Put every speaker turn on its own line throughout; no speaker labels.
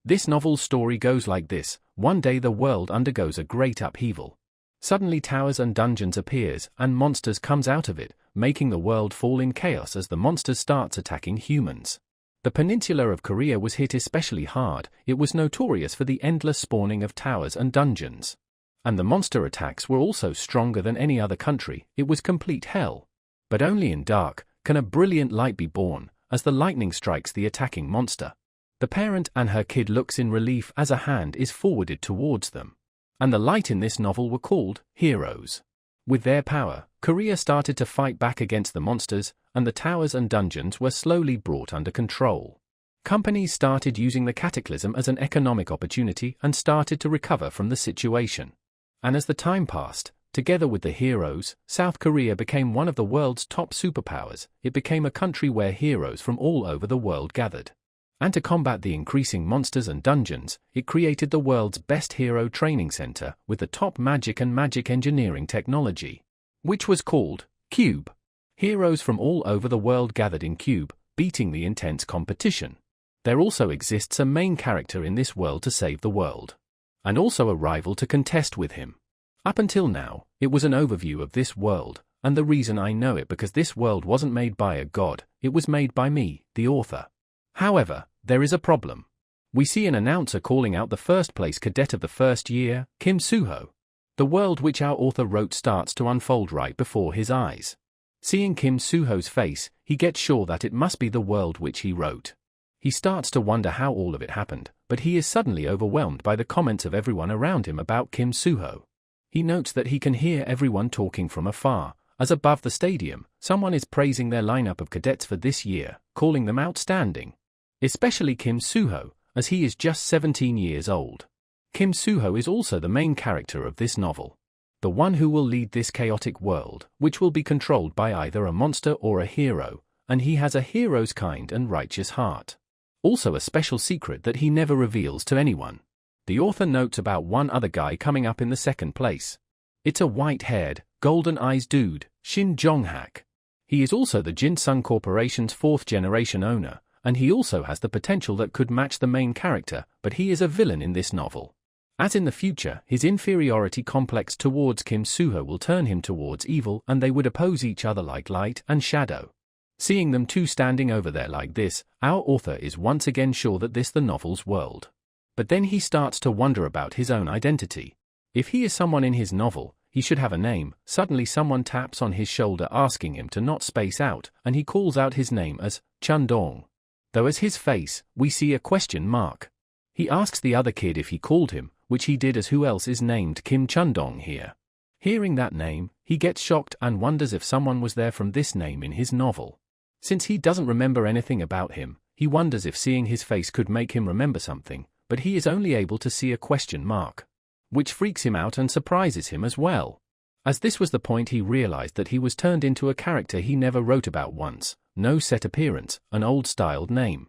This novel's story goes like this. One day the world undergoes a great upheaval. Suddenly towers and dungeons appears and monsters comes out of it, making the world fall in chaos as the monsters starts attacking humans. The peninsula of Korea was hit especially hard. It was notorious for the endless spawning of towers and dungeons. And the monster attacks were also stronger than any other country. It was complete hell. But only in dark can a brilliant light be born, as the lightning strikes the attacking monster. The parent and her kid looks in relief as a hand is forwarded towards them. And the light in this novel were called heroes. With their power, Korea started to fight back against the monsters, and the towers and dungeons were slowly brought under control. Companies started using the cataclysm as an economic opportunity and started to recover from the situation. And as the time passed, together with the heroes, South Korea became one of the world's top superpowers. It became a country where heroes from all over the world gathered. And to combat the increasing monsters and dungeons, it created the world's best hero training center with the top magic and magic engineering technology, which was called Cube. Heroes from all over the world gathered in Cube, beating the intense competition. There also exists a main character in this world to save the world, and also a rival to contest with him. Up until now, it was an overview of this world, and the reason I know it because this world wasn't made by a god, it was made by me, the author. However, there is a problem. We see an announcer calling out the first-place cadet of the first year, Kim Soo-ho. The world which our author wrote starts to unfold right before his eyes. Seeing Kim Soo-ho's face, he gets sure that it must be the world which he wrote. He starts to wonder how all of it happened, but he is suddenly overwhelmed by the comments of everyone around him about Kim Soo-ho. He notes that he can hear everyone talking from afar, as above the stadium, someone is praising their lineup of cadets for this year, calling them outstanding. Especially Kim Soo-ho, as he is just 17 years old. Kim Soo-ho is also the main character of this novel. The one who will lead this chaotic world, which will be controlled by either a monster or a hero, and he has a hero's kind and righteous heart. Also a special secret that he never reveals to anyone. The author notes about one other guy coming up in the second place. It's a white-haired, golden-eyes dude, Shin Jong-hak. He is also the Jinsung Corporation's fourth-generation owner, and he also has the potential that could match the main character, but he is a villain in this novel. As in the future, his inferiority complex towards Kim Soo-ho will turn him towards evil and they would oppose each other like light and shadow. Seeing them two standing over there like this, our author is once again sure that this the novel's world. But then he starts to wonder about his own identity. If he is someone in his novel, he should have a name. Suddenly someone taps on his shoulder asking him to not space out, and he calls out his name as Chun-dong. Though as his face, we see a question mark. He asks the other kid if he called him, which he did as who else is named Kim Chun-dong here. Hearing that name, he gets shocked and wonders if someone was there from this name in his novel. Since he doesn't remember anything about him, he wonders if seeing his face could make him remember something, but he is only able to see a question mark, which freaks him out and surprises him as well. As this was the point he realized that he was turned into a character he never wrote about once. No set appearance, an old-styled name,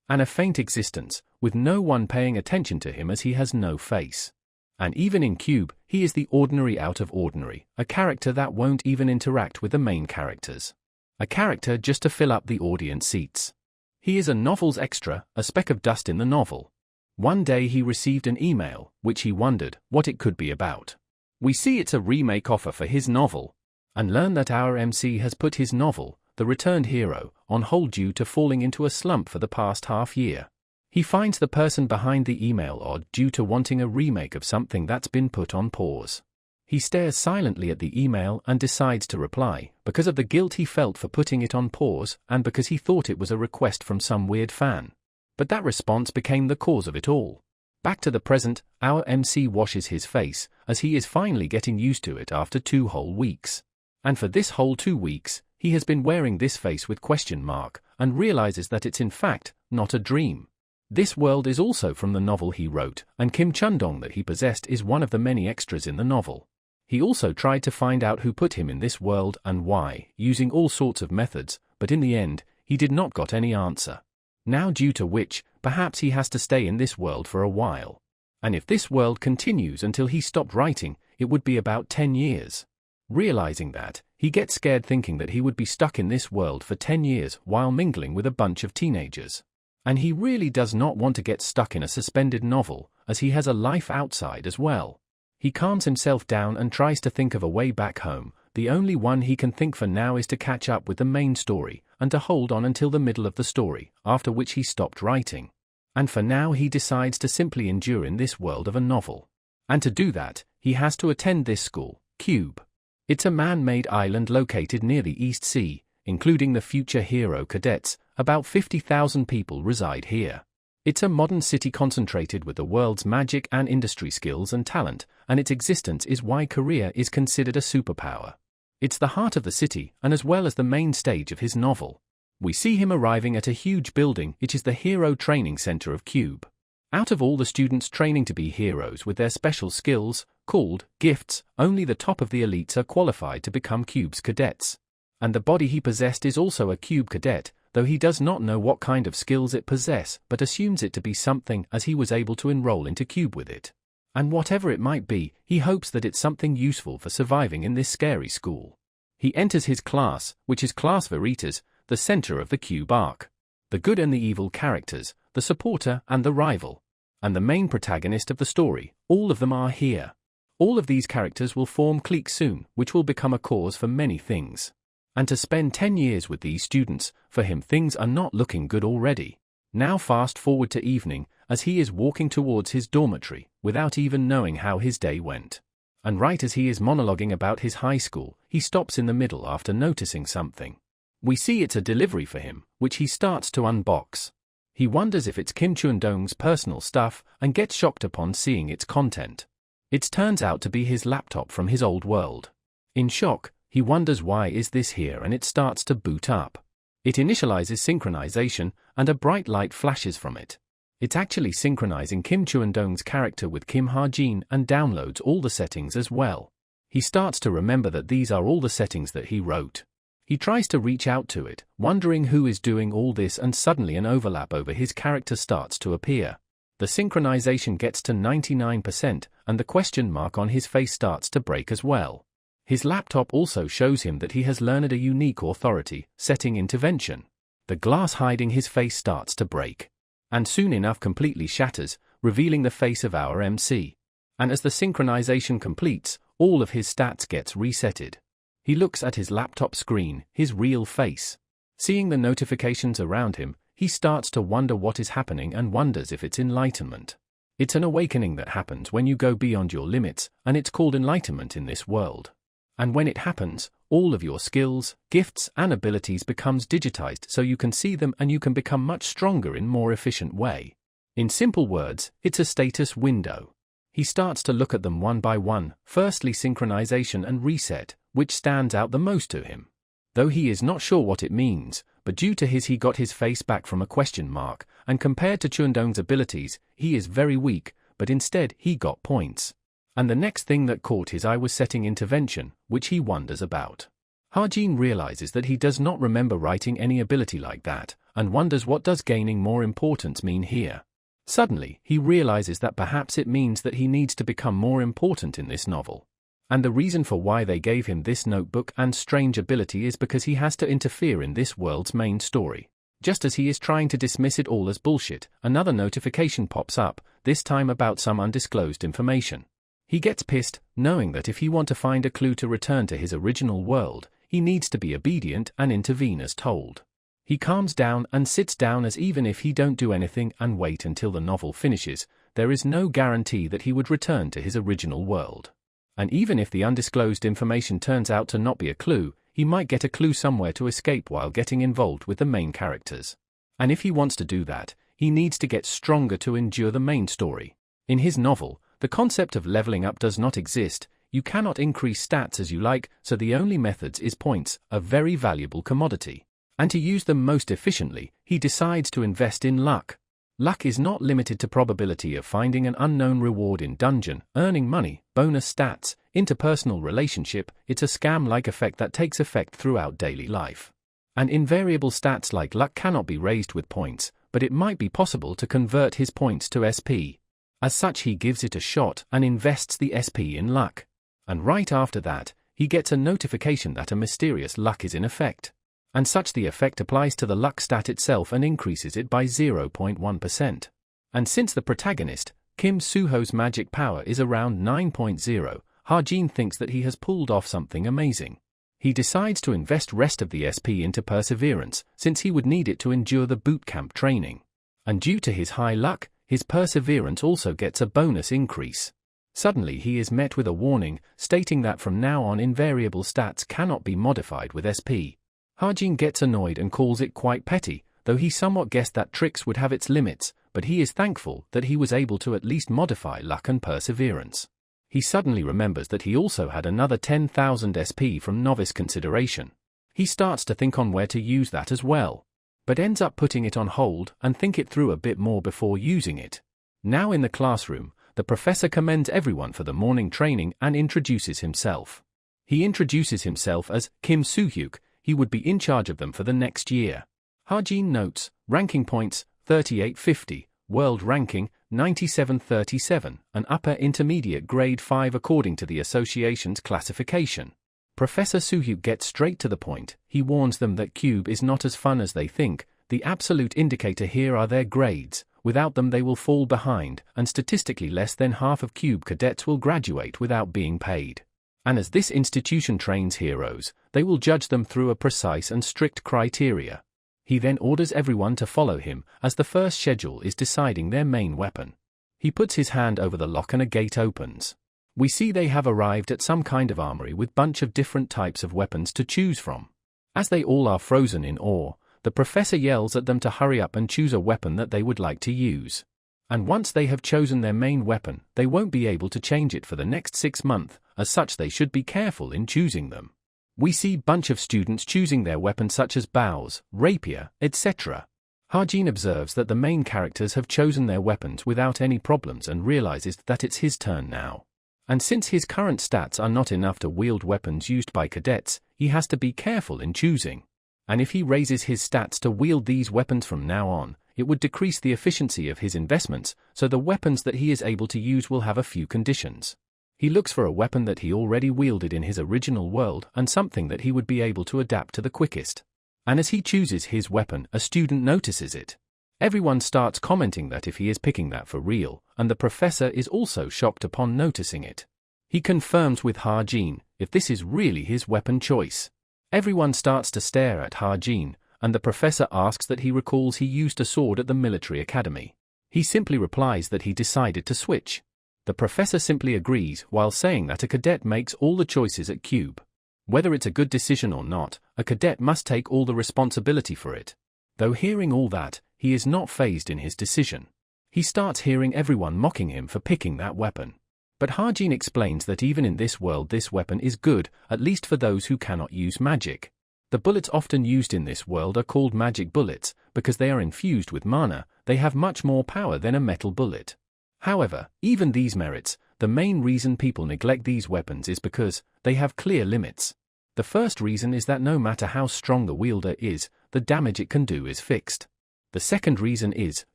and a faint existence, with no one paying attention to him as he has no face. And even in Cube, he is the ordinary out of ordinary, a character that won't even interact with the main characters. A character just to fill up the audience seats. He is a novel's extra, a speck of dust in the novel. One day he received an email, which he wondered what it could be about. We see it's a remake offer for his novel, and learn that our MC has put his novel, The Returned Hero, on hold due to falling into a slump for the past half year. He finds the person behind the email odd due to wanting a remake of something that's been put on pause. He stares silently at the email and decides to reply, because of the guilt he felt for putting it on pause and because he thought it was a request from some weird fan. But that response became the cause of it all. Back to the present, our MC washes his face, as he is finally getting used to it after 2 whole weeks. And for this whole 2 weeks, he has been wearing this face with question mark, and realizes that it's in fact not a dream. This world is also from the novel he wrote, and Kim Chun-dong that he possessed is one of the many extras in the novel. He also tried to find out who put him in this world and why, using all sorts of methods, but in the end, he did not got any answer. Now due to which, perhaps he has to stay in this world for a while. And if this world continues until he stopped writing, it would be about 10 years. Realizing that, he gets scared thinking that he would be stuck in this world for 10 years while mingling with a bunch of teenagers. And he really does not want to get stuck in a suspended novel, as he has a life outside as well. He calms himself down and tries to think of a way back home. The only one he can think for now is to catch up with the main story, and to hold on until the middle of the story, after which he stopped writing. And for now he decides to simply endure in this world of a novel. And to do that, he has to attend this school, Cube. It's a man-made island located near the East Sea, including the future hero cadets. About 50,000 people reside here. It's a modern city concentrated with the world's magic and industry skills and talent, and its existence is why Korea is considered a superpower. It's the heart of the city, and as well as the main stage of his novel. We see him arriving at a huge building, which is the Hero Training Center of Cube. Out of all the students training to be heroes with their special skills, called gifts, only the top of the elites are qualified to become Cube's cadets. And the body he possessed is also a Cube cadet, though he does not know what kind of skills it possess, but assumes it to be something as he was able to enroll into Cube with it. And whatever it might be, he hopes that it's something useful for surviving in this scary school. He enters his class, which is Class Veritas, the center of the Cube arc. The good and the evil characters, the supporter and the rival, and the main protagonist of the story, all of them are here. All of these characters will form cliques soon, which will become a cause for many things. And to spend 10 years with these students, for him things are not looking good already. Now fast forward to evening, as he is walking towards his dormitory, without even knowing how his day went. And right as he is monologuing about his high school, he stops in the middle after noticing something. We see it's a delivery for him, which he starts to unbox. He wonders if it's Kim Chun-dong's personal stuff, and gets shocked upon seeing its content. It turns out to be his laptop from his old world. In shock, he wonders why is this here, and it starts to boot up. It initializes synchronization, and a bright light flashes from it. It's actually synchronizing Kim Chun-dong's character with Kim Ha-jin and downloads all the settings as well. He starts to remember that these are all the settings that he wrote. He tries to reach out to it, wondering who is doing all this, and suddenly an overlap over his character starts to appear. The synchronization gets to 99%, and the question mark on his face starts to break as well. His laptop also shows him that he has learned a unique authority, setting intervention. The glass hiding his face starts to break. And soon enough completely shatters, revealing the face of our MC. And as the synchronization completes, all of his stats gets resetted. He looks at his laptop screen, his real face. Seeing the notifications around him, he starts to wonder what is happening and wonders if it's enlightenment. It's an awakening that happens when you go beyond your limits, and it's called enlightenment in this world. And when it happens, all of your skills, gifts and abilities becomes digitized so you can see them and you can become much stronger in more efficient way. In simple words, it's a status window. He starts to look at them one by one, firstly synchronization and reset, which stands out the most to him. Though he is not sure what it means, but due to he got his face back from a question mark, and compared to Chun-dong's abilities, he is very weak, but instead he got points. And the next thing that caught his eye was setting intervention, which he wonders about. Ha-jin realizes that he does not remember writing any ability like that, and wonders what does gaining more importance mean here. Suddenly, he realizes that perhaps it means that he needs to become more important in this novel. And the reason for why they gave him this notebook and strange ability is because he has to interfere in this world's main story. Just as he is trying to dismiss it all as bullshit, another notification pops up, this time about some undisclosed information. He gets pissed, knowing that if he wants to find a clue to return to his original world, he needs to be obedient and intervene as told. He calms down and sits down, as even if he don't do anything and wait until the novel finishes, there is no guarantee that he would return to his original world. And even if the undisclosed information turns out to not be a clue, he might get a clue somewhere to escape while getting involved with the main characters. And if he wants to do that, he needs to get stronger to endure the main story. In his novel, the concept of leveling up does not exist. You cannot increase stats as you like, so the only methods is points, a very valuable commodity. And to use them most efficiently, he decides to invest in luck. Luck is not limited to probability of finding an unknown reward in dungeon, earning money, bonus stats, interpersonal relationship. It's a scam-like effect that takes effect throughout daily life. And invariable stats like luck cannot be raised with points, but it might be possible to convert his points to SP. As such, he gives it a shot and invests the SP in luck. And right after that, he gets a notification that a mysterious luck is in effect. And such the effect applies to the luck stat itself and increases it by 0.1%. And since the protagonist, Kim Soo-ho's magic power is around 9.0, Ha-jin thinks that he has pulled off something amazing. He decides to invest rest of the SP into perseverance, since he would need it to endure the boot camp training. And due to his high luck, his perseverance also gets a bonus increase. Suddenly he is met with a warning, stating that from now on invariable stats cannot be modified with SP. Ha-jin gets annoyed and calls it quite petty, though he somewhat guessed that tricks would have its limits, but he is thankful that he was able to at least modify luck and perseverance. He suddenly remembers that he also had another 10,000 SP from novice consideration. He starts to think on where to use that as well, but ends up putting it on hold and think it through a bit more before using it. Now in the classroom, the professor commends everyone for the morning training and introduces himself. He introduces himself as Kim Soo-hyuk. He would be in charge of them for the next year. Ha-jin notes, ranking points, 3850, world ranking, 9737, an upper intermediate grade 5 according to the association's classification. Professor Soo-hyuk gets straight to the point. He warns them that Cube is not as fun as they think. The absolute indicator here are their grades. Without them they will fall behind, and statistically less than half of Cube cadets will graduate without being paid. And as this institution trains heroes, they will judge them through a precise and strict criteria. He then orders everyone to follow him, as the first schedule is deciding their main weapon. He puts his hand over the lock and a gate opens. We see they have arrived at some kind of armory with bunch of different types of weapons to choose from. As they all are frozen in awe, the professor yells at them to hurry up and choose a weapon that they would like to use. And once they have chosen their main weapon, they won't be able to change it for the next 6 months, as such they should be careful in choosing them. We see bunch of students choosing their weapons such as bows, rapier, etc. Ha-jin observes that the main characters have chosen their weapons without any problems and realizes that it's his turn now. And since his current stats are not enough to wield weapons used by cadets, he has to be careful in choosing. And if he raises his stats to wield these weapons from now on, it would decrease the efficiency of his investments, so the weapons that he is able to use will have a few conditions. He looks for a weapon that he already wielded in his original world and something that he would be able to adapt to the quickest. And as he chooses his weapon, a student notices it. Everyone starts commenting that if he is picking that for real, and the professor is also shocked upon noticing it. He confirms with Ha-jin if this is really his weapon choice. Everyone starts to stare at Ha-jin, and the professor asks that he recalls he used a sword at the military academy. He simply replies that he decided to switch. The professor simply agrees while saying that a cadet makes all the choices at Cube. Whether it's a good decision or not, a cadet must take all the responsibility for it. Though hearing all that, he is not fazed in his decision. He starts hearing everyone mocking him for picking that weapon. But Ha-jin explains that even in this world this weapon is good, at least for those who cannot use magic. The bullets often used in this world are called magic bullets, because they are infused with mana. They have much more power than a metal bullet. However, even these merits, the main reason people neglect these weapons is because they have clear limits. The first reason is that no matter how strong the wielder is, the damage it can do is fixed. The second reason is,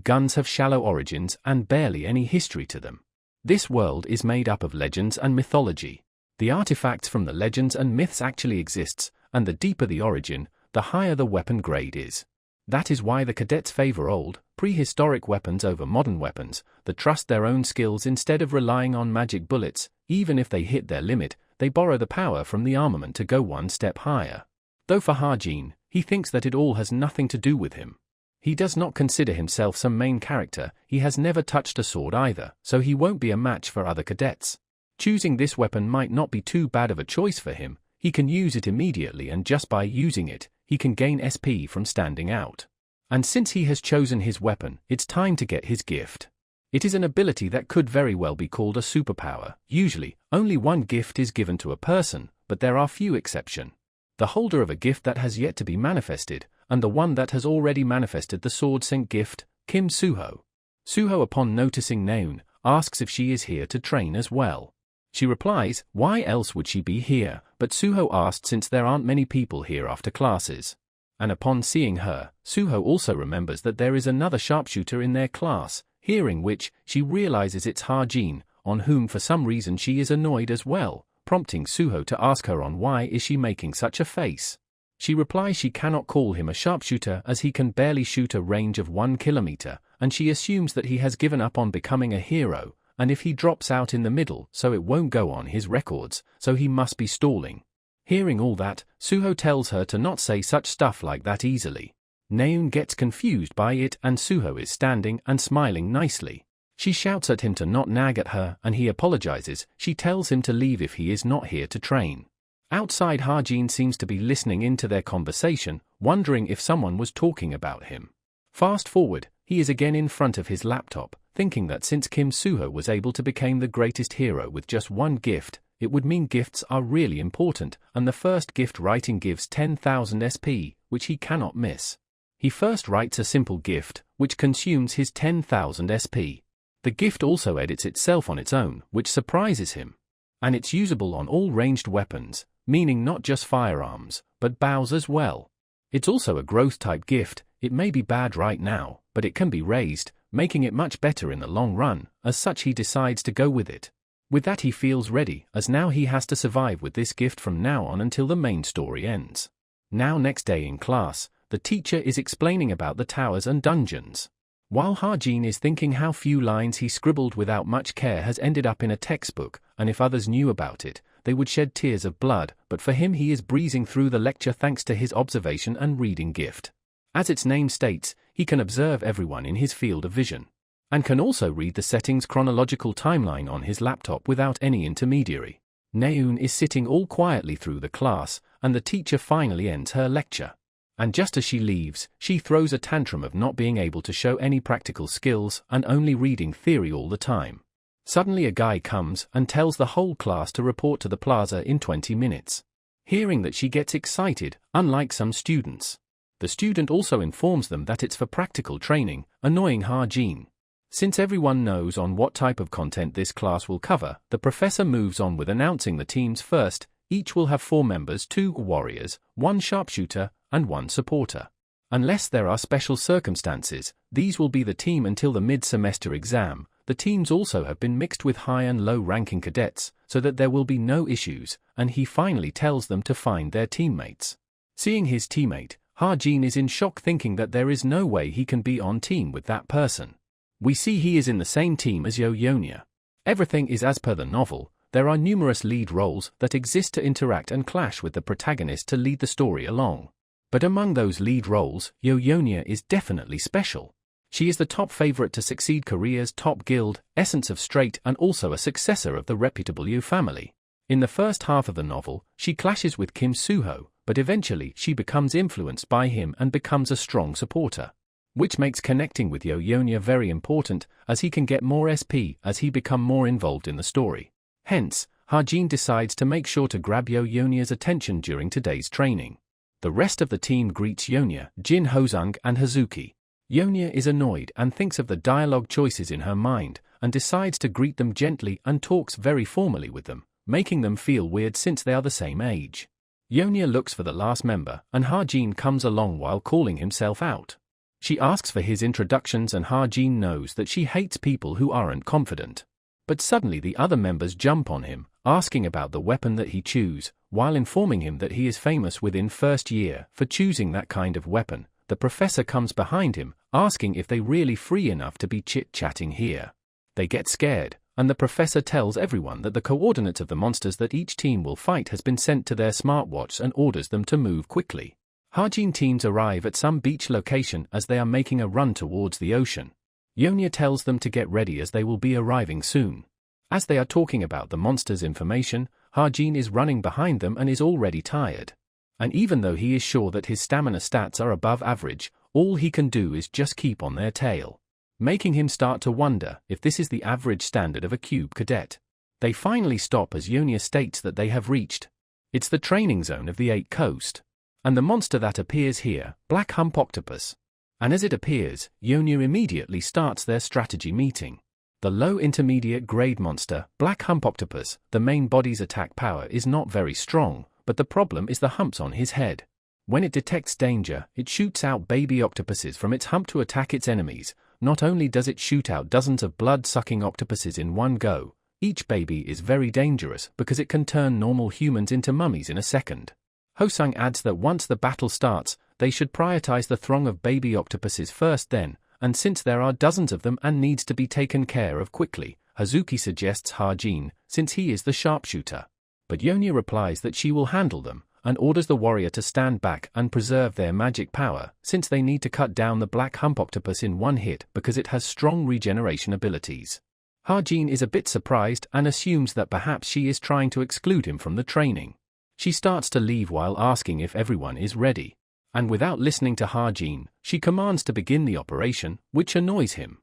guns have shallow origins and barely any history to them. This world is made up of legends and mythology. The artifacts from the legends and myths actually exists, and the deeper the origin, the higher the weapon grade is. That is why the cadets favor old, prehistoric weapons over modern weapons, that trust their own skills instead of relying on magic bullets. Even if they hit their limit, they borrow the power from the armament to go one step higher. Though for Ha-jin, he thinks that it all has nothing to do with him. He does not consider himself some main character, he has never touched a sword either, so he won't be a match for other cadets. Choosing this weapon might not be too bad of a choice for him. He can use it immediately, and just by using it, he can gain SP from standing out. And since he has chosen his weapon, it's time to get his gift. It is an ability that could very well be called a superpower. Usually, only one gift is given to a person, but there are few exceptions. The holder of a gift that has yet to be manifested, and the one that has already manifested the sword-sent gift, Kim Soo-ho. Soo-ho, upon noticing Naeun, asks if she is here to train as well. She replies, why else would she be here, but Soo-ho asked since there aren't many people here after classes. And upon seeing her, Soo-ho also remembers that there is another sharpshooter in their class, hearing which, she realizes it's Ha-jin, on whom for some reason she is annoyed as well, prompting Soo-ho to ask her on why is she making such a face. She replies she cannot call him a sharpshooter as he can barely shoot a range of 1 kilometer, and she assumes that he has given up on becoming a hero, and if he drops out in the middle so it won't go on his records, so he must be stalling. Hearing all that, Suho tells her to not say such stuff like that easily. Naeun gets confused by it and Suho is standing and smiling nicely. She shouts at him to not nag at her and he apologizes. She tells him to leave if he is not here to train. Outside, Harjin seems to be listening into their conversation, wondering if someone was talking about him. Fast forward, he is again in front of his laptop, thinking that since Kim Suho was able to become the greatest hero with just one gift, it would mean gifts are really important, and the first gift writing gives 10,000 SP, which he cannot miss. He first writes a simple gift, which consumes his 10,000 SP. The gift also edits itself on its own, which surprises him. And it's usable on all ranged weapons, meaning not just firearms, but bows as well. It's also a growth-type gift. It may be bad right now, but it can be raised, making it much better in the long run. As such, he decides to go with it. With that, he feels ready, as now he has to survive with this gift from now on until the main story ends. Now, next day in class, the teacher is explaining about the towers and dungeons. While Harjin is thinking how few lines he scribbled without much care has ended up in a textbook, and if others knew about it, they would shed tears of blood, but for him he is breezing through the lecture thanks to his observation and reading gift. As its name states, he can observe everyone in his field of vision, and can also read the settings chronological timeline on his laptop without any intermediary. Naeun is sitting all quietly through the class, and the teacher finally ends her lecture. And just as she leaves, she throws a tantrum of not being able to show any practical skills and only reading theory all the time. Suddenly a guy comes and tells the whole class to report to the plaza in 20 minutes. Hearing that, she gets excited, unlike some students. The student also informs them that it's for practical training, annoying Harjin. Since everyone knows on what type of content this class will cover, the professor moves on with announcing the teams first. Each will have 4 members, 2 warriors, 1 sharpshooter, and 1 supporter. Unless there are special circumstances, these will be the team until the mid-semester exam. The teams also have been mixed with high and low-ranking cadets, so that there will be no issues, and he finally tells them to find their teammates. Seeing his teammate, Harjin is in shock, thinking that there is no way he can be on team with that person. We see he is in the same team as Yeonya. Everything is as per the novel. There are numerous lead roles that exist to interact and clash with the protagonist to lead the story along. But among those lead roles, Yeonya is definitely special. She is the top favorite to succeed Korea's top guild, Essence of Straight, and also a successor of the reputable Yu family. In the first half of the novel, she clashes with Kim Suho, but eventually she becomes influenced by him and becomes a strong supporter. Which makes connecting with Yeonya very important, as he can get more SP as he become more involved in the story. Hence, Harjin decides to make sure to grab Yeonya's attention during today's training. The rest of the team greets Yeonya, Jin Hosung, and Hazuki. Yeonya is annoyed and thinks of the dialogue choices in her mind, and decides to greet them gently and talks very formally with them, making them feel weird since they are the same age. Yeonya looks for the last member, and Harjin comes along while calling himself out. She asks for his introductions, and Harjin knows that she hates people who aren't confident. But suddenly the other members jump on him, asking about the weapon that he chooses, while informing him that he is famous within first year for choosing that kind of weapon. The professor comes behind him, asking if they really free enough to be chit-chatting here. They get scared, and the professor tells everyone that the coordinates of the monsters that each team will fight has been sent to their smartwatch and orders them to move quickly. Harjin teams arrive at some beach location as they are making a run towards the ocean. Yeonya tells them to get ready as they will be arriving soon. As they are talking about the monsters' information, Harjin is running behind them and is already tired. And even though he is sure that his stamina stats are above average, all he can do is just keep on their tail, making him start to wonder if this is the average standard of a cube cadet. They finally stop as Yeonya states that they have reached. It's the training zone of the 8th coast. And the monster that appears here, Black Hump Octopus. And as it appears, Yeonya immediately starts their strategy meeting. The low intermediate grade monster, Black Hump Octopus, the main body's attack power is not very strong, but the problem is the humps on his head. When it detects danger, it shoots out baby octopuses from its hump to attack its enemies. Not only does it shoot out dozens of blood-sucking octopuses in one go, each baby is very dangerous because it can turn normal humans into mummies in a second. Hosung adds that once the battle starts, they should prioritize the throng of baby octopuses first then, and since there are dozens of them and needs to be taken care of quickly, Hazuki suggests Hajin, since he is the sharpshooter. But Yonya replies that she will handle them, and orders the warrior to stand back and preserve their magic power, since they need to cut down the black hump octopus in one hit because it has strong regeneration abilities. Hajin is a bit surprised and assumes that perhaps she is trying to exclude him from the training. She starts to leave while asking if everyone is ready. And without listening to Hajin, she commands to begin the operation, which annoys him.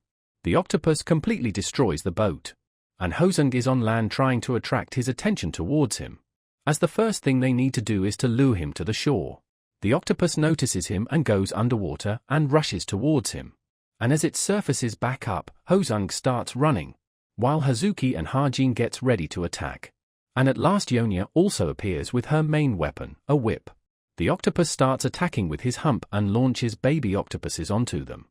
The octopus completely destroys the boat. And Hosung is on land trying to attract his attention towards him. As the first thing they need to do is to lure him to the shore. The octopus notices him and goes underwater and rushes towards him. And as it surfaces back up, Hosung starts running, while Hazuki and Hajin gets ready to attack. And at last Yonya also appears with her main weapon, a whip. The octopus starts attacking with his hump and launches baby octopuses onto them.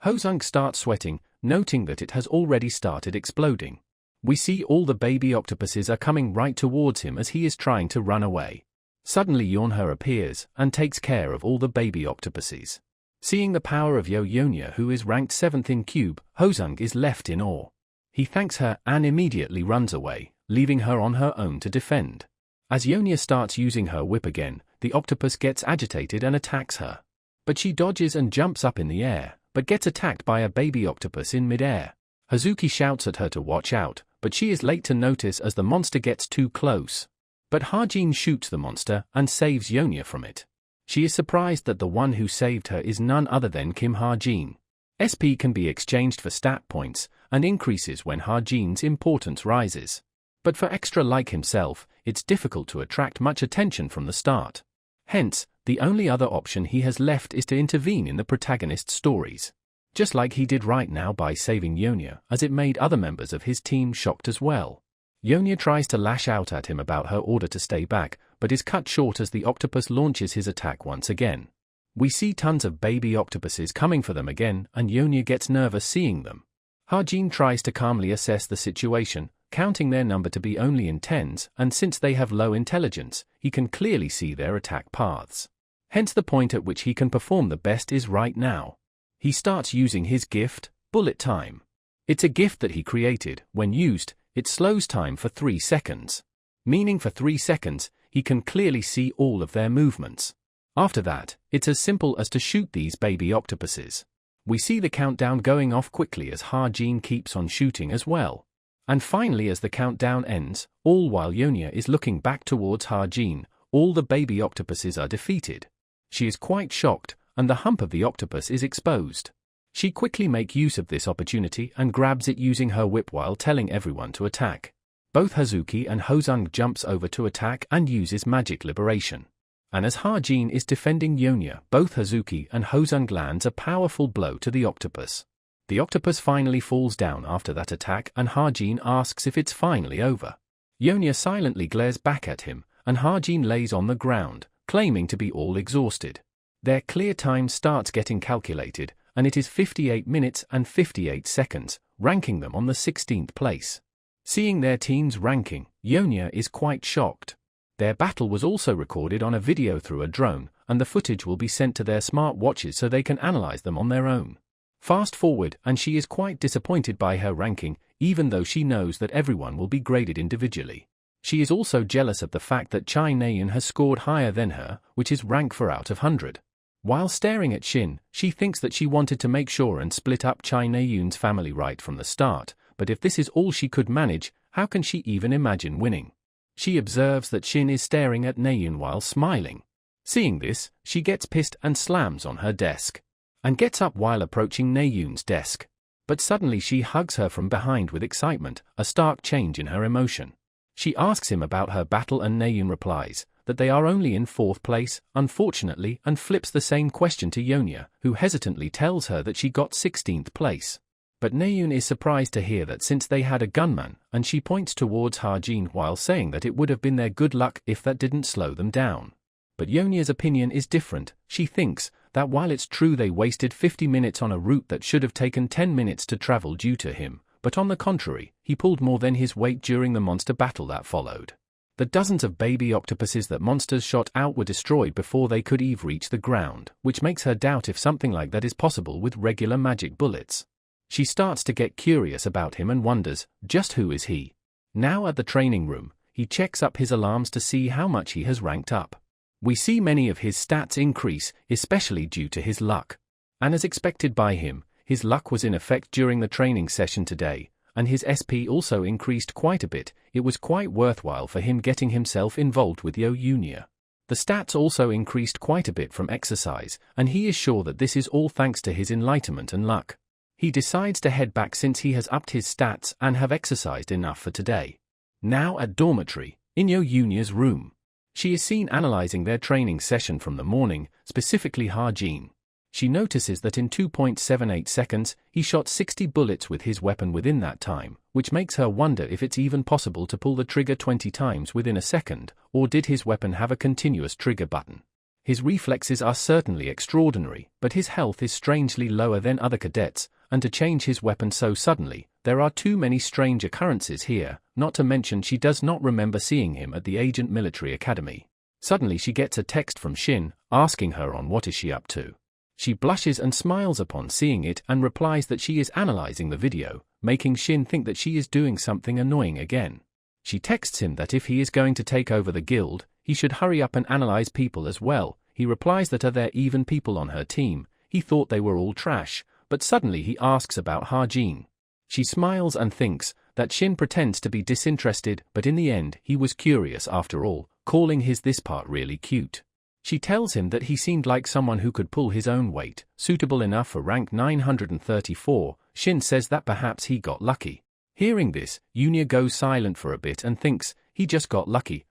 Hosung starts sweating, noting that it has already started exploding. We see all the baby octopuses are coming right towards him as he is trying to run away. Suddenly Yonha appears and takes care of all the baby octopuses. Seeing the power of Yonya, who is ranked 7th in cube, Hosung is left in awe. He thanks her and immediately runs away, leaving her on her own to defend. As Yonya starts using her whip again, the octopus gets agitated and attacks her. But she dodges and jumps up in the air, but gets attacked by a baby octopus in midair. Hazuki shouts at her to watch out, but she is late to notice as the monster gets too close. But Hajin shoots the monster and saves Yonya from it. She is surprised that the one who saved her is none other than Kim Hajin. SP can be exchanged for stat points, and increases when Hajin's importance rises. But for extra like himself, it's difficult to attract much attention from the start. Hence, the only other option he has left is to intervene in the protagonist's stories. Just like he did right now by saving Yonya, as it made other members of his team shocked as well. Yonya tries to lash out at him about her order to stay back, but is cut short as the octopus launches his attack once again. We see tons of baby octopuses coming for them again, and Yonya gets nervous seeing them. Hajin tries to calmly assess the situation, counting their number to be only in tens, and since they have low intelligence, he can clearly see their attack paths. Hence the point at which he can perform the best is right now. He starts using his gift, Bullet Time. It's a gift that he created. When used, it slows time for 3 seconds. Meaning for 3 seconds, he can clearly see all of their movements. After that, it's as simple as to shoot these baby octopuses. We see the countdown going off quickly as Hajin keeps on shooting as well. And finally, as the countdown ends, all while Yonya is looking back towards Hajin, all the baby octopuses are defeated. She is quite shocked, and the hump of the octopus is exposed. She quickly makes use of this opportunity and grabs it using her whip while telling everyone to attack. Both Hazuki and Hosung jumps over to attack and uses magic liberation. And as Hajin is defending Yonya, both Hazuki and Hosung lands a powerful blow to the octopus. The octopus finally falls down after that attack and Hajin asks if it's finally over. Yonya silently glares back at him, and Hajin lays on the ground, claiming to be all exhausted. Their clear time starts getting calculated, and it is 58 minutes and 58 seconds, ranking them on the 16th place. Seeing their team's ranking, Yonya is quite shocked. Their battle was also recorded on a video through a drone, and the footage will be sent to their smart watches so they can analyze them on their own. Fast forward, and she is quite disappointed by her ranking, even though she knows that everyone will be graded individually. She is also jealous of the fact that Chai Naeun has scored higher than her, which is rank 4 out of 100. While staring at Shin, she thinks that she wanted to make sure and split up Chai Naeun's family right from the start, but if this is all she could manage, how can she even imagine winning? She observes that Shin is staring at Naeun while smiling. Seeing this, she gets pissed and slams on her desk, and gets up while approaching Naeun's desk. But suddenly she hugs her from behind with excitement, a stark change in her emotion. She asks him about her battle and Naeun replies that they are only in 4th place, unfortunately, and flips the same question to Yonya, who hesitantly tells her that she got 16th place. But Naeun is surprised to hear that since they had a gunman, and she points towards Hajin while saying that it would have been their good luck if that didn't slow them down. But Yonya's opinion is different. She thinks that while it's true they wasted 50 minutes on a route that should have taken 10 minutes to travel due to him, but on the contrary, he pulled more than his weight during the monster battle that followed. The dozens of baby octopuses that monsters shot out were destroyed before they could even reach the ground, which makes her doubt if something like that is possible with regular magic bullets. She starts to get curious about him and wonders, just who is he? Now at the training room, he checks up his alarms to see how much he has ranked up. We see many of his stats increase, especially due to his luck. And as expected by him, his luck was in effect during the training session today, and his SP also increased quite a bit. It was quite worthwhile for him getting himself involved with Yo-Unia. The stats also increased quite a bit from exercise, and he is sure that this is all thanks to his enlightenment and luck. He decides to head back since he has upped his stats and have exercised enough for today. Now at dormitory, in Yo-Unia's room. She is seen analyzing their training session from the morning, specifically Ha-Jin. She notices that in 2.78 seconds, he shot 60 bullets with his weapon within that time, which makes her wonder if it's even possible to pull the trigger 20 times within a second, or did his weapon have a continuous trigger button? His reflexes are certainly extraordinary, but his health is strangely lower than other cadets, and to change his weapon so suddenly, there are too many strange occurrences here, not to mention she does not remember seeing him at the Agent Military Academy. Suddenly she gets a text from Shin, asking her on what is she up to. She blushes and smiles upon seeing it and replies that she is analyzing the video, making Shin think that she is doing something annoying again. She texts him that if he is going to take over the guild, he should hurry up and analyze people as well. He replies that are there even people on her team? He thought they were all trash, but suddenly he asks about Ha-Jin. She smiles and thinks that Shin pretends to be disinterested, but in the end he was curious after all, calling this part really cute. She tells him that he seemed like someone who could pull his own weight, suitable enough for rank 934. Shin says that perhaps he got lucky. Hearing this, Unia goes silent for a bit and thinks, he just got lucky,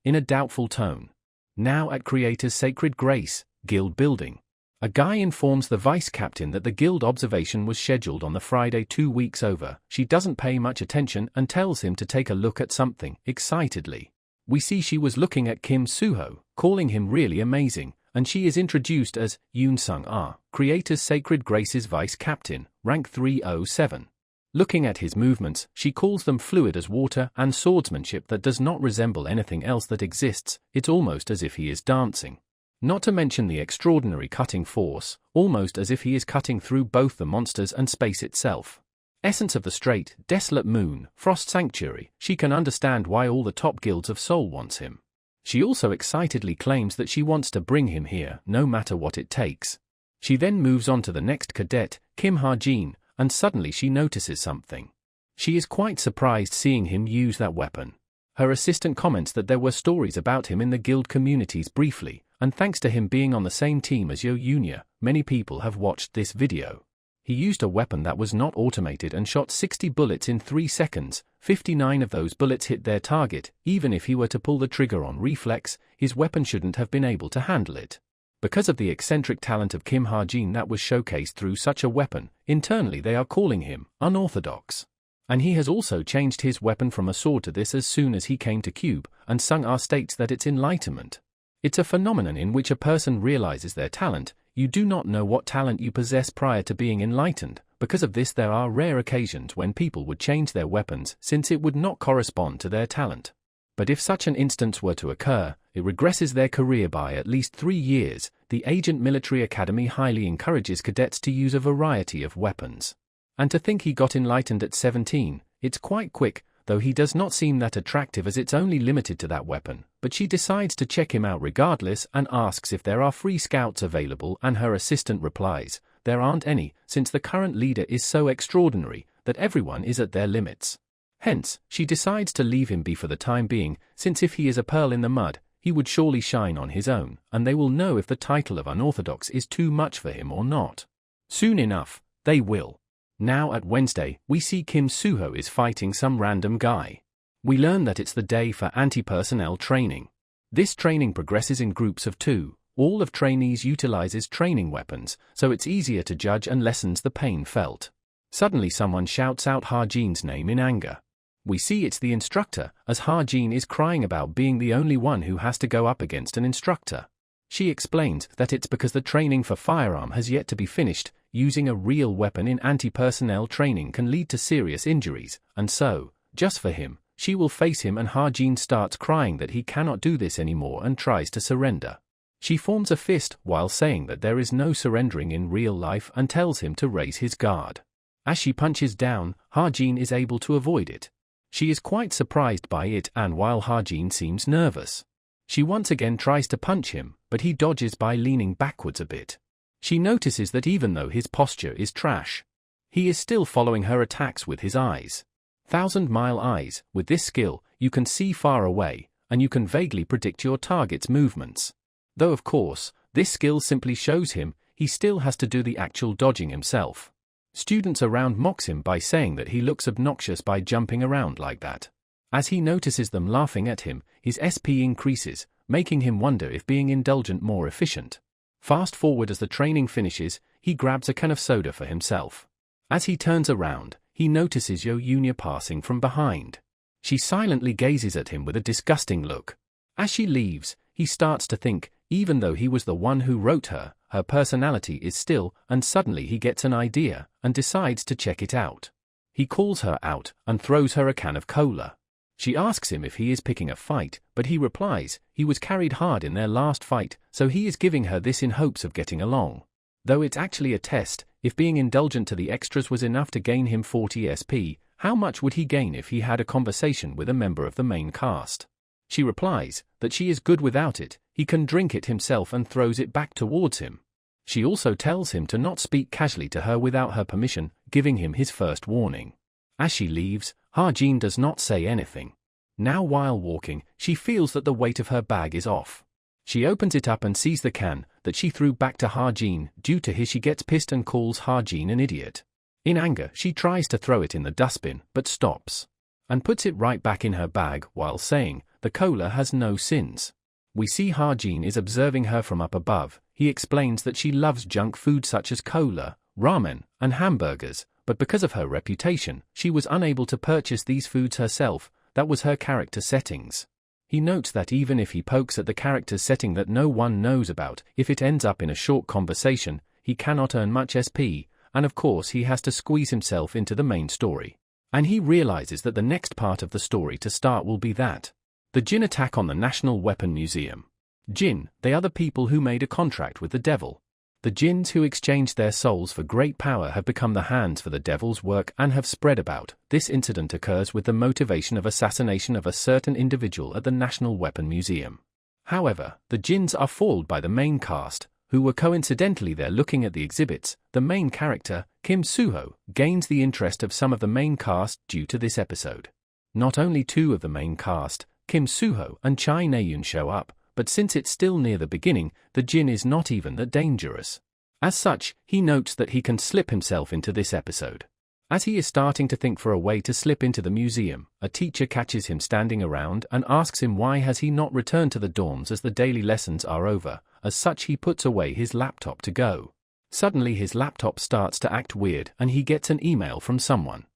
in a doubtful tone. Now at Creator's Sacred Grace, Guild Building. A guy informs the vice captain that the guild observation was scheduled on the Friday 2 weeks over. She doesn't pay much attention and tells him to take a look at something, excitedly. We see she was looking at Kim Suho, calling him really amazing, and she is introduced as Yoon Sung-ah, Creator's Sacred Grace's vice captain, rank 307. Looking at his movements, she calls them fluid as water and swordsmanship that does not resemble anything else that exists. It's almost as if he is dancing. Not to mention the extraordinary cutting force, almost as if he is cutting through both the monsters and space itself. Essence of the straight, desolate moon, Frost Sanctuary, she can understand why all the top guilds of Seoul wants him. She also excitedly claims that she wants to bring him here, no matter what it takes. She then moves on to the next cadet, Kim Ha-Jin, and suddenly she notices something. She is quite surprised seeing him use that weapon. Her assistant comments that there were stories about him in the guild communities briefly, and thanks to him being on the same team as Yo-Unia, many people have watched this video. He used a weapon that was not automated and shot 60 bullets in 3 seconds, 59 of those bullets hit their target. Even if he were to pull the trigger on reflex, his weapon shouldn't have been able to handle it. Because of the eccentric talent of Kim Ha-Jin that was showcased through such a weapon, internally they are calling him unorthodox. And he has also changed his weapon from a sword to this as soon as he came to Cube, and Sung-ah states that it's enlightenment. It's a phenomenon in which a person realizes their talent. You do not know what talent you possess prior to being enlightened. Because of this, there are rare occasions when people would change their weapons since it would not correspond to their talent. But if such an instance were to occur, it regresses their career by at least 3 years. The Agent Military Academy highly encourages cadets to use a variety of weapons. And to think he got enlightened at 17, it's quite quick, though he does not seem that attractive as it's only limited to that weapon. But she decides to check him out regardless and asks if there are free scouts available, and her assistant replies, there aren't any, since the current leader is so extraordinary that everyone is at their limits. Hence, she decides to leave him be for the time being, since if he is a pearl in the mud, he would surely shine on his own, and they will know if the title of unorthodox is too much for him or not. Soon enough, they will. Now at Wednesday, we see Kim Suho is fighting some random guy. We learn that it's the day for anti-personnel training. This training progresses in groups of 2. All of trainees utilizes training weapons, so it's easier to judge and lessens the pain felt. Suddenly someone shouts out Ha-Jin's name in anger. We see it's the instructor, as Ha-Jin is crying about being the only one who has to go up against an instructor. She explains that it's because the training for firearm has yet to be finished. Using a real weapon in anti-personnel training can lead to serious injuries, and so, just for him, she will face him, and Ha-jin starts crying that he cannot do this anymore and tries to surrender. She forms a fist while saying that there is no surrendering in real life and tells him to raise his guard. As she punches down, Ha-jin is able to avoid it. She is quite surprised by it, and while Ha-jin seems nervous, she once again tries to punch him, but he dodges by leaning backwards a bit. She notices that even though his posture is trash, he is still following her attacks with his eyes. 1,000-mile eyes. With this skill, you can see far away, and you can vaguely predict your target's movements. Though of course, this skill simply shows him, he still has to do the actual dodging himself. Students around mocks him by saying that he looks obnoxious by jumping around like that. As he notices them laughing at him, his SP increases, making him wonder if being indulgent more efficient. Fast forward as the training finishes, he grabs a can of soda for himself. As he turns around, he notices Yo-Yunya passing from behind. She silently gazes at him with a disgusting look. As she leaves, he starts to think, even though he was the one who wrote her, her personality is still, and suddenly he gets an idea, and decides to check it out. He calls her out, and throws her a can of cola. She asks him if he is picking a fight, but he replies, he was carried hard in their last fight, so he is giving her this in hopes of getting along. Though it's actually a test, if being indulgent to the extras was enough to gain him 40 SP, how much would he gain if he had a conversation with a member of the main cast? She replies that she is good without it, he can drink it himself, and throws it back towards him. She also tells him to not speak casually to her without her permission, giving him his first warning. As she leaves, Ha-jin does not say anything. Now while walking, she feels that the weight of her bag is off. She opens it up and sees the can that she threw back to Ha-jin. Due to his, she gets pissed and calls Ha-jin an idiot. In anger, she tries to throw it in the dustbin, but stops and puts it right back in her bag while saying, the cola has no sins. We see Ha-jin is observing her from up above. He explains that she loves junk food such as cola, ramen, and hamburgers, but because of her reputation, she was unable to purchase these foods herself. That was her character settings. He notes that even if he pokes at the character's setting that no one knows about, if it ends up in a short conversation, he cannot earn much SP, and of course he has to squeeze himself into the main story. And he realizes that the next part of the story to start will be that. The Jin attack on the National Weapon Museum. Jin, they are the people who made a contract with the devil. The Jins who exchanged their souls for great power have become the hands for the devil's work and have spread about. This incident occurs with the motivation of assassination of a certain individual at the National Weapon Museum. However, the Jins are foiled by the main cast, who were coincidentally there looking at the exhibits. The main character, Kim Suho, gains the interest of some of the main cast due to this episode. Not only two of the main cast, Kim Suho and Chai Naeun, show up, but since it's still near the beginning, the Jin is not even that dangerous. As such, he notes that he can slip himself into this episode. As he is starting to think for a way to slip into the museum, a teacher catches him standing around and asks him why has he not returned to the dorms as the daily lessons are over. As such, he puts away his laptop to go. Suddenly his laptop starts to act weird and he gets an email from someone.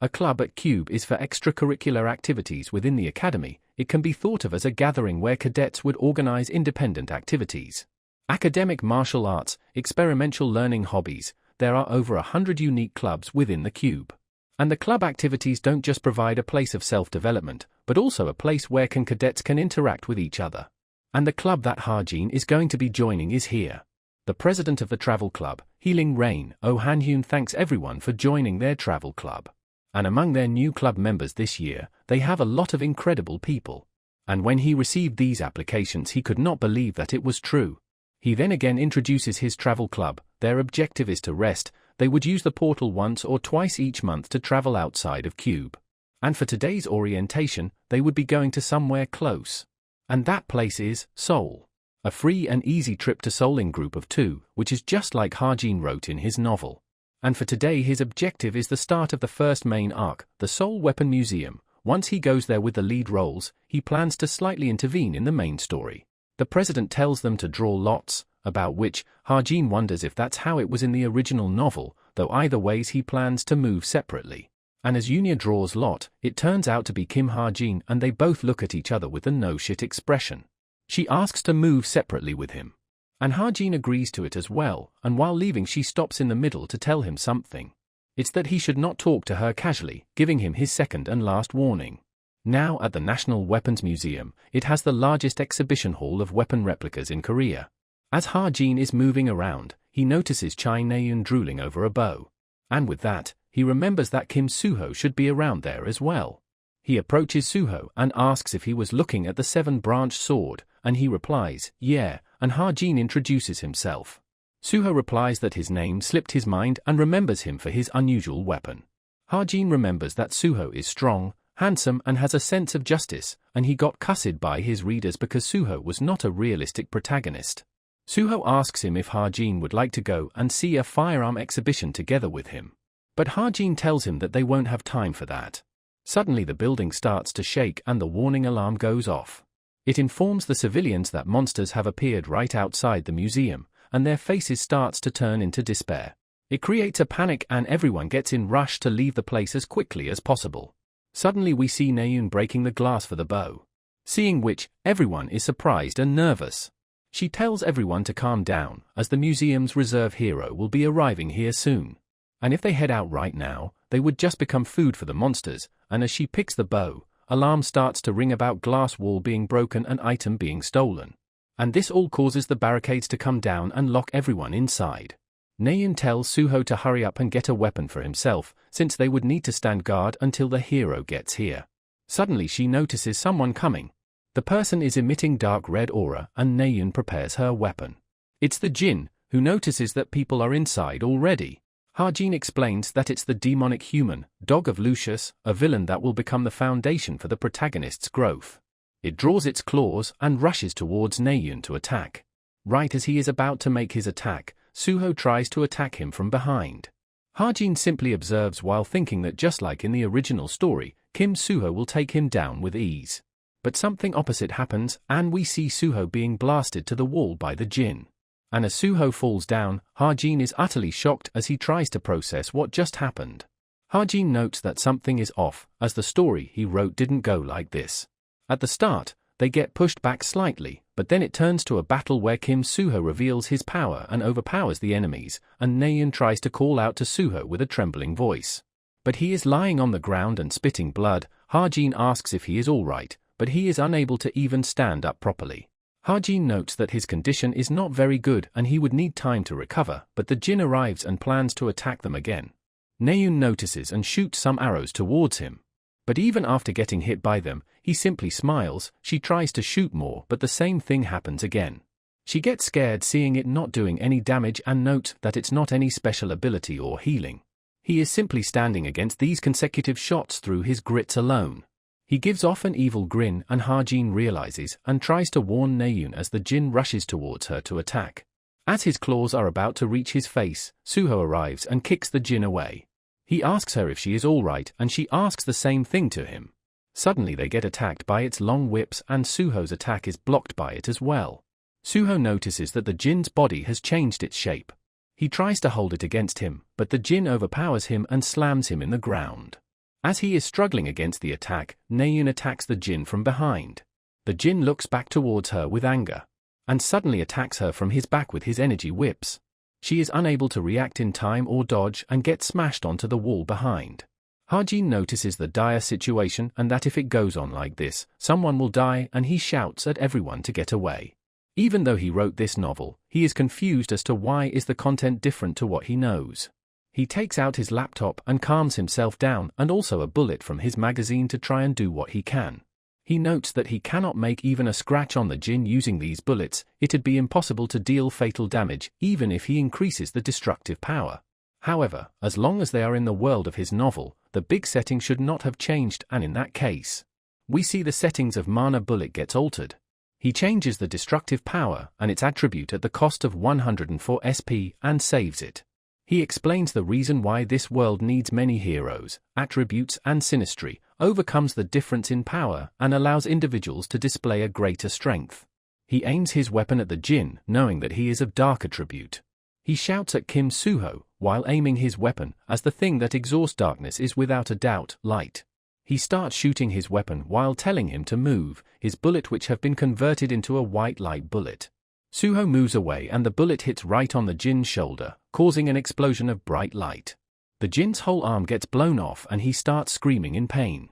A club at Cube is for extracurricular activities within the academy. It can be thought of as a gathering where cadets would organize independent activities. Academic martial arts, experimental learning hobbies. There are over 100 unique clubs within the Cube. And the club activities don't just provide a place of self-development, but also a place where cadets can interact with each other. And the club that Ha-jin is going to be joining is here. The president of the travel club, Healing Rain, Oh Han-hyun, thanks everyone for joining their travel club. And among their new club members this year, they have a lot of incredible people. And when he received these applications, he could not believe that it was true. He then again introduces his travel club. Their objective is to rest. They would use the portal once or twice each month to travel outside of Cube. And for today's orientation, they would be going to somewhere close. And that place is Seoul. A free and easy trip to Seoul in group of 2, which is just like Ha-jin wrote in his novel. And for today his objective is the start of the first main arc, the Seoul Weapon Museum. Once he goes there with the lead roles, he plans to slightly intervene in the main story. The president tells them to draw lots, about which Ha-jin wonders if that's how it was in the original novel, though either ways he plans to move separately. And as Yunya draws lot, it turns out to be Kim Ha-jin, and they both look at each other with a no shit expression. She asks to move separately with him. And Ha-jin agrees to it as well, and while leaving she stops in the middle to tell him something. It's that he should not talk to her casually, giving him his second and last warning. Now at the National Weapons Museum, it has the largest exhibition hall of weapon replicas in Korea. As Ha-jin is moving around, he notices Chai Na-eun drooling over a bow. And with that, he remembers that Kim Soo-ho should be around there as well. He approaches Soo-ho and asks if he was looking at the seven-branched sword, and he replies, yeah, and Ha-jin introduces himself. Soo-ho replies that his name slipped his mind and remembers him for his unusual weapon. Ha-jin remembers that Soo-ho is strong, handsome and has a sense of justice, and he got cussed by his readers because Soo-ho was not a realistic protagonist. Soo-ho asks him if Ha-jin would like to go and see a firearm exhibition together with him. But Ha-jin tells him that they won't have time for that. Suddenly the building starts to shake and the warning alarm goes off. It informs the civilians that monsters have appeared right outside the museum, and their faces starts to turn into despair. It creates a panic and everyone gets in rush to leave the place as quickly as possible. Suddenly we see Na-eun breaking the glass for the bow. Seeing which, everyone is surprised and nervous. She tells everyone to calm down, as the museum's reserve hero will be arriving here soon. And if they head out right now, they would just become food for the monsters, and as she picks the bow, alarm starts to ring about glass wall being broken and item being stolen. And this all causes the barricades to come down and lock everyone inside. Na-eun tells Soo-ho to hurry up and get a weapon for himself, since they would need to stand guard until the hero gets here. Suddenly she notices someone coming. The person is emitting dark red aura and Na-eun prepares her weapon. It's the Jin, who notices that people are inside already. Ha-jin explains that it's the demonic human, dog of Lucius, a villain that will become the foundation for the protagonist's growth. It draws its claws and rushes towards Na-eun to attack. Right as he is about to make his attack, Soo-ho tries to attack him from behind. Ha-jin simply observes while thinking that just like in the original story, Kim Soo-ho will take him down with ease. But something opposite happens, and we see Soo-ho being blasted to the wall by the Jin. And as Soo-ho falls down, Ha-jin is utterly shocked as he tries to process what just happened. Ha-jin notes that something is off, as the story he wrote didn't go like this. At the start, they get pushed back slightly, but then it turns to a battle where Kim Soo-ho reveals his power and overpowers the enemies, and Na-eun tries to call out to Soo-ho with a trembling voice. But he is lying on the ground and spitting blood. Ha-jin asks if he is alright, but he is unable to even stand up properly. Ha-jin notes that his condition is not very good and he would need time to recover, but the Jin arrives and plans to attack them again. Na-eun notices and shoots some arrows towards him. But even after getting hit by them, he simply smiles. She tries to shoot more, but the same thing happens again. She gets scared seeing it not doing any damage and notes that it's not any special ability or healing. He is simply standing against these consecutive shots through his grits alone. He gives off an evil grin and Ha-jin realizes and tries to warn Na-eun as the Jin rushes towards her to attack. As his claws are about to reach his face, Soo-ho arrives and kicks the Jin away. He asks her if she is alright and she asks the same thing to him. Suddenly they get attacked by its long whips and Soo-ho's attack is blocked by it as well. Soo-ho notices that the Jin's body has changed its shape. He tries to hold it against him, but the Jin overpowers him and slams him in the ground. As he is struggling against the attack, Na-eun attacks the Jin from behind. The Jin looks back towards her with anger, and suddenly attacks her from his back with his energy whips. She is unable to react in time or dodge and gets smashed onto the wall behind. Ha-jin notices the dire situation and that if it goes on like this, someone will die, and he shouts at everyone to get away. Even though he wrote this novel, he is confused as to why is the content different to what he knows. He takes out his laptop and calms himself down and also a bullet from his magazine to try and do what he can. He notes that he cannot make even a scratch on the Jin using these bullets. It'd be impossible to deal fatal damage even if he increases the destructive power. However, as long as they are in the world of his novel, the big setting should not have changed, and in that case, we see the settings of Mana Bullet gets altered. He changes the destructive power and its attribute at the cost of 104 SP and saves it. He explains the reason why this world needs many heroes, attributes and synastry, overcomes the difference in power and allows individuals to display a greater strength. He aims his weapon at the Jin, knowing that he is of dark attribute. He shouts at Kim Soo-ho while aiming his weapon, as the thing that exhausts darkness is without a doubt light. He starts shooting his weapon while telling him to move, his bullet which have been converted into a white light bullet. Soo-ho moves away and the bullet hits right on the Jin's shoulder, causing an explosion of bright light. The Jin's whole arm gets blown off and he starts screaming in pain.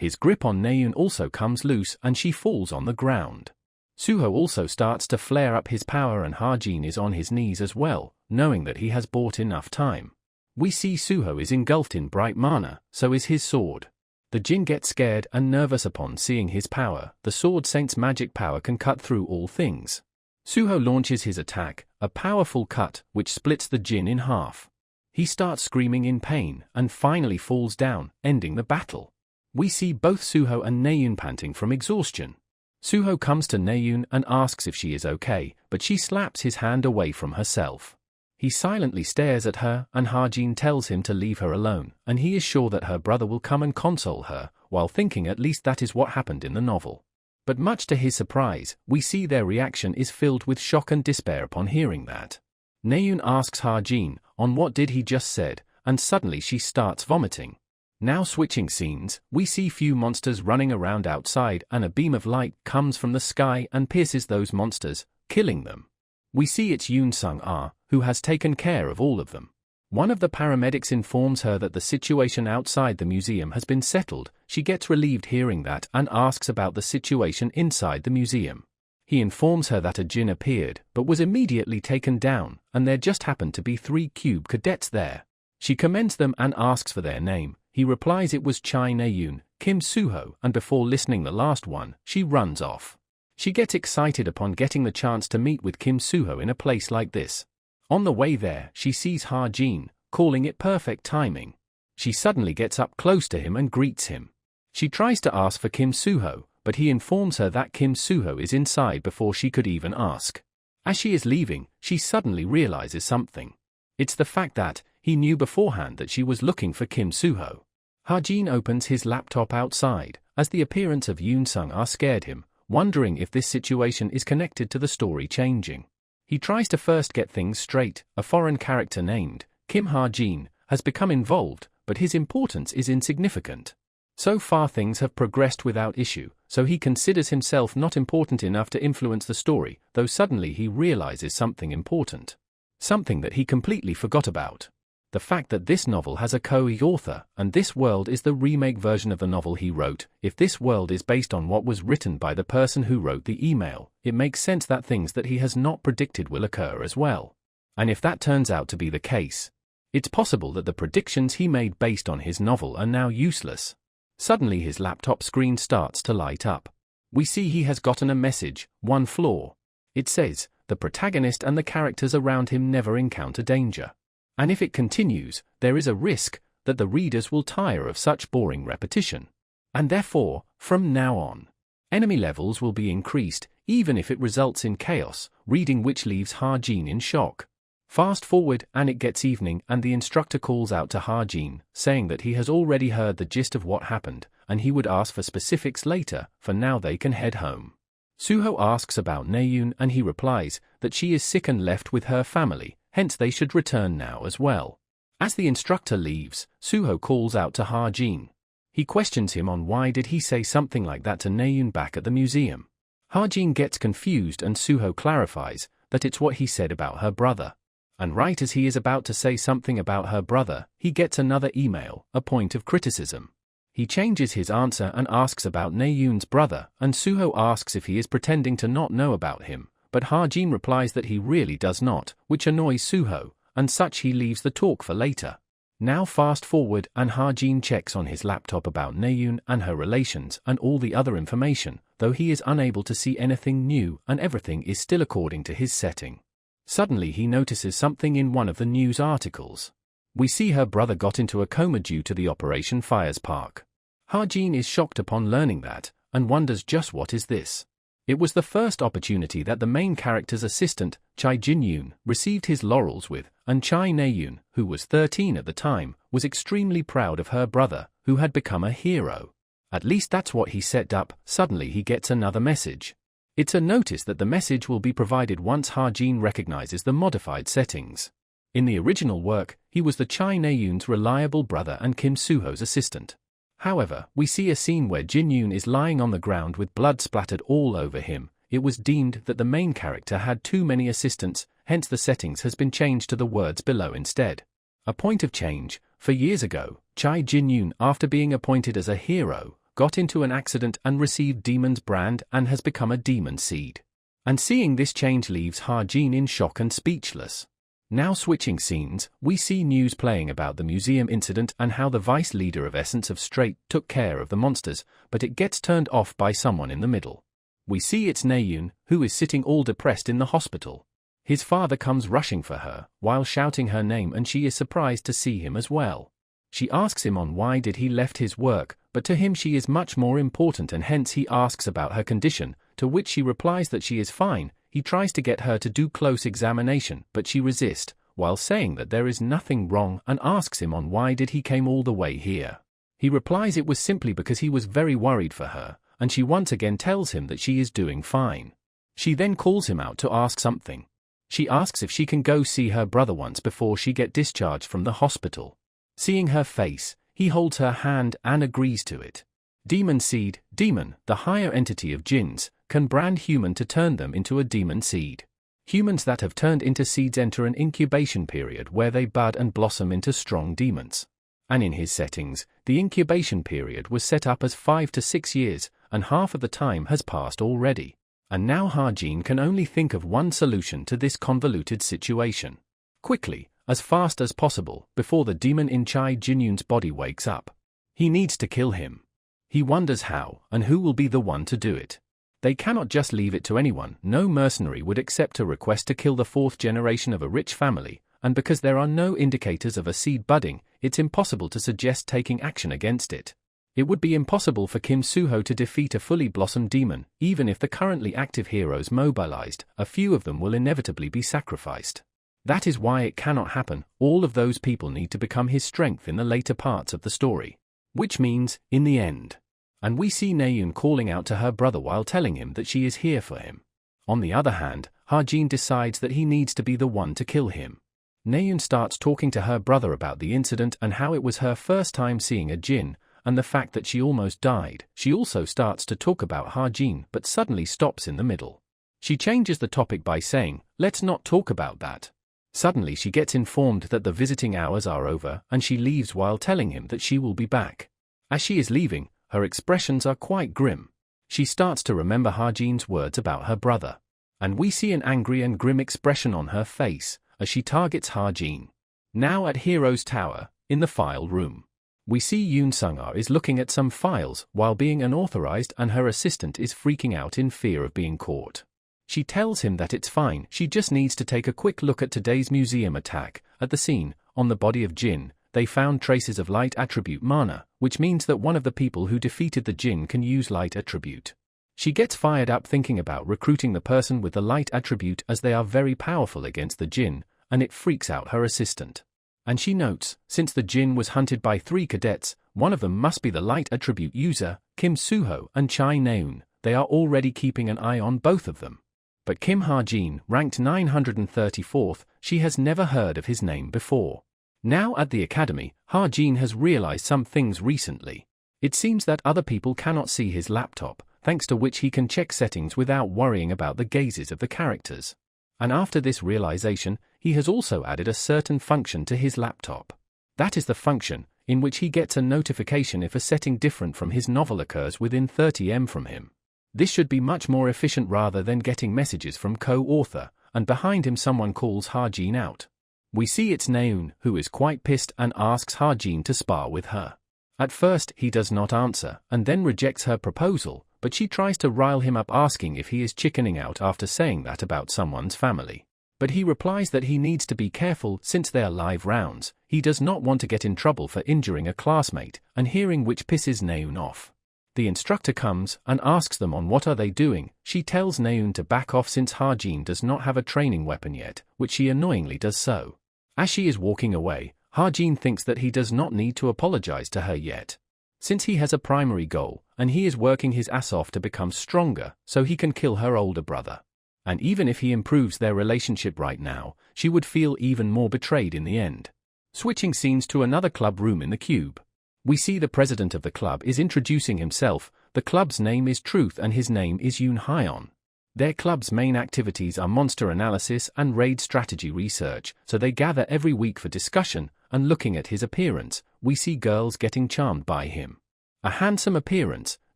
His grip on Naeun also comes loose and she falls on the ground. Suho also starts to flare up his power and Hajin is on his knees as well, knowing that he has bought enough time. We see Suho is engulfed in bright mana, so is his sword. The Jin gets scared and nervous upon seeing his power. The sword saint's magic power can cut through all things. Suho launches his attack, a powerful cut which splits the Jin in half. He starts screaming in pain and finally falls down, ending the battle. We see both Suho and Naeun panting from exhaustion. Suho comes to Naeun and asks if she is okay, but she slaps his hand away from herself. He silently stares at her and Hajin tells him to leave her alone, and he is sure that her brother will come and console her, while thinking at least that is what happened in the novel. But much to his surprise, we see their reaction is filled with shock and despair upon hearing that. Naeun asks Hajin, on what did he just said, and suddenly she starts vomiting. Now switching scenes, we see few monsters running around outside and a beam of light comes from the sky and pierces those monsters, killing them. We see it's Yoon Sung-ah, who has taken care of all of them. One of the paramedics informs her that the situation outside the museum has been settled. She gets relieved hearing that and asks about the situation inside the museum. He informs her that a Jin appeared but was immediately taken down, and there just happened to be 3 cube cadets there. She commends them and asks for their name. He replies it was Chai Naeun, Kim Suho, and before listening the last one, she runs off. She gets excited upon getting the chance to meet with Kim Suho in a place like this. On the way there, she sees Hajin, calling it perfect timing. She suddenly gets up close to him and greets him. She tries to ask for Kim Suho, but he informs her that Kim Suho is inside before she could even ask. As she is leaving, she suddenly realizes something. It's the fact that he knew beforehand that she was looking for Kim Suho. Hajin opens his laptop outside, as the appearance of Yoon Sung-ah scared him, wondering if this situation is connected to the story changing. He tries to first get things straight. A foreign character named Kim Hajin has become involved, but his importance is insignificant. So far things have progressed without issue, so he considers himself not important enough to influence the story, though suddenly he realizes something important. Something that he completely forgot about. The fact that this novel has a co-author, and this world is the remake version of the novel he wrote. If this world is based on what was written by the person who wrote the email, it makes sense that things that he has not predicted will occur as well. And if that turns out to be the case, it's possible that the predictions he made based on his novel are now useless. Suddenly his laptop screen starts to light up. We see he has gotten a message, one flaw. It says, the protagonist and the characters around him never encounter danger. And if it continues, there is a risk that the readers will tire of such boring repetition. And therefore, from now on, enemy levels will be increased, even if it results in chaos, reading which leaves Hajin in shock. Fast forward, and it gets evening, and the instructor calls out to Hajin, saying that he has already heard the gist of what happened, and he would ask for specifics later. For now they can head home. Suho asks about Naeun and he replies that she is sick and left with her family, hence they should return now as well. As the instructor leaves, Suho calls out to Hajin. He questions him on why did he say something like that to Naeun back at the museum. Hajin gets confused and Suho clarifies that it's what he said about her brother. And right as he is about to say something about her brother, he gets another email, a point of criticism. He changes his answer and asks about Naeun's brother, and Suho asks if he is pretending to not know about him, but Hajin replies that he really does not, which annoys Suho, and such he leaves the talk for later. Now fast forward and Hajin checks on his laptop about Naeun and her relations and all the other information, though he is unable to see anything new and everything is still according to his setting. Suddenly he notices something in one of the news articles. We see her brother got into a coma due to the Operation Fires Park. Hajin is shocked upon learning that, and wonders just what is this. It was the first opportunity that the main character's assistant, Chai Jin-yoon, received his laurels with, and Chai Naeun, who was 13 at the time, was extremely proud of her brother, who had become a hero. At least that's what he set up. Suddenly he gets another message. It's a notice that the message will be provided once Hajin recognizes the modified settings. In the original work, he was the Chai Naeun's reliable brother and Kim Suho's assistant. However, we see a scene where Jin-yoon is lying on the ground with blood splattered all over him. It was deemed that the main character had too many assistants, hence the settings has been changed to the words below instead. A point of change, for years ago, Chai Jin-yoon, after being appointed as a hero, got into an accident and received Demon's brand and has become a demon seed. And seeing this change leaves Ha-jin in shock and speechless. Now switching scenes, we see news playing about the museum incident and how the vice leader of Essence of Straight took care of the monsters, but it gets turned off by someone in the middle. We see it's Naeun, who is sitting all depressed in the hospital. His father comes rushing for her, while shouting her name, and she is surprised to see him as well. She asks him on why did he left his work, but to him she is much more important and hence he asks about her condition, to which she replies that she is fine. He tries to get her to do close examination, but she resists, while saying that there is nothing wrong, and asks him on why did he came all the way here. He replies it was simply because he was very worried for her, and she once again tells him that she is doing fine. She then calls him out to ask something. She asks if she can go see her brother once before she get discharged from the hospital. Seeing her face, he holds her hand and agrees to it. Demon seed, demon, the higher entity of jinns, can brand human to turn them into a demon seed. Humans that have turned into seeds enter an incubation period where they bud and blossom into strong demons. And in his settings, the incubation period was set up as 5 to 6 years, and half of the time has passed already. And now Ha-jin can only think of one solution to this convoluted situation. Quickly, as fast as possible, before the demon in Chai Jinyun's body wakes up. He needs to kill him. He wonders how, and who will be the one to do it. They cannot just leave it to anyone. No mercenary would accept a request to kill the 4th generation of a rich family, and because there are no indicators of a seed budding, it's impossible to suggest taking action against it. It would be impossible for Kim Soo-ho to defeat a fully blossomed demon. Even if the currently active heroes mobilized, a few of them will inevitably be sacrificed. That is why it cannot happen. All of those people need to become his strength in the later parts of the story. Which means, in the end. And we see Naeun calling out to her brother while telling him that she is here for him. On the other hand, Ha-jin decides that he needs to be the one to kill him. Naeun starts talking to her brother about the incident and how it was her first time seeing a jinn, and the fact that she almost died. She also starts to talk about Ha-jin but suddenly stops in the middle. She changes the topic by saying, "Let's not talk about that." Suddenly she gets informed that the visiting hours are over and she leaves while telling him that she will be back. As she is leaving, her expressions are quite grim. She starts to remember Ha-jin's words about her brother. And we see an angry and grim expression on her face as she targets Ha-jin. Now at Hero's Tower, in the file room. We see Yoon Sung-ah is looking at some files while being unauthorized and her assistant is freaking out in fear of being caught. She tells him that it's fine, she just needs to take a quick look at today's museum attack. At the scene, on the body of Jin, they found traces of light attribute mana, which means that one of the people who defeated the Jin can use light attribute. She gets fired up thinking about recruiting the person with the light attribute as they are very powerful against the Jin, and it freaks out her assistant. And she notes, since the Jin was hunted by 3 cadets, one of them must be the light attribute user, Kim Soo-ho and Chai Naeun. They are already keeping an eye on both of them. But Kim Ha-jin, ranked 934th, she has never heard of his name before. Now at the academy, Ha-jin has realized some things recently. It seems that other people cannot see his laptop, thanks to which he can check settings without worrying about the gazes of the characters. And after this realization, he has also added a certain function to his laptop. That is the function in which he gets a notification if a setting different from his novel occurs within 30 m from him. This should be much more efficient rather than getting messages from co-author, and behind him someone calls Ha-jin out. We see it's Naeun, who is quite pissed and asks Ha-jin to spar with her. At first he does not answer, and then rejects her proposal, but she tries to rile him up asking if he is chickening out after saying that about someone's family. But he replies that he needs to be careful since they are live rounds. He does not want to get in trouble for injuring a classmate, and hearing which pisses Naeun off. The instructor comes and asks them on what are they doing. She tells Naeun to back off since Ha-jin does not have a training weapon yet, which she annoyingly does so. As she is walking away, Ha-jin thinks that he does not need to apologize to her yet. Since he has a primary goal, and he is working his ass off to become stronger so he can kill her older brother. And even if he improves their relationship right now, she would feel even more betrayed in the end. Switching scenes to another club room in the cube. We see the president of the club is introducing himself. The club's name is Truth and his name is Yoon Hyeon. Their club's main activities are monster analysis and raid strategy research, so they gather every week for discussion, and looking at his appearance, we see girls getting charmed by him. A handsome appearance,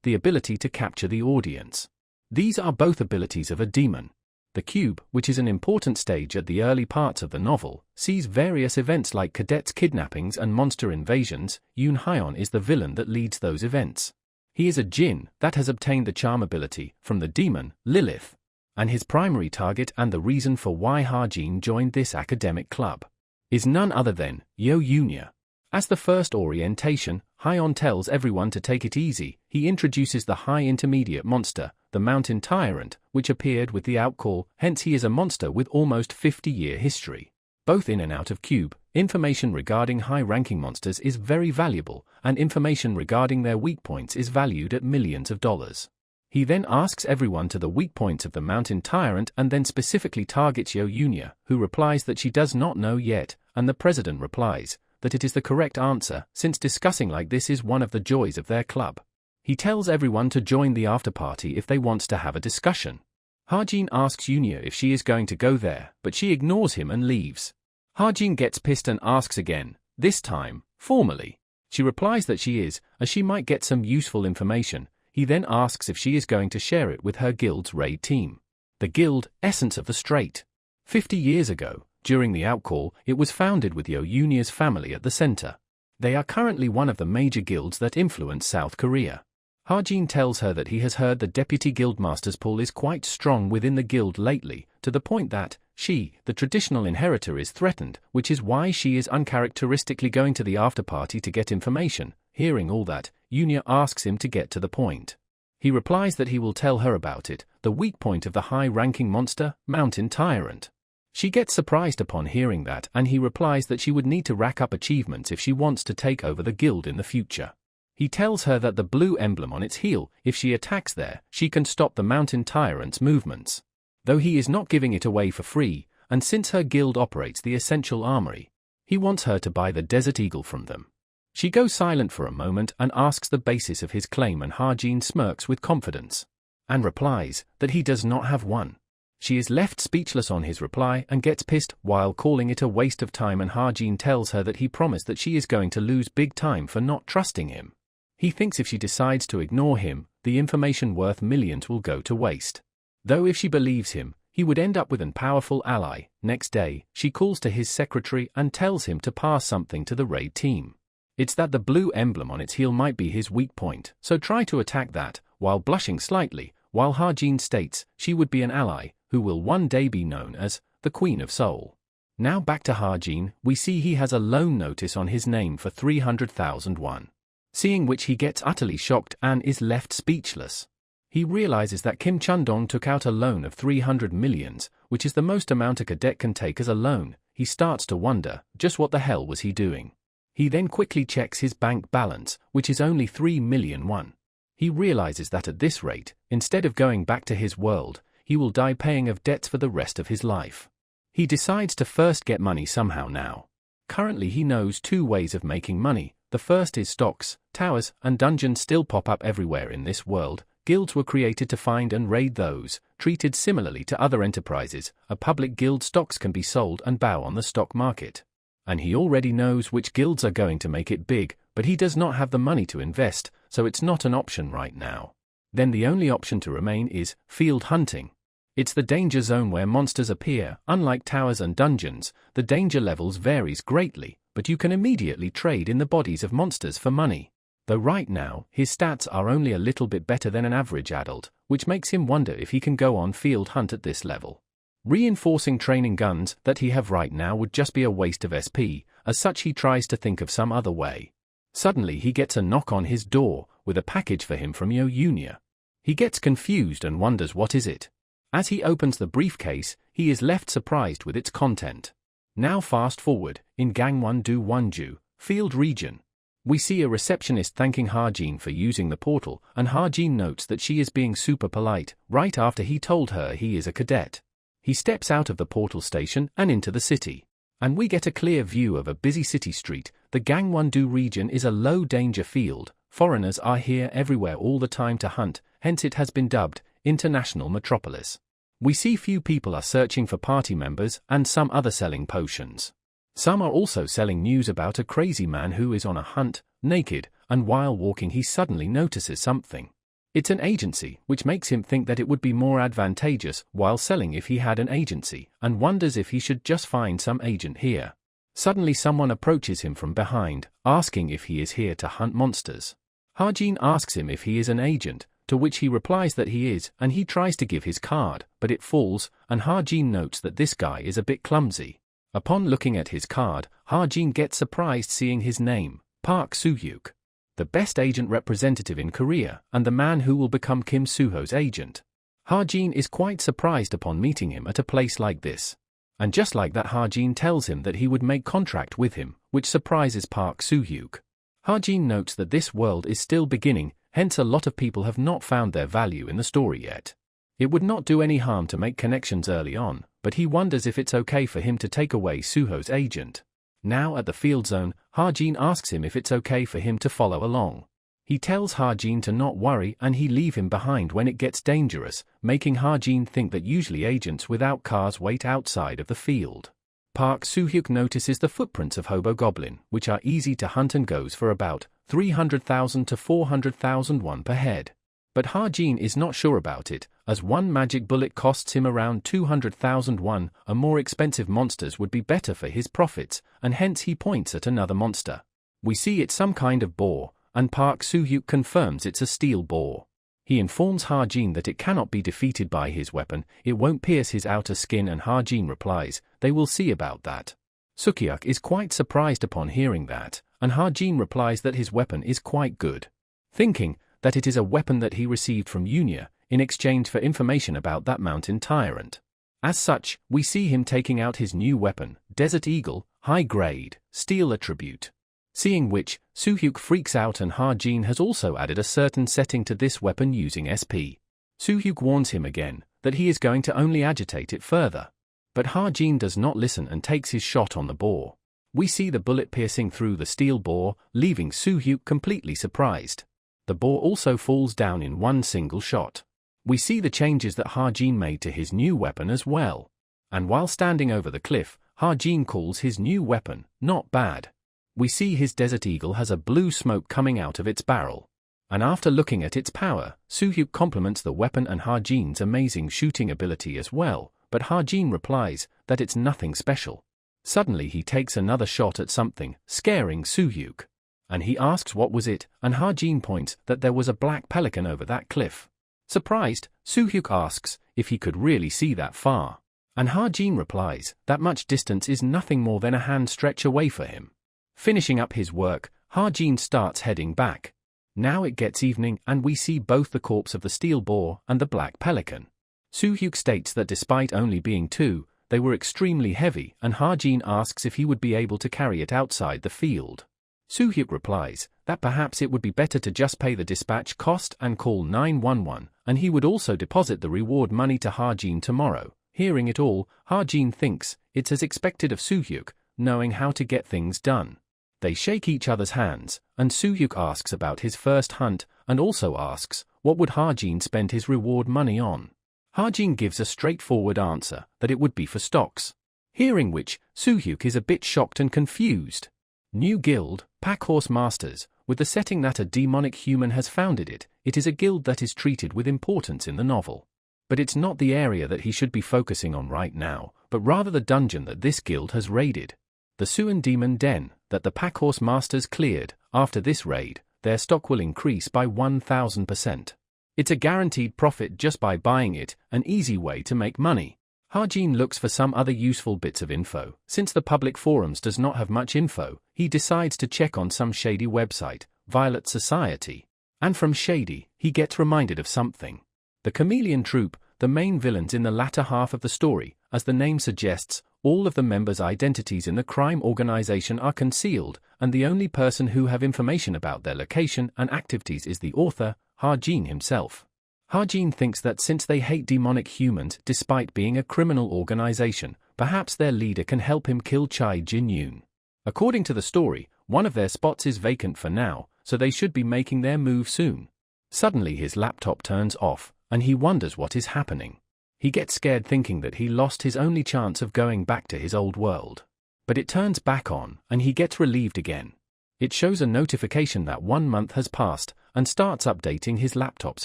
the ability to capture the audience. These are both abilities of a demon. The cube, which is an important stage at the early parts of the novel, sees various events like cadets' kidnappings and monster invasions. Yoon Hyun is the villain that leads those events. He is a djinn that has obtained the charm ability from the demon, Lilith. And his primary target and the reason for why Ha-jin joined this academic club is none other than Yo Yunya. As the first orientation, Hyun tells everyone to take it easy. He introduces the high intermediate monster, the mountain tyrant, which appeared with the outcall, hence he is a monster with almost 50-year history. Both in and out of cube, information regarding high-ranking monsters is very valuable, and information regarding their weak points is valued at millions of dollars. He then asks everyone to the weak points of the mountain tyrant and then specifically targets Yo Yunya, who replies that she does not know yet, and the president replies that it is the correct answer, since discussing like this is one of the joys of their club. He tells everyone to join the after-party if they want to have a discussion. Ha-jin asks Yunya if she is going to go there, but she ignores him and leaves. Ha-jin gets pissed and asks again, this time, formally. She replies that she is, as she might get some useful information. He then asks if she is going to share it with her guild's raid team. The guild, Essence of the Straight. 50 years ago, during the outcall, it was founded with Yo Yunya's family at the center. They are currently one of the major guilds that influence South Korea. Ha-jin tells her that he has heard the deputy guildmaster's pull is quite strong within the guild lately, to the point that she, the traditional inheritor, is threatened, which is why she is uncharacteristically going to the after-party to get information. Hearing all that, Yunya asks him to get to the point. He replies that he will tell her about it, the weak point of the high-ranking monster, Mountain Tyrant. She gets surprised upon hearing that, and he replies that she would need to rack up achievements if she wants to take over the guild in the future. He tells her that the blue emblem on its heel, if she attacks there, she can stop the Mountain Tyrant's movements. Though he is not giving it away for free, and since her guild operates the Essential Armory, he wants her to buy the Desert Eagle from them. She goes silent for a moment and asks the basis of his claim, and Ha-jin smirks with confidence and replies that he does not have one. She is left speechless on his reply and gets pissed while calling it a waste of time, and Ha-jin tells her that he promised that she is going to lose big time for not trusting him. He thinks if she decides to ignore him, the information worth millions will go to waste. Though if she believes him, he would end up with an powerful ally. Next day, she calls to his secretary and tells him to pass something to the raid team. It's that the blue emblem on its heel might be his weak point, so try to attack that, while blushing slightly, while Ha-jin states she would be an ally, who will one day be known as the Queen of Seoul. Now back to Ha-jin, we see he has a loan notice on his name for 300,000 won. Seeing which he gets utterly shocked and is left speechless. He realizes that Kim Chun-dong took out a loan of 300 millions, which is the most amount a cadet can take as a loan. He starts to wonder, just what the hell was he doing? He then quickly checks his bank balance, which is only 3 million won. He realizes that at this rate, instead of going back to his world, he will die paying of debts for the rest of his life. He decides to first get money somehow now. Currently he knows two ways of making money. The first is stocks. Towers and dungeons still pop up everywhere in this world. Guilds were created to find and raid those. Treated similarly to other enterprises, a public guild stocks can be sold and bow on the stock market. And he already knows which guilds are going to make it big, but he does not have the money to invest, so it's not an option right now. Then the only option to remain is field hunting. It's the danger zone where monsters appear. Unlike towers and dungeons, the danger levels varies greatly, but you can immediately trade in the bodies of monsters for money. Though right now, his stats are only a little bit better than an average adult, which makes him wonder if he can go on field hunt at this level. Reinforcing training guns that he have right now would just be a waste of SP, as such he tries to think of some other way. Suddenly he gets a knock on his door, with a package for him from Yo Yunya. He gets confused and wonders what is it. As he opens the briefcase, he is left surprised with its content. Now fast forward, in Gangwon-do Wonju, field region. We see a receptionist thanking Ha-jin for using the portal, and Ha-jin notes that she is being super polite, right after he told her he is a cadet. He steps out of the portal station and into the city. And we get a clear view of a busy city street. The Gangwon-do region is a low-danger field. Foreigners are here everywhere all the time to hunt, hence it has been dubbed International Metropolis. We see few people are searching for party members and some other selling potions. Some are also selling news about a crazy man who is on a hunt, naked, and while walking he suddenly notices something. It's an agency, which makes him think that it would be more advantageous while selling if he had an agency, and wonders if he should just find some agent here. Suddenly someone approaches him from behind, asking if he is here to hunt monsters. Ha-jin asks him if he is an agent, to which he replies that he is, and he tries to give his card, but it falls, and Ha-jin notes that this guy is a bit clumsy. Upon looking at his card, Ha-jin gets surprised seeing his name, Park Soo-hyuk, the best agent representative in Korea, and the man who will become Kim Soo-ho's agent. Ha-jin is quite surprised upon meeting him at a place like this. And just like that, Ha-jin tells him that he would make contract with him, which surprises Park Soo-hyuk. Ha-jin notes that this world is still beginning, hence a lot of people have not found their value in the story yet. It would not do any harm to make connections early on, but he wonders if it's okay for him to take away Soo-ho's agent. Now at the field zone, Ha-jin asks him if it's okay for him to follow along. He tells Ha-jin to not worry and he leave him behind when it gets dangerous, making Ha-jin think that usually agents without cars wait outside of the field. Park Soo-hyuk notices the footprints of Hobo Goblin, which are easy to hunt and goes for about 300,000 to 400,000 won per head. But Ha-jin is not sure about it, as one magic bullet costs him around 200,000 won. A more expensive monsters would be better for his profits, and hence he points at another monster. We see it's some kind of boar, and Park Soo-hyuk confirms it's a steel boar. He informs Ha-jin that it cannot be defeated by his weapon, it won't pierce his outer skin, and Ha-jin replies, they will see about that. Soo-hyuk is quite surprised upon hearing that, and Ha-jin replies that his weapon is quite good. Thinking that it is a weapon that he received from Yunya, in exchange for information about that mountain tyrant. As such, we see him taking out his new weapon, Desert Eagle, high grade, steel attribute. Seeing which, Soo-hyuk freaks out, and Ha-jin has also added a certain setting to this weapon using SP. Soo-hyuk warns him again, that he is going to only agitate it further. But Ha-jin does not listen and takes his shot on the boar. We see the bullet piercing through the steel boar, leaving Soo-hyuk completely surprised. The boar also falls down in one single shot. We see the changes that Ha-jin made to his new weapon as well. And while standing over the cliff, Ha-jin calls his new weapon not bad. We see his Desert Eagle has a blue smoke coming out of its barrel. And after looking at its power, Soo-hyuk compliments the weapon and Ha-jin's amazing shooting ability as well, but Ha-jin replies that it's nothing special. Suddenly he takes another shot at something, scaring Soo-hyuk. And he asks what was it, and Ha-jin points that there was a black pelican over that cliff. Surprised, Soo-hyuk asks if he could really see that far. And Ha-jin replies that much distance is nothing more than a hand stretch away for him. Finishing up his work, Ha-jin starts heading back. Now it gets evening and we see both the corpse of the steel boar and the black pelican. Soo-hyuk states that despite only being two, they were extremely heavy, and Ha-jin asks if he would be able to carry it outside the field. Soo-hyuk replies that perhaps it would be better to just pay the dispatch cost and call 911, and he would also deposit the reward money to Ha-jin tomorrow. Hearing it all, Ha-jin thinks it's as expected of Soo-hyuk, knowing how to get things done. They shake each other's hands, and Soo-hyuk asks about his first hunt, and also asks what would Ha-jin spend his reward money on. Ha-jin gives a straightforward answer that it would be for stocks. Hearing which, Soo-hyuk is a bit shocked and confused. New guild, Packhorse Masters, with the setting that a demonic human has founded it. It is a guild that is treated with importance in the novel. But it's not the area that he should be focusing on right now, but rather the dungeon that this guild has raided. The Suan Demon Den, that the Packhorse Masters cleared. After this raid, their stock will increase by 1000%. It's a guaranteed profit just by buying it, an easy way to make money. Ha-jin looks for some other useful bits of info. Since the public forums does not have much info, he decides to check on some shady website, Violet Society. And from shady, he gets reminded of something. The Chameleon Troupe, the main villains in the latter half of the story. As the name suggests, all of the members' identities in the crime organization are concealed, and the only person who have information about their location and activities is the author, Ha-jin himself. Ha-jin thinks that since they hate demonic humans despite being a criminal organization, perhaps their leader can help him kill Chai Jin-yoon. According to the story, one of their spots is vacant for now, so they should be making their move soon. Suddenly his laptop turns off, and he wonders what is happening. He gets scared thinking that he lost his only chance of going back to his old world. But it turns back on, and he gets relieved again. It shows a notification that 1 month has passed and starts updating his laptop's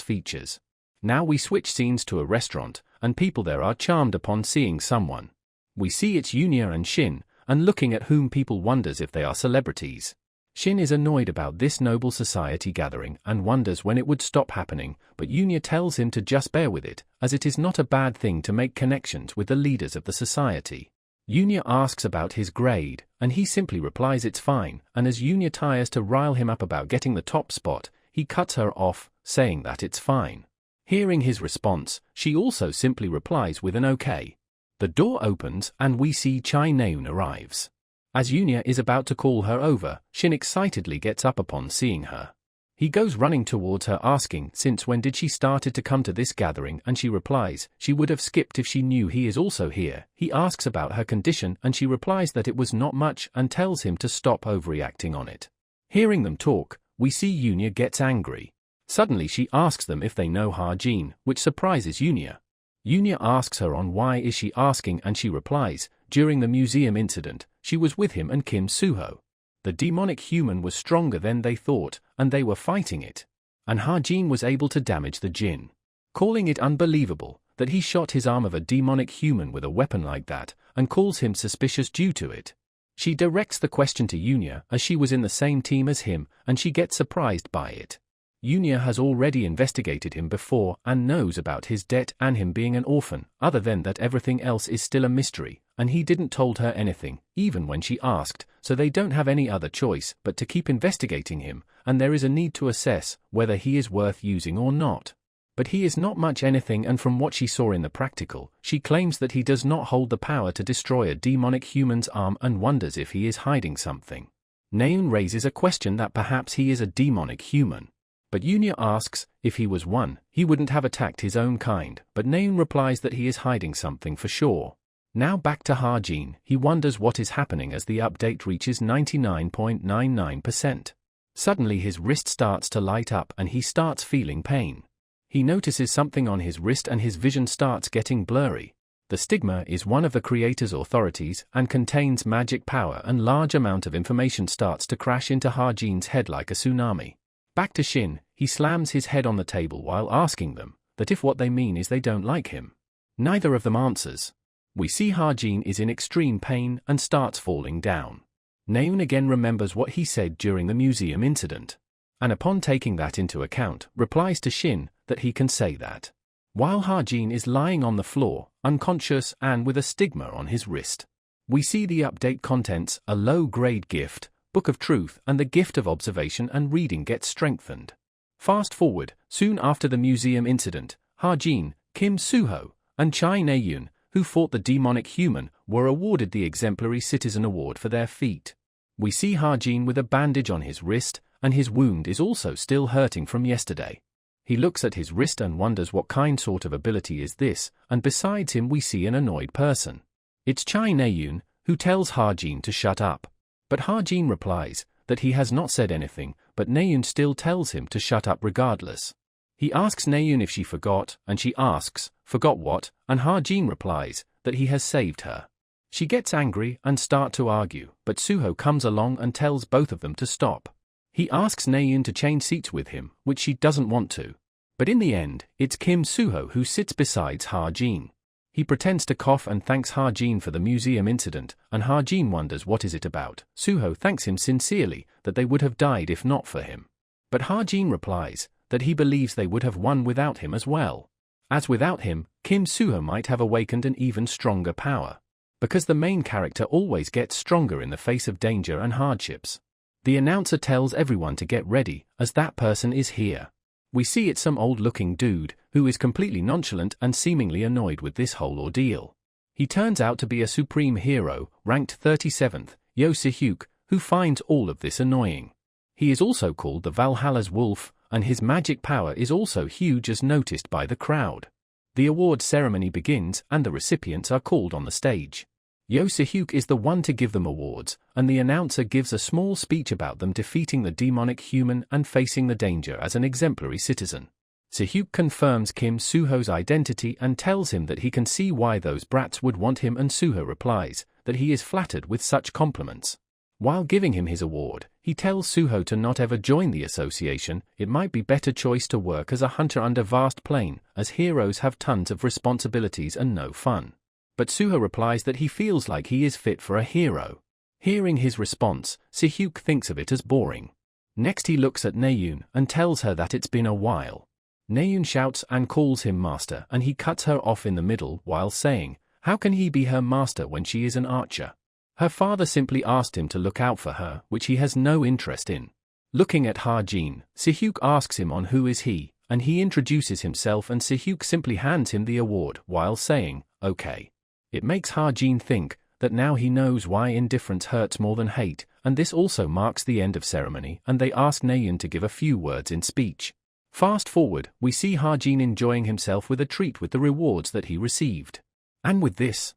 features. Now we switch scenes to a restaurant, and people there are charmed upon seeing someone. We see it's Yunya and Shin, and looking at whom people wonders if they are celebrities. Shin is annoyed about this noble society gathering and wonders when it would stop happening, but Yunya tells him to just bear with it, as it is not a bad thing to make connections with the leaders of the society. Yunya asks about his grade, and he simply replies it's fine, and as Yunya tries to rile him up about getting the top spot, he cuts her off, saying that it's fine. Hearing his response, she also simply replies with an okay. The door opens and we see Chai Naeun arrives. As Yunya is about to call her over, Shin excitedly gets up upon seeing her. He goes running towards her asking since when did she started to come to this gathering, and she replies she would have skipped if she knew he is also here. He asks about her condition and she replies that it was not much and tells him to stop overreacting on it. Hearing them talk, we see Yunya gets angry. Suddenly she asks them if they know Ha-jin, which surprises Yunya. Yunya asks her on why is she asking, and she replies, during the museum incident, she was with him and Kim Suho. The demonic human was stronger than they thought, and they were fighting it. And Ha-jin was able to damage the jinn. Calling it unbelievable that he shot his arm of a demonic human with a weapon like that, and calls him suspicious due to it. She directs the question to Yunya as she was in the same team as him, and she gets surprised by it. Yunya has already investigated him before and knows about his debt and him being an orphan, other than that everything else is still a mystery, and he didn't told her anything, even when she asked, so they don't have any other choice but to keep investigating him, and there is a need to assess whether he is worth using or not. But he is not much anything, and from what she saw in the practical, she claims that he does not hold the power to destroy a demonic human's arm and wonders if he is hiding something. Naeun raises a question that perhaps he is a demonic human. But Yunya asks, if he was one, he wouldn't have attacked his own kind, but Naeun replies that he is hiding something for sure. Now back to Ha-jin, he wonders what is happening as the update reaches 99.99%. Suddenly his wrist starts to light up and he starts feeling pain. He notices something on his wrist and his vision starts getting blurry. The stigma is one of the creator's authorities and contains magic power, and large amount of information starts to crash into Ha-jin's head like a tsunami. Back to Shin, he slams his head on the table while asking them that if what they mean is they don't like him. Neither of them answers. We see Ha-jin is in extreme pain and starts falling down. Naeun again remembers what he said during the museum incident, and upon taking that into account, replies to Shin that he can say that. While Ha-jin is lying on the floor, unconscious and with a stigma on his wrist. We see the update contents, a low-grade gift, Book of Truth, and the gift of observation and reading gets strengthened. Fast forward, soon after the museum incident, Ha-jin, Kim Suho, and Chai Naeun, who fought the demonic human, were awarded the Exemplary Citizen Award for their feat. We see Ha-jin with a bandage on his wrist, and his wound is also still hurting from yesterday. He looks at his wrist and wonders what sort of ability is this, and besides him we see an annoyed person. It's Chai Naeun, who tells Ha-jin to shut up. But Ha-jin replies that he has not said anything, but Naeun still tells him to shut up regardless. He asks Naeun if she forgot, and she asks, forgot what, and Ha-jin replies that he has saved her. She gets angry and start to argue, but Suho comes along and tells both of them to stop. He asks Naeun to change seats with him, which she doesn't want to. But in the end, it's Kim Suho who sits beside Ha-jin. He pretends to cough and thanks Ha-jin for the museum incident, and Ha-jin wonders what is it about. Suho thanks him sincerely that they would have died if not for him. But Ha-jin replies that he believes they would have won without him as well. As without him, Kim Suho might have awakened an even stronger power. Because the main character always gets stronger in the face of danger and hardships. The announcer tells everyone to get ready, as that person is here. We see it's some old-looking dude, who is completely nonchalant and seemingly annoyed with this whole ordeal. He turns out to be a supreme hero, ranked 37th, Yo Se-hyuk, who finds all of this annoying. He is also called the Valhalla's Wolf, and his magic power is also huge as noticed by the crowd. The award ceremony begins and the recipients are called on the stage. Yo Se-hyuk is the one to give them awards, and the announcer gives a small speech about them defeating the demonic human and facing the danger as an exemplary citizen. Se-hyuk confirms Kim Suho's identity and tells him that he can see why those brats would want him, and Suho replies that he is flattered with such compliments. While giving him his award, he tells Suho to not ever join the association. It might be better choice to work as a hunter under vast plain, as heroes have tons of responsibilities and no fun. But Suho replies that he feels like he is fit for a hero. Hearing his response, Si-hyuk thinks of it as boring. Next he looks at Naeun and tells her that it's been a while. Naeun shouts and calls him master, and he cuts her off in the middle while saying, how can he be her master when she is an archer? Her father simply asked him to look out for her, which he has no interest in. Looking at Ha-jin, Si-hyuk asks him on who is he, and he introduces himself, and Si-hyuk simply hands him the award while saying, okay. It makes Ha-jin think that now he knows why indifference hurts more than hate, and this also marks the end of ceremony, and they ask Naeun to give a few words in speech. Fast forward, we see Ha-jin enjoying himself with a treat with the rewards that he received. And with this,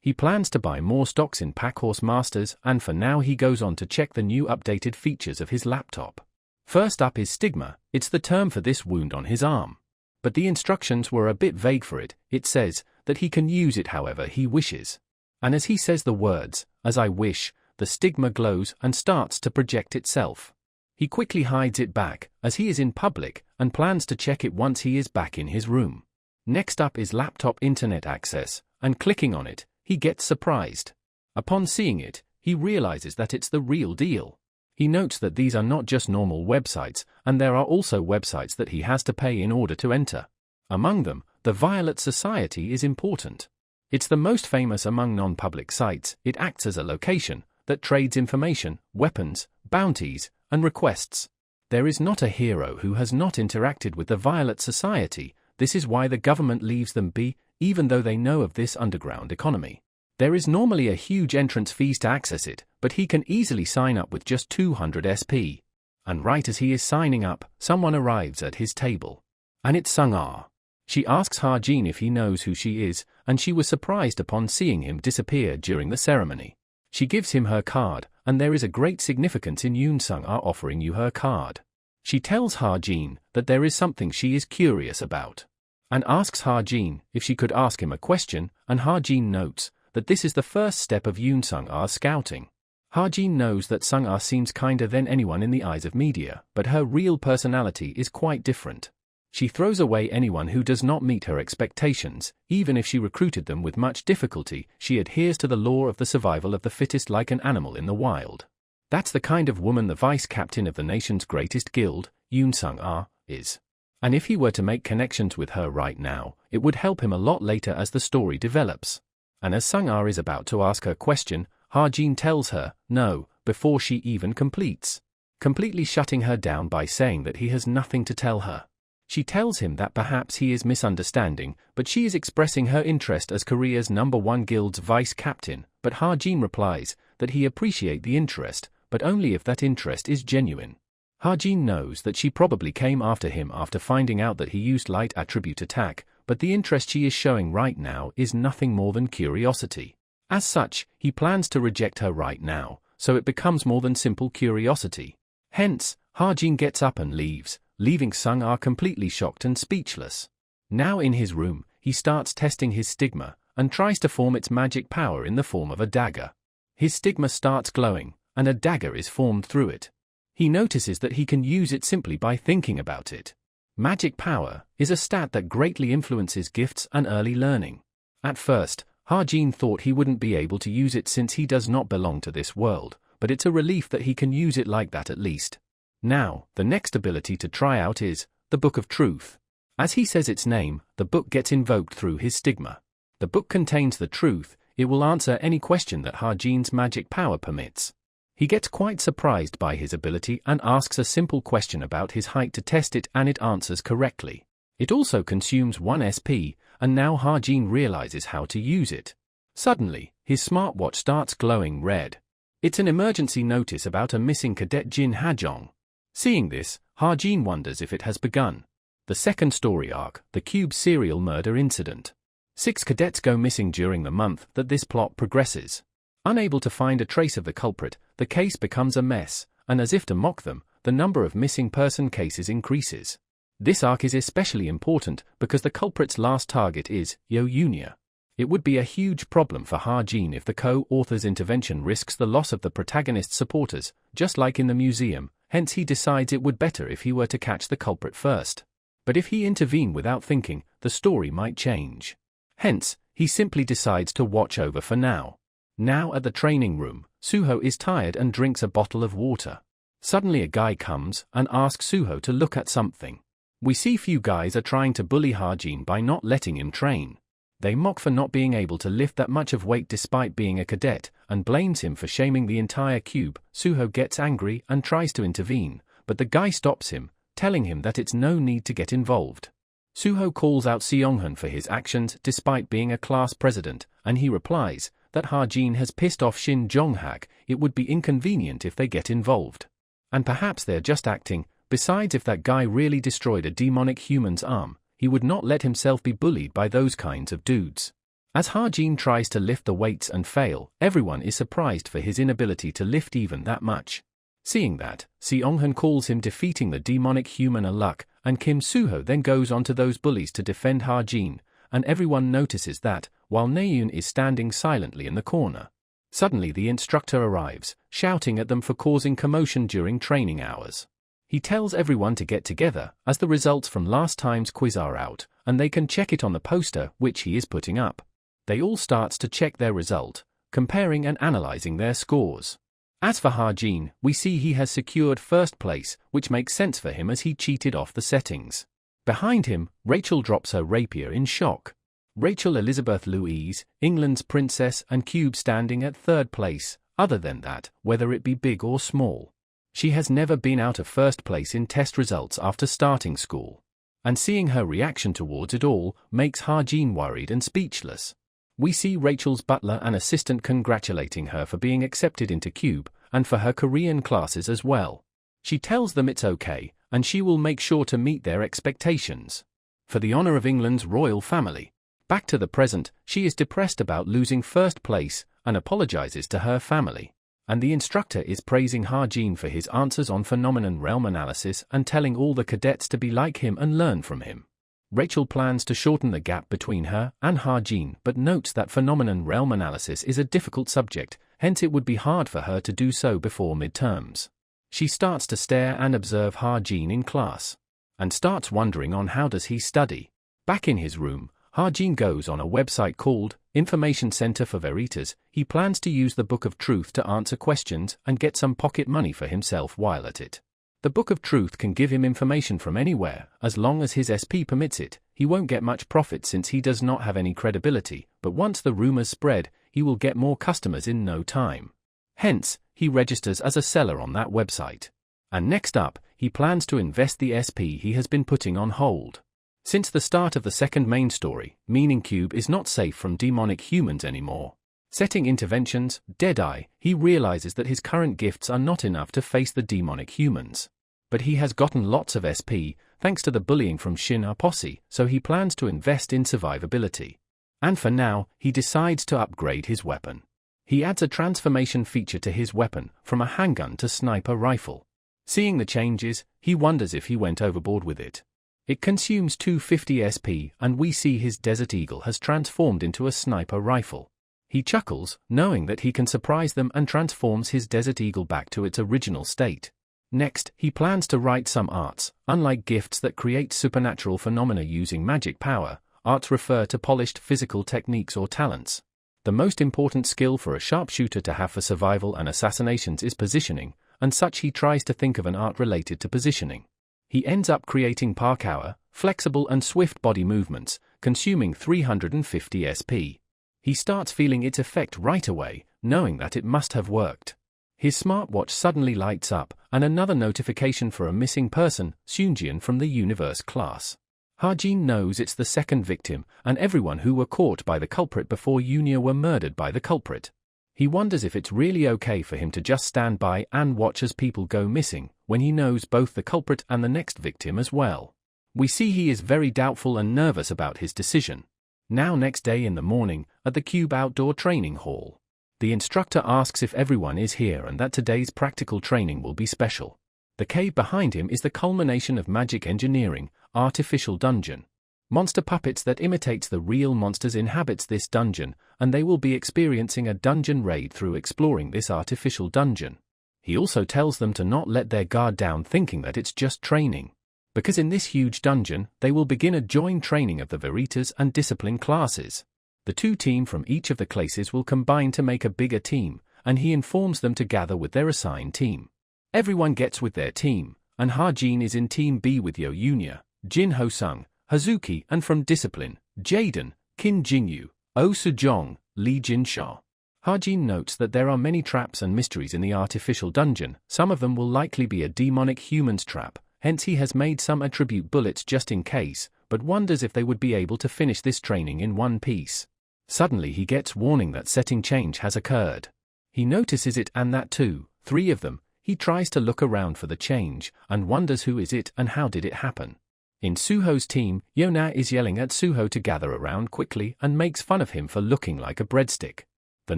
he plans to buy more stocks in Packhorse Masters, and for now he goes on to check the new updated features of his laptop. First up is stigma. It's the term for this wound on his arm. But the instructions were a bit vague for it. It says that he can use it however he wishes. And as he says the words, as I wish, the stigma glows and starts to project itself. He quickly hides it back, as he is in public, and plans to check it once he is back in his room. Next up is laptop internet access, and clicking on it, he gets surprised. Upon seeing it, he realizes that it's the real deal. He notes that these are not just normal websites, and there are also websites that he has to pay in order to enter. Among them, the Violet Society is important. It's the most famous among non-public sites. It acts as a location that trades information, weapons, bounties, and requests. There is not a hero who has not interacted with the Violet Society. This is why the government leaves them be, even though they know of this underground economy. There is normally a huge entrance fees to access it, but he can easily sign up with just 200 SP. And right as he is signing up, someone arrives at his table. And it's Sung-ah. She asks Ha-jin if he knows who she is, and she was surprised upon seeing him disappear during the ceremony. She gives him her card, and there is a great significance in Yoon Sung-ah offering you her card. She tells Ha-jin that there is something she is curious about, and asks Ha-jin if she could ask him a question, and Ha-jin notes that this is the first step of Yoon Sung-ah's scouting. Ha-jin knows that Sung-ah seems kinder than anyone in the eyes of media, but her real personality is quite different. She throws away anyone who does not meet her expectations, even if she recruited them with much difficulty. She adheres to the law of the survival of the fittest like an animal in the wild. That's the kind of woman the vice captain of the nation's greatest guild, Yoon Sung-ah, is. And if he were to make connections with her right now, it would help him a lot later as the story develops. And as Sung-ah is about to ask her question, Ha-jin tells her no before she even completes, completely shutting her down by saying that he has nothing to tell her. She tells him that perhaps he is misunderstanding, but she is expressing her interest as Korea's #1 guild's vice captain, but Ha-jin replies that he appreciates the interest, but only if that interest is genuine. Ha-jin knows that she probably came after him after finding out that he used light attribute attack, but the interest she is showing right now is nothing more than curiosity. As such, he plans to reject her right now, so it becomes more than simple curiosity. Hence, Ha-jin gets up and leaves, leaving Sung-ah completely shocked and speechless. Now in his room, he starts testing his stigma, and tries to form its magic power in the form of a dagger. His stigma starts glowing, and a dagger is formed through it. He notices that he can use it simply by thinking about it. Magic power is a stat that greatly influences gifts and early learning. At first, Ha-jin thought he wouldn't be able to use it since he does not belong to this world, but it's a relief that he can use it like that at least. Now, the next ability to try out is the Book of Truth. As he says its name, the book gets invoked through his stigma. The book contains the truth. It will answer any question that Ha-jin's magic power permits. He gets quite surprised by his ability and asks a simple question about his height to test it, and it answers correctly. It also consumes 1 SP, and now Ha-jin realizes how to use it. Suddenly, his smartwatch starts glowing red. It's an emergency notice about a missing cadet Jin Ha-jong. Seeing this, Ha-jin wonders if it has begun. The second story arc, the Cube serial murder incident. 6 cadets go missing during the month that this plot progresses. Unable to find a trace of the culprit, the case becomes a mess, and as if to mock them, the number of missing person cases increases. This arc is especially important because the culprit's last target is Yo Yunya. It would be a huge problem for Ha-jin if the co-author's intervention risks the loss of the protagonist's supporters, just like in the museum, hence he decides it would better if he were to catch the culprit first. But if he intervened without thinking, the story might change. Hence, he simply decides to watch over for now. Now at the training room, Suho is tired and drinks a bottle of water. Suddenly a guy comes and asks Suho to look at something. We see few guys are trying to bully Ha-jin by not letting him train. They mock for not being able to lift that much of weight despite being a cadet, and blames him for shaming the entire cube. Suho gets angry and tries to intervene, but the guy stops him, telling him that it's no need to get involved. Suho calls out Seong-hun for his actions despite being a class president, and he replies that Ha-jin has pissed off Shin Jong-hak. It would be inconvenient if they get involved. And perhaps they're just acting. Besides, if that guy really destroyed a demonic human's arm, he would not let himself be bullied by those kinds of dudes. As Ha-jin tries to lift the weights and fail, everyone is surprised for his inability to lift even that much. Seeing that, Seong-hun calls him defeating the demonic human a luck, and Kim Suho then goes on to those bullies to defend Ha-jin, and everyone notices that, while Naeun is standing silently in the corner. Suddenly the instructor arrives, shouting at them for causing commotion during training hours. He tells everyone to get together, as the results from last time's quiz are out, and they can check it on the poster which he is putting up. They all starts to check their result, comparing and analyzing their scores. As for Ha-jin, we see he has secured first place, which makes sense for him as he cheated off the settings. Behind him, Rachel drops her rapier in shock. Rachel Elizabeth Louise, England's princess and cube standing at third place, other than that, whether it be big or small. She has never been out of first place in test results after starting school. And seeing her reaction towards it all makes Ha-jin worried and speechless. We see Rachel's butler and assistant congratulating her for being accepted into Cube, and for her Korean classes as well. She tells them it's okay, and she will make sure to meet their expectations. For the honor of England's royal family. Back to the present, she is depressed about losing first place, and apologizes to her family. And the instructor is praising Ha-jin for his answers on phenomenon realm analysis and telling all the cadets to be like him and learn from him. Rachel plans to shorten the gap between her and Ha-jin, but notes that phenomenon realm analysis is a difficult subject, hence it would be hard for her to do so before midterms. She starts to stare and observe Ha-jin in class, and starts wondering on how does he study. Back in his room, Ha-jin goes on a website called Information Center for Veritas. He plans to use the Book of Truth to answer questions and get some pocket money for himself while at it. The Book of Truth can give him information from anywhere, as long as his SP permits it. He won't get much profit since he does not have any credibility, but once the rumors spread, he will get more customers in no time. Hence, he registers as a seller on that website. And next up, he plans to invest the SP he has been putting on hold. Since the start of the second main story, meaning Cube is not safe from demonic humans anymore. Setting interventions, Deadeye, he realizes that his current gifts are not enough to face the demonic humans. But he has gotten lots of SP, thanks to the bullying from Shin posse, so he plans to invest in survivability. And for now, he decides to upgrade his weapon. He adds a transformation feature to his weapon, from a handgun to sniper rifle. Seeing the changes, he wonders if he went overboard with it. It consumes 250 SP, and we see his Desert Eagle has transformed into a sniper rifle. He chuckles, knowing that he can surprise them, and transforms his Desert Eagle back to its original state. Next, he plans to write some arts. Unlike gifts that create supernatural phenomena using magic power, arts refer to polished physical techniques or talents. The most important skill for a sharpshooter to have for survival and assassinations is positioning, and such he tries to think of an art related to positioning. He ends up creating parkour, flexible and swift body movements, consuming 350 SP. He starts feeling its effect right away, knowing that it must have worked. His smartwatch suddenly lights up, and another notification for a missing person, Seungjin from the Universe class. Ha-jin knows it's the second victim, and everyone who were caught by the culprit before Yunia were murdered by the culprit. He wonders if it's really okay for him to just stand by and watch as people go missing, when he knows both the culprit and the next victim as well. We see he is very doubtful and nervous about his decision. Now next day in the morning, at the Cube Outdoor Training Hall. The instructor asks if everyone is here and that today's practical training will be special. The cave behind him is the culmination of magic engineering, artificial dungeon. monster puppets that imitates the real monsters inhabits this dungeon, and they will be experiencing a dungeon raid through exploring this artificial dungeon. He also tells them to not let their guard down thinking that it's just training. Because in this huge dungeon, they will begin a joint training of the Veritas and Discipline classes. The two teams from each of the classes will combine to make a bigger team, and he informs them to gather with their assigned team. Everyone gets with their team, and Ha-jin is in Team B with Yo Yunya, Jin Ho-sung, Hazuki, and from Discipline, Jaden, Kim Jin-yu, Oh Soo-jong, Lee Jin-sha. Ha-jin notes that there are many traps and mysteries in the artificial dungeon. Some of them will likely be a demonic humans trap, hence he has made some attribute bullets just in case, but wonders if they would be able to finish this training in one piece. Suddenly he gets warning that setting change has occurred. He notices it and that too, 3 of them. He tries to look around for the change, and wonders who is it and how did it happen. In Suho's team, Yona is yelling at Suho to gather around quickly and makes fun of him for looking like a breadstick. The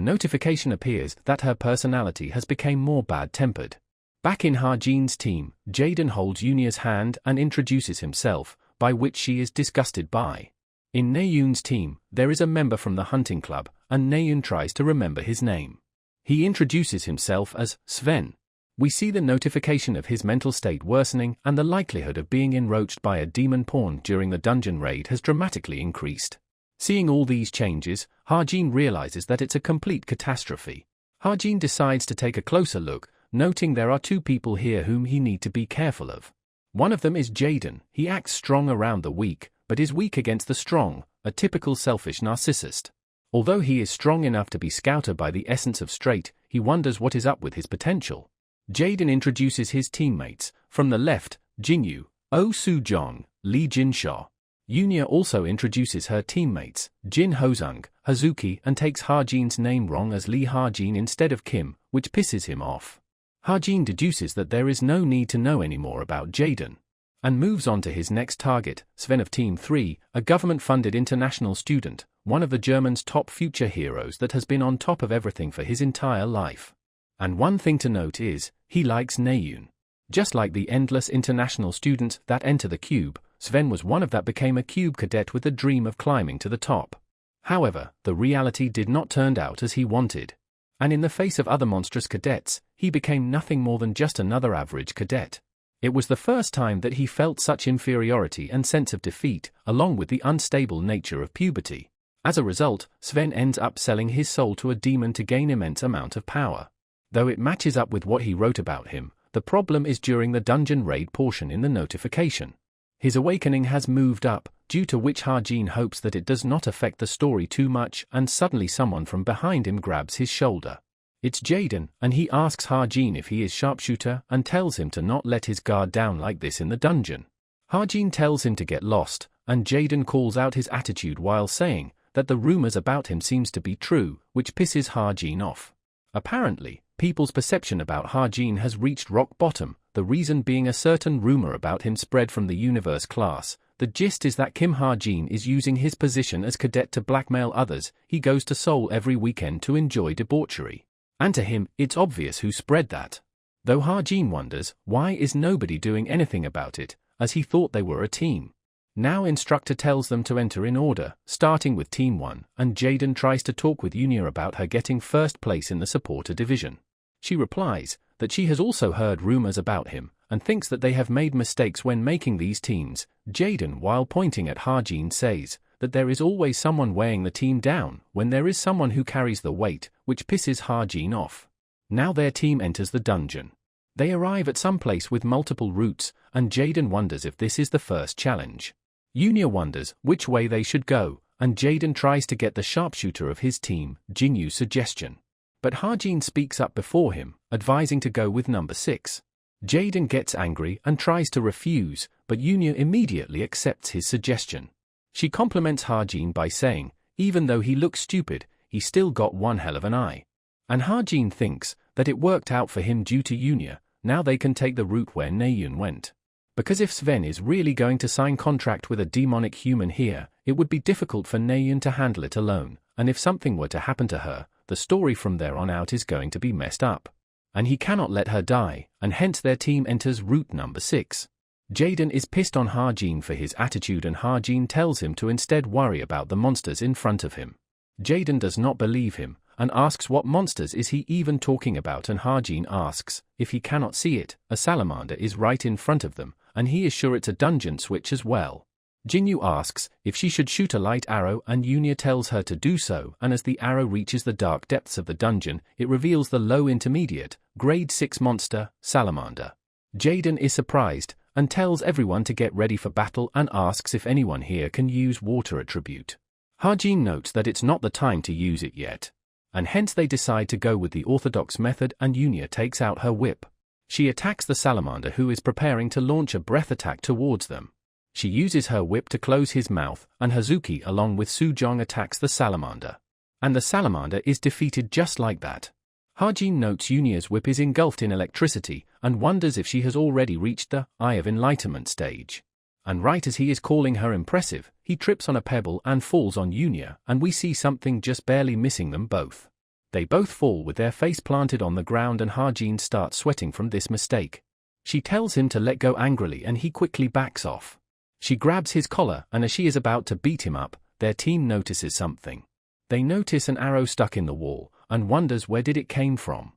notification appears that her personality has become more bad-tempered. Back in Ha-jin's team, Jaden holds Yunya's hand and introduces himself, by which she is disgusted by. In Naeun's team, there is a member from the hunting club, and Naeun tries to remember his name. He introduces himself as Sven. We see the notification of his mental state worsening, and the likelihood of being enraged by a demon pawn during the dungeon raid has dramatically increased. Seeing all these changes, Ha-jin realizes that it's a complete catastrophe. Ha-jin decides to take a closer look, noting there are 2 people here whom he needs to be careful of. One of them is Jaden. He acts strong around the weak, but is weak against the strong, a typical selfish narcissist. Although he is strong enough to be scouted by the essence of straight, he wonders what is up with his potential. Jaden introduces his teammates. From the left, Jinyu, Oh Soo-jong, Lee Jin-sha. Yunya also introduces her teammates, Jin Ho-sung, Hazuki, and takes Ha-jin's name wrong as Lee Ha-jin instead of Kim, which pisses him off. Ha-jin deduces that there is no need to know any more about Jaden, and moves on to his next target, Sven of Team 3, a government-funded international student, one of the Germans' top future heroes that has been on top of everything for his entire life. And one thing to note is, he likes Naeun. Just like the endless international students that enter the cube, Sven was one of that became a cube cadet with the dream of climbing to the top. However, the reality did not turn out as he wanted. And in the face of other monstrous cadets, he became nothing more than just another average cadet. It was the first time that he felt such inferiority and sense of defeat, along with the unstable nature of puberty. As a result, Sven ends up selling his soul to a demon to gain immense amount of power. Though it matches up with what he wrote about him, the problem is during the dungeon raid portion in the notification. His awakening has moved up, due to which Ha-jin hopes that it does not affect the story too much, and suddenly someone from behind him grabs his shoulder. It's Jaden, and he asks Ha-jin if he is sharpshooter and tells him to not let his guard down like this in the dungeon. Ha-jin tells him to get lost, and Jaden calls out his attitude while saying that the rumors about him seems to be true, which pisses Ha-jin off. Apparently, people's perception about Ha-jin has reached rock bottom, the reason being a certain rumor about him spread from the universe class. The gist is that Kim Ha-jin is using his position as cadet to blackmail others. He goes to Seoul every weekend to enjoy debauchery. And to him, it's obvious who spread that. Though Ha-jin wonders, why is nobody doing anything about it, as he thought they were a team. Now instructor tells them to enter in order, starting with Team 1, and Jaden tries to talk with Yunya about her getting first place in the supporter division. She replies that she has also heard rumors about him, and thinks that they have made mistakes when making these teams. Jaden, while pointing at Ha-jin, says that there is always someone weighing the team down when there is someone who carries the weight, which pisses Ha-jin off. Now their team enters the dungeon. They arrive at some place with multiple routes, and Jaden wonders if this is the first challenge. Yunya wonders which way they should go, and Jaden tries to get the sharpshooter of his team, Jinyu's suggestion. But Ha-jin speaks up before him, advising to go with number 6. Jaden gets angry and tries to refuse, but Yunya immediately accepts his suggestion. She compliments Ha-jin by saying, even though he looks stupid, he still got one hell of an eye. And Ha-jin thinks that it worked out for him due to Yunya. Now they can take the route where Naeun went. Because if Sven is really going to sign contract with a demonic human here, it would be difficult for Naeun to handle it alone, and if something were to happen to her, the story from there on out is going to be messed up. And he cannot let her die, and hence their team enters route number 6. Jaden is pissed on Harjin for his attitude and Harjin tells him to instead worry about the monsters in front of him. Jaden does not believe him, and asks what monsters is he even talking about, and Harjin asks if he cannot see it. A salamander is right in front of them, and he is sure it's a dungeon switch as well. Jinyu asks if she should shoot a light arrow and Yunia tells her to do so, and as the arrow reaches the dark depths of the dungeon, it reveals the low intermediate, grade 6 monster, salamander. Jaden is surprised, and tells everyone to get ready for battle and asks if anyone here can use water attribute. Harjin notes that it's not the time to use it yet, and hence they decide to go with the orthodox method and Yunia takes out her whip. She attacks the salamander who is preparing to launch a breath attack towards them. She uses her whip to close his mouth, and Hazuki along with Sujong attacks the salamander. And the salamander is defeated just like that. Harjin notes Yunia's whip is engulfed in electricity, and wonders if she has already reached the Eye of Enlightenment stage. And right as he is calling her impressive, he trips on a pebble and falls on Yunia, and we see something just barely missing them both. They both fall with their face planted on the ground and Harjin starts sweating from this mistake. She tells him to let go angrily and he quickly backs off. She grabs his collar and as she is about to beat him up, their team notices something. They notice an arrow stuck in the wall, and wonders where did it came from.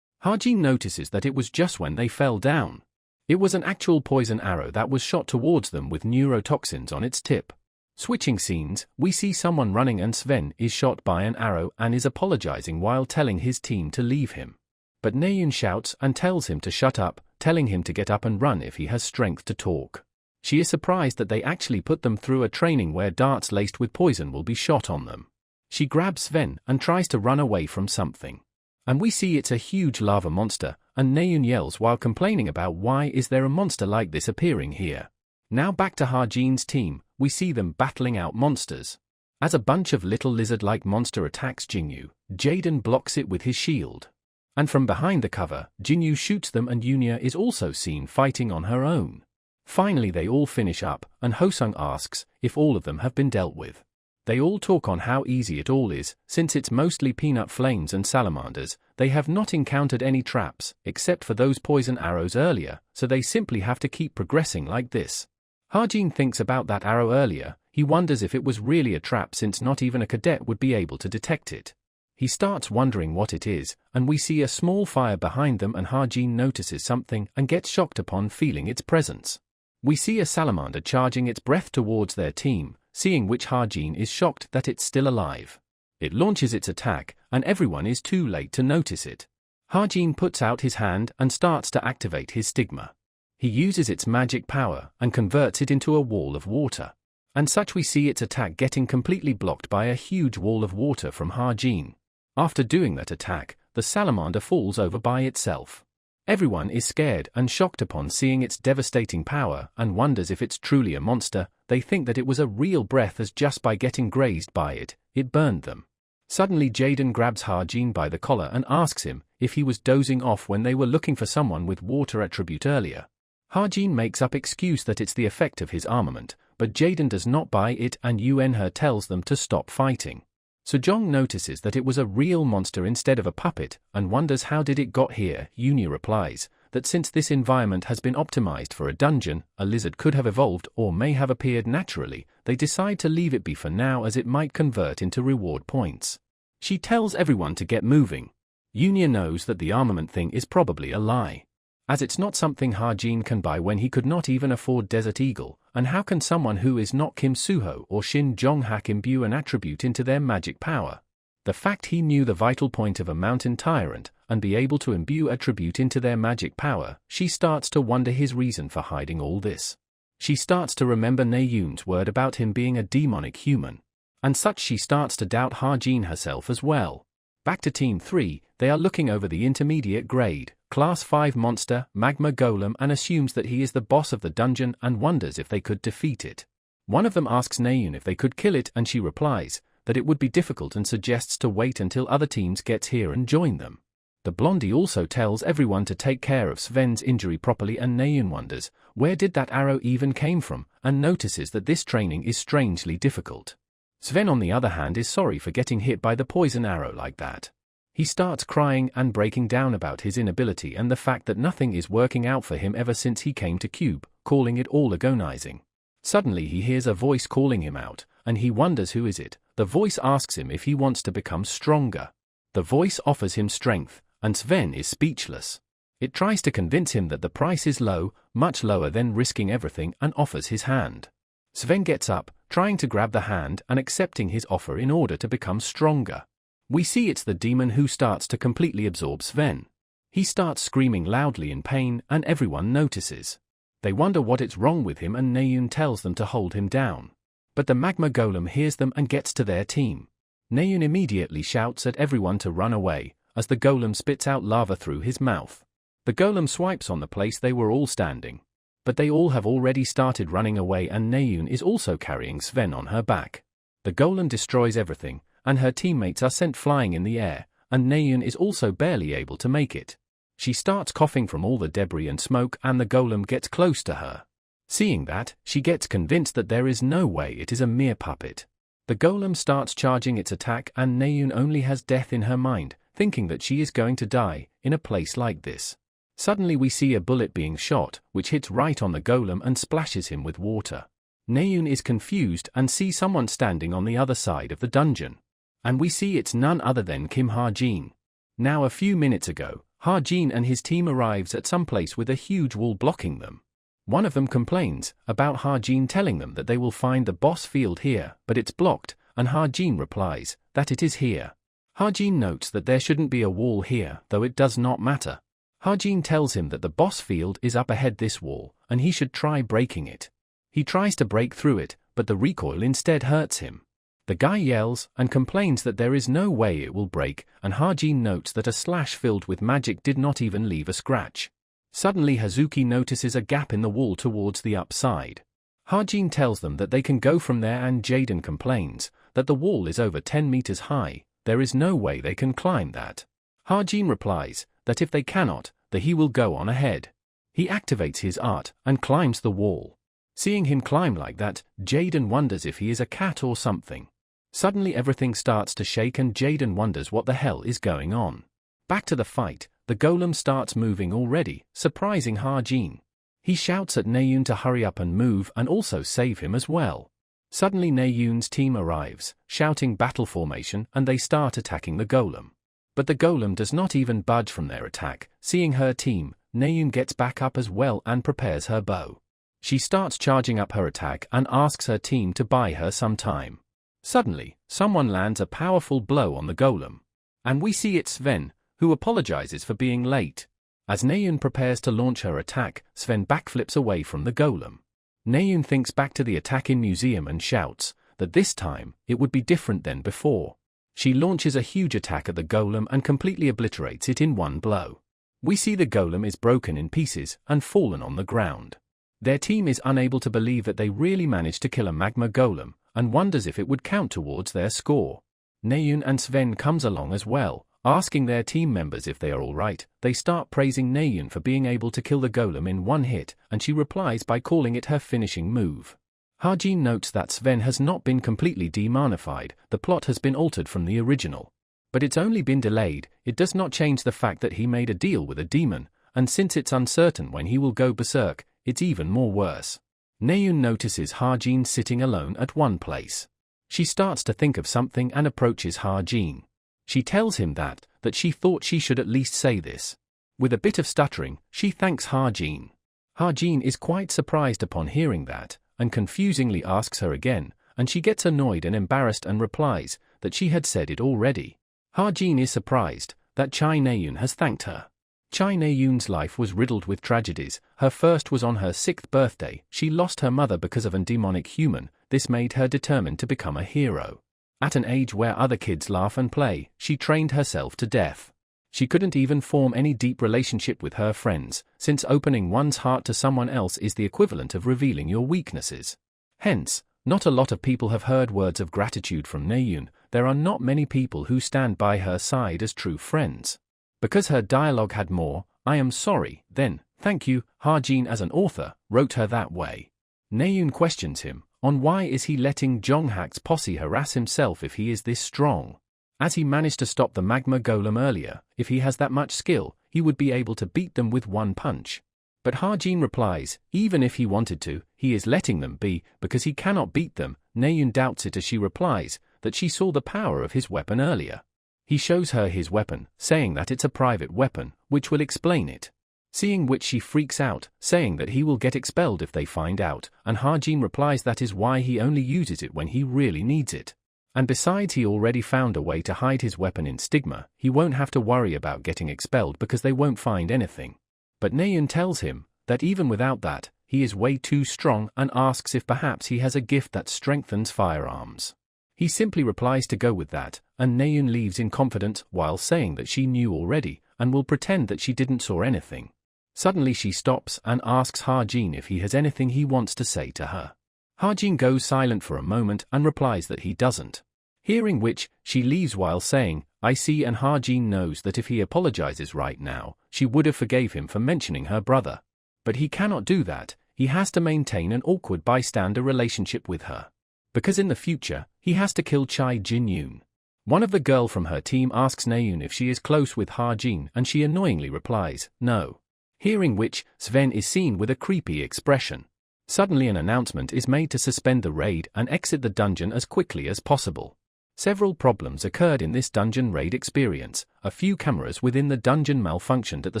Harjin notices that it was just when they fell down. It was an actual poison arrow that was shot towards them with neurotoxins on its tip. Switching scenes, we see someone running and Sven is shot by an arrow and is apologizing while telling his team to leave him. But Naeun shouts and tells him to shut up, telling him to get up and run if he has strength to talk. She is surprised that they actually put them through a training where darts laced with poison will be shot on them. She grabs Sven and tries to run away from something. And we see it's a huge lava monster, and Naeun yells while complaining about why is there a monster like this appearing here. Now back to Harjin's team, we see them battling out monsters. As a bunch of little lizard-like monster attacks Jinyu, Jaden blocks it with his shield. And from behind the cover, Jinyu shoots them and Yunia is also seen fighting on her own. Finally they all finish up, and Hosung asks if all of them have been dealt with. They all talk on how easy it all is, since it's mostly peanut flames and salamanders, they have not encountered any traps, except for those poison arrows earlier, so they simply have to keep progressing like this. Harjin thinks about that arrow earlier, he wonders if it was really a trap since not even a cadet would be able to detect it. He starts wondering what it is, and we see a small fire behind them and Harjin notices something and gets shocked upon feeling its presence. We see a salamander charging its breath towards their team, seeing which Harjin is shocked that it's still alive. It launches its attack, and everyone is too late to notice it. Harjin puts out his hand and starts to activate his stigma. He uses its magic power and converts it into a wall of water. And such we see its attack getting completely blocked by a huge wall of water from Harjin. After doing that attack, the salamander falls over by itself. Everyone is scared and shocked upon seeing its devastating power and wonders if it's truly a monster. They think that it was a real breath as just by getting grazed by it, it burned them. Suddenly Jaden grabs Harjin by the collar and asks him if he was dozing off when they were looking for someone with water attribute earlier. Harjin makes up excuse that it's the effect of his armament, but Jaden does not buy it and Yuenhe tells them to stop fighting. Sejong notices that it was a real monster instead of a puppet, and wonders how did it got here. Yunia replies that since this environment has been optimized for a dungeon, a lizard could have evolved or may have appeared naturally. They decide to leave it be for now as it might convert into reward points. She tells everyone to get moving. Yunia knows that the armament thing is probably a lie, as it's not something Harjin can buy when he could not even afford Desert Eagle, and how can someone who is not Kim Suho or Shin Jong-hak imbue an attribute into their magic power? The fact he knew the vital point of a mountain tyrant, and be able to imbue attribute into their magic power, she starts to wonder his reason for hiding all this. She starts to remember Naeun's word about him being a demonic human. And such she starts to doubt Harjin herself as well. Back to Team 3, they are looking over the intermediate grade, Class 5 monster, Magma Golem, and assumes that he is the boss of the dungeon and wonders if they could defeat it. One of them asks Naeun if they could kill it and she replies that it would be difficult and suggests to wait until other teams get here and join them. The blondie also tells everyone to take care of Sven's injury properly and Naeun wonders where did that arrow even came from and notices that this training is strangely difficult. Sven on the other hand is sorry for getting hit by the poison arrow like that. He starts crying and breaking down about his inability and the fact that nothing is working out for him ever since he came to Cube, calling it all agonizing. Suddenly he hears a voice calling him out, and he wonders who is it. The voice asks him if he wants to become stronger. The voice offers him strength, and Sven is speechless. It tries to convince him that the price is low, much lower than risking everything, and offers his hand. Sven gets up, trying to grab the hand and accepting his offer in order to become stronger. We see it's the demon who starts to completely absorb Sven. He starts screaming loudly in pain and everyone notices. They wonder what it's wrong with him and Naeun tells them to hold him down. But the magma golem hears them and gets to their team. Naeun immediately shouts at everyone to run away, as the golem spits out lava through his mouth. The golem swipes on the place they were all standing. But they all have already started running away and Naeun is also carrying Sven on her back. The golem destroys everything, and her teammates are sent flying in the air, and Naeun is also barely able to make it. She starts coughing from all the debris and smoke and the golem gets close to her. Seeing that, she gets convinced that there is no way it is a mere puppet. The golem starts charging its attack and Naeun only has death in her mind, thinking that she is going to die in a place like this. Suddenly we see a bullet being shot, which hits right on the golem and splashes him with water. Naeun is confused and sees someone standing on the other side of the dungeon. And we see it's none other than Kim Ha-jin. Now a few minutes ago, Ha-jin and his team arrives at some place with a huge wall blocking them. One of them complains about Ha-jin telling them that they will find the boss field here, but it's blocked, and Ha-jin replies that it is here. Ha-jin notes that there shouldn't be a wall here, though it does not matter. Ha-jin tells him that the boss field is up ahead this wall, and he should try breaking it. He tries to break through it, but the recoil instead hurts him. The guy yells and complains that there is no way it will break, and Ha-jin notes that a slash filled with magic did not even leave a scratch. Suddenly Hazuki notices a gap in the wall towards the upside. Ha-jin tells them that they can go from there and Jaden complains that the wall is over 10 meters high, there is no way they can climb that. Ha-jin replies that if they cannot, that he will go on ahead. He activates his art and climbs the wall. Seeing him climb like that, Jaden wonders if he is a cat or something. Suddenly everything starts to shake and Jaden wonders what the hell is going on. Back to the fight, the golem starts moving already, surprising Ha-jin. He shouts at Naeun to hurry up and move and also save him as well. Suddenly Naeun's team arrives, shouting battle formation, and they start attacking the golem. But the golem does not even budge from their attack. Seeing her team, Naeun gets back up as well and prepares her bow. She starts charging up her attack and asks her team to buy her some time. Suddenly, someone lands a powerful blow on the golem. And we see it's Sven, who apologizes for being late. As Naeun prepares to launch her attack, Sven backflips away from the golem. Naeun thinks back to the attack in museum and shouts that this time, it would be different than before. She launches a huge attack at the golem and completely obliterates it in one blow. We see the golem is broken in pieces and fallen on the ground. Their team is unable to believe that they really managed to kill a magma golem, and wonders if it would count towards their score. Naeun and Sven comes along as well, asking their team members if they are alright. They start praising Naeun for being able to kill the golem in one hit, and she replies by calling it her finishing move. Ha-jin notes that Sven has not been completely demonified, the plot has been altered from the original. But it's only been delayed, it does not change the fact that he made a deal with a demon, and since it's uncertain when he will go berserk, it's even more worse. Naeun notices Ha-jin sitting alone at one place. She starts to think of something and approaches Ha-jin. She tells him that she thought she should at least say this. With a bit of stuttering, she thanks Ha-jin. Ha-jin is quite surprised upon hearing that, and confusingly asks her again, and she gets annoyed and embarrassed and replies that she had said it already. Ha-jin is surprised that Chai Naeun has thanked her. Chai Naeun's life was riddled with tragedies. Her first was on her 6th birthday. She lost her mother because of a demonic human. This made her determined to become a hero. At an age where other kids laugh and play, she trained herself to death. She couldn't even form any deep relationship with her friends, since opening one's heart to someone else is the equivalent of revealing your weaknesses. Hence, not a lot of people have heard words of gratitude from Naeun. There are not many people who stand by her side as true friends. Because her dialogue had more, "I am sorry," then, "Thank you," Ha-jin as an author, wrote her that way. Naeun questions him on why is he letting Jonghak's posse harass himself if he is this strong. As he managed to stop the magma golem earlier, if he has that much skill, he would be able to beat them with one punch. But Ha-jin replies, even if he wanted to, he is letting them be, because he cannot beat them. Naeun doubts it as she replies that she saw the power of his weapon earlier. He shows her his weapon, saying that it's a private weapon, which will explain it. Seeing which she freaks out, saying that he will get expelled if they find out, and Ha-jin replies that is why he only uses it when he really needs it. And besides, he already found a way to hide his weapon in Stigma. He won't have to worry about getting expelled because they won't find anything. But Naeun tells him that even without that, he is way too strong and asks if perhaps he has a gift that strengthens firearms. He simply replies to go with that, and Naeun leaves in confidence while saying that she knew already and will pretend that she didn't saw anything. Suddenly she stops and asks Ha-jin if he has anything he wants to say to her. Ha-jin goes silent for a moment and replies that he doesn't. Hearing which, she leaves while saying, I see, and Ha-jin knows that if he apologizes right now, she would have forgave him for mentioning her brother. But he cannot do that. He has to maintain an awkward bystander relationship with her. Because in the future, he has to kill Chai Jin-yoon. One of the girl from her team asks Naeun if she is close with Ha-jin, and she annoyingly replies, no. Hearing which, Sven is seen with a creepy expression. Suddenly an announcement is made to suspend the raid and exit the dungeon as quickly as possible. Several problems occurred in this dungeon raid experience. A few cameras within the dungeon malfunctioned at the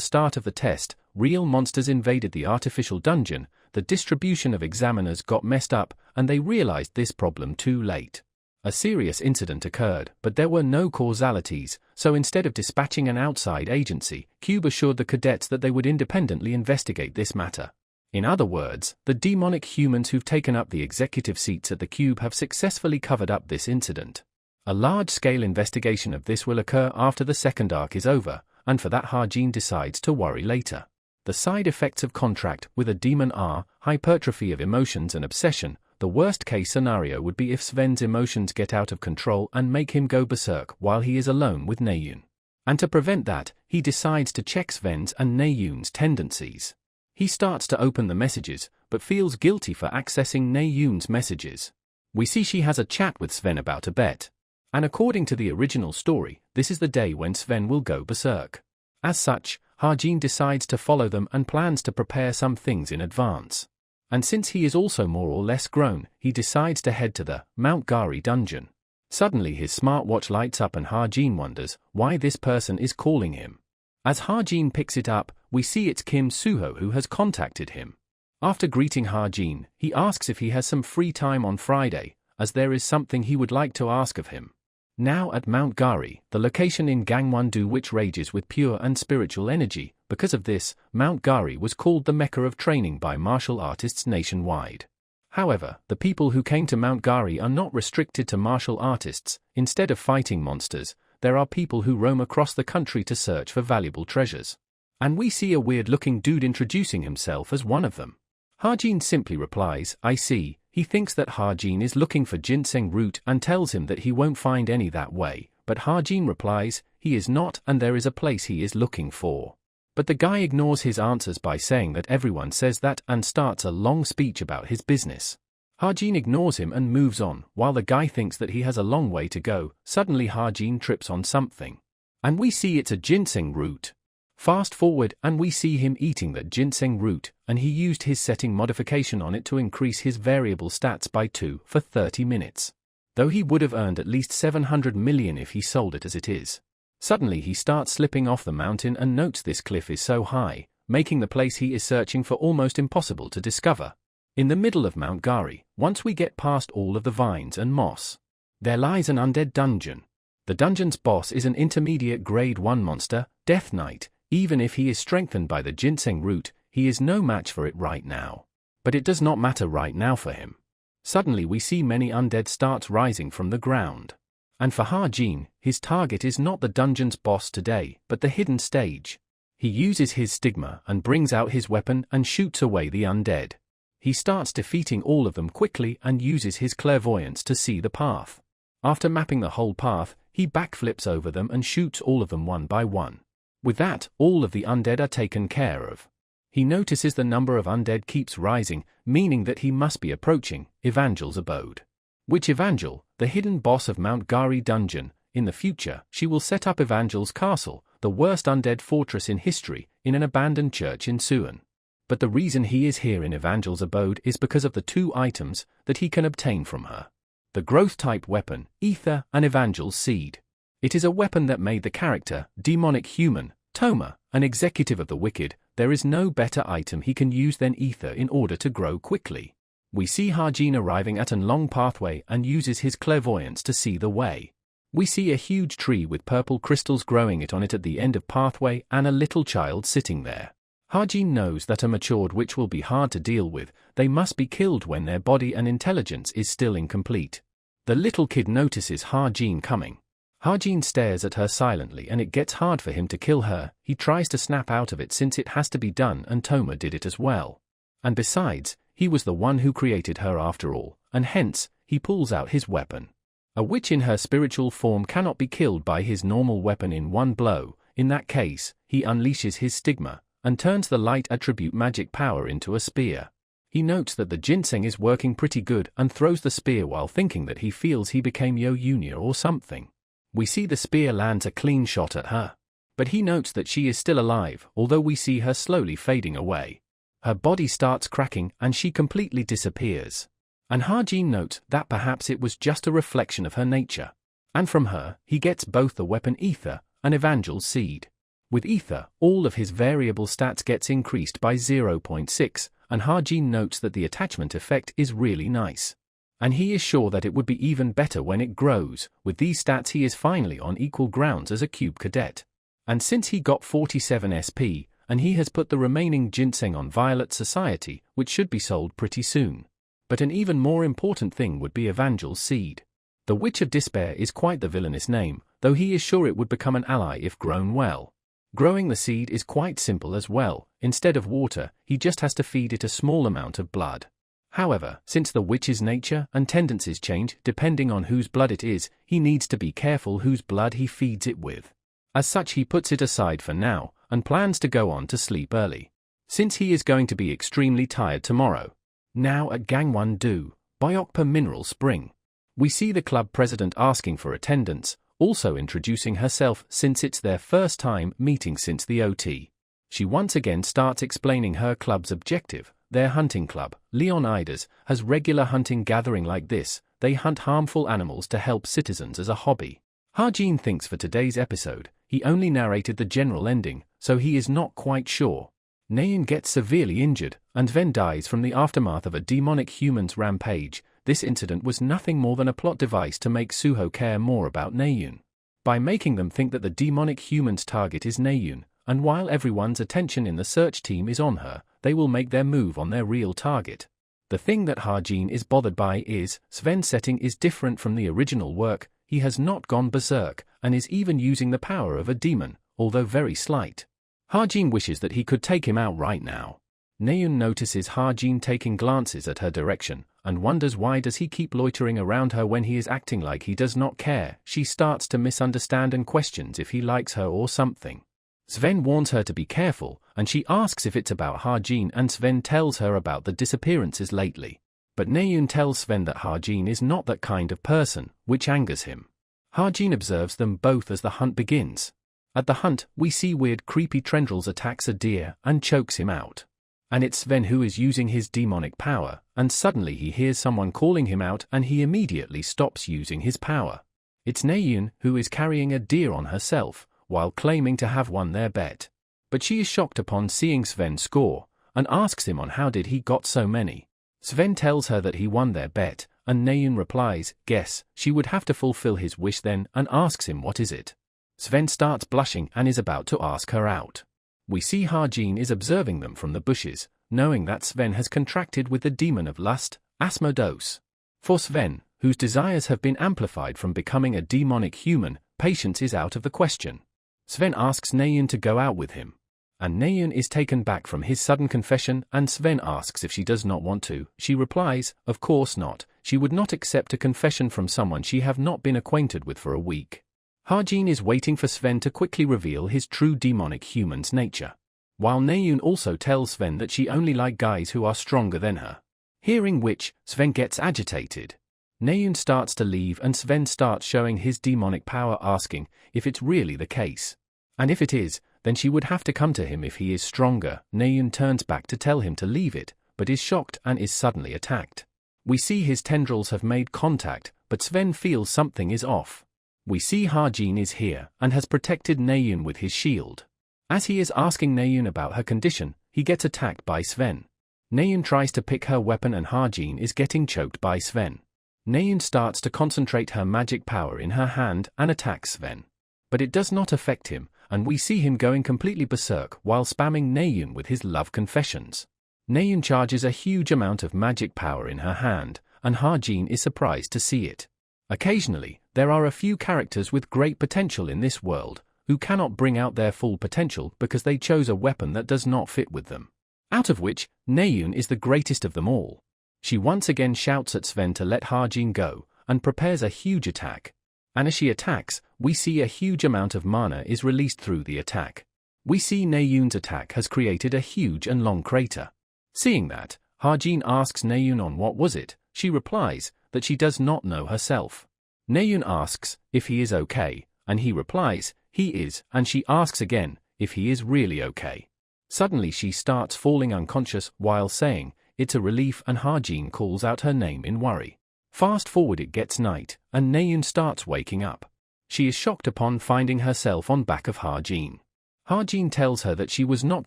start of the test, real monsters invaded the artificial dungeon, the distribution of examiners got messed up, and they realized this problem too late. A serious incident occurred, but there were no causalities, so instead of dispatching an outside agency, Cube assured the cadets that they would independently investigate this matter. In other words, the demonic humans who've taken up the executive seats at the Cube have successfully covered up this incident. A large-scale investigation of this will occur after the second arc is over, and for that Ha-jin decides to worry later. The side effects of contract with a demon are hypertrophy of emotions and obsession. The worst-case scenario would be if Sven's emotions get out of control and make him go berserk while he is alone with Naeun. And to prevent that, he decides to check Sven's and Naeun's tendencies. He starts to open the messages, but feels guilty for accessing Naeun's messages. We see she has a chat with Sven about a bet. And according to the original story, this is the day when Sven will go berserk. As such, Ha-jin decides to follow them and plans to prepare some things in advance. And since he is also more or less grown, he decides to head to the Mount Gari dungeon. Suddenly his smartwatch lights up and Ha-jin wonders why this person is calling him. As Ha-jin picks it up, we see it's Kim Suho who has contacted him. After greeting Ha-jin, he asks if he has some free time on Friday, as there is something he would like to ask of him. Now at Mount Gari, the location in Gangwon-do which rages with pure and spiritual energy. Because of this, Mount Gari was called the Mecca of training by martial artists nationwide. However, the people who came to Mount Gari are not restricted to martial artists. Instead of fighting monsters, there are people who roam across the country to search for valuable treasures. And we see a weird-looking dude introducing himself as one of them. Ha-jin simply replies, I see. He thinks that Ha-jin is looking for ginseng root and tells him that he won't find any that way, but Ha-jin replies, he is not, and there is a place he is looking for. But the guy ignores his answers by saying that everyone says that and starts a long speech about his business. Ha-jin ignores him and moves on, while the guy thinks that he has a long way to go. Suddenly Ha-jin trips on something. And we see it's a ginseng root. Fast forward and we see him eating that ginseng root, and he used his setting modification on it to increase his variable stats by 2 for 30 minutes. Though he would have earned at least 700 million if he sold it as it is. Suddenly he starts slipping off the mountain and notes this cliff is so high, making the place he is searching for almost impossible to discover. In the middle of Mount Gari, once we get past all of the vines and moss, there lies an undead dungeon. The dungeon's boss is an intermediate grade 1 monster, Death Knight. Even if he is strengthened by the ginseng root, he is no match for it right now. But it does not matter right now for him. Suddenly we see many undead starts rising from the ground. And for Ha-jin, his target is not the dungeon's boss today, but the hidden stage. He uses his stigma and brings out his weapon and shoots away the undead. He starts defeating all of them quickly and uses his clairvoyance to see the path. After mapping the whole path, he backflips over them and shoots all of them one by one. With that, all of the undead are taken care of. He notices the number of undead keeps rising, meaning that he must be approaching Evangel's abode. Which Evangel, the hidden boss of Mount Gari dungeon, in the future, she will set up Evangel's castle, the worst undead fortress in history, in an abandoned church in Suwon. But the reason he is here in Evangel's abode is because of the 2 items that he can obtain from her. The growth-type weapon, Ether, and Evangel's seed. It is a weapon that made the character, demonic human, Toma, an executive of the wicked. There is no better item he can use than Ether in order to grow quickly. We see Harjin arriving at a long pathway and uses his clairvoyance to see the way. We see a huge tree with purple crystals growing on it at the end of pathway and a little child sitting there. Harjin knows that a matured witch will be hard to deal with. They must be killed when their body and intelligence is still incomplete. The little kid notices Harjin coming. Harjin stares at her silently and it gets hard for him to kill her. He tries to snap out of it since it has to be done and Toma did it as well. And besides, he was the one who created her after all, and hence, he pulls out his weapon. A witch in her spiritual form cannot be killed by his normal weapon in one blow. In that case, he unleashes his stigma and turns the light attribute magic power into a spear. He notes that the ginseng is working pretty good and throws the spear while thinking that he feels he became Yo-Yunya or something. We see the spear lands a clean shot at her. But he notes that she is still alive, although we see her slowly fading away. Her body starts cracking and she completely disappears. And Harjin notes that perhaps it was just a reflection of her nature. And from her, he gets both the weapon Ether and Evangel's seed. With Ether, all of his variable stats gets increased by 0.6, and Harjin notes that the attachment effect is really nice. And he is sure that it would be even better when it grows. With these stats he is finally on equal grounds as a cube cadet. And since he got 47 SP, and he has put the remaining ginseng on Violet Society, which should be sold pretty soon. But an even more important thing would be Evangel's seed. The Witch of Despair is quite the villainous name, though he is sure it would become an ally if grown well. Growing the seed is quite simple as well. Instead of water, he just has to feed it a small amount of blood. However, since the witch's nature and tendencies change depending on whose blood it is, he needs to be careful whose blood he feeds it with. As such, he puts it aside for now, and plans to go on to sleep early, since he is going to be extremely tired tomorrow. Now at Gangwon-do, Byokpa Mineral Spring. We see the club president asking for attendance, also introducing herself since it's their first time meeting since the OT. She once again starts explaining her club's objective. Their hunting club, Leonidas, has regular hunting gathering like this. They hunt harmful animals to help citizens as a hobby. Harjin thinks for today's episode, he only narrated the general ending, so he is not quite sure. Naeun gets severely injured, and Sven dies from the aftermath of a demonic human's rampage. This incident was nothing more than a plot device to make Suho care more about Naeun. By making them think that the demonic human's target is Naeun, and while everyone's attention in the search team is on her, they will make their move on their real target. The thing that Harjin is bothered by is, Sven's setting is different from the original work. He has not gone berserk, and is even using the power of a demon, although very slight. Harjin wishes that he could take him out right now. Naeun notices Harjin taking glances at her direction, and wonders why does he keep loitering around her when he is acting like he does not care. She starts to misunderstand and questions if he likes her or something. Sven warns her to be careful, and she asks if it's about Harjin, and Sven tells her about the disappearances lately. But Naeun tells Sven that Harjin is not that kind of person, which angers him. Harjin observes them both as the hunt begins. At the hunt, we see weird creepy tendrils attacks a deer and chokes him out. And it's Sven who is using his demonic power, and suddenly he hears someone calling him out and he immediately stops using his power. It's Naeun who is carrying a deer on herself, while claiming to have won their bet. But she is shocked upon seeing Sven score, and asks him on how did he got so many. Sven tells her that he won their bet, and Naeun replies, guess, she would have to fulfill his wish then, and asks him what is it. Sven starts blushing and is about to ask her out. We see Harjin is observing them from the bushes, knowing that Sven has contracted with the demon of lust, Asmodeus. For Sven, whose desires have been amplified from becoming a demonic human, patience is out of the question. Sven asks Naeun to go out with him. And Naeun is taken back from his sudden confession, and Sven asks if she does not want to. She replies, of course not. She would not accept a confession from someone she have not been acquainted with for a week. Harjin is waiting for Sven to quickly reveal his true demonic human's nature. While Naeun also tells Sven that she only likes guys who are stronger than her. Hearing which, Sven gets agitated. Naeun starts to leave and Sven starts showing his demonic power, asking if it's really the case. And if it is, then she would have to come to him if he is stronger. Naeun turns back to tell him to leave it, but is shocked and is suddenly attacked. We see his tendrils have made contact, but Sven feels something is off. We see Harjin is here and has protected Naeun with his shield. As he is asking Naeun about her condition, he gets attacked by Sven. Naeun tries to pick her weapon and Harjin is getting choked by Sven. Naeun starts to concentrate her magic power in her hand and attacks Sven. But it does not affect him, and we see him going completely berserk while spamming Naeun with his love confessions. Naeun charges a huge amount of magic power in her hand, and Harjin is surprised to see it. Occasionally, there are a few characters with great potential in this world, who cannot bring out their full potential because they chose a weapon that does not fit with them. Out of which, Naeun is the greatest of them all. She once again shouts at Sven to let Harjin go, and prepares a huge attack. And as she attacks, we see a huge amount of mana is released through the attack. We see Naeun's attack has created a huge and long crater. Seeing that, Harjin asks Naeun on what was it. She replies that she does not know herself. Naeun asks if he is okay, and he replies he is, and she asks again if he is really okay. Suddenly she starts falling unconscious while saying it's a relief, and Harjin calls out her name in worry. Fast forward, it gets night, and Naeun starts waking up. She is shocked upon finding herself on back of Harjin. Harjin tells her that she was not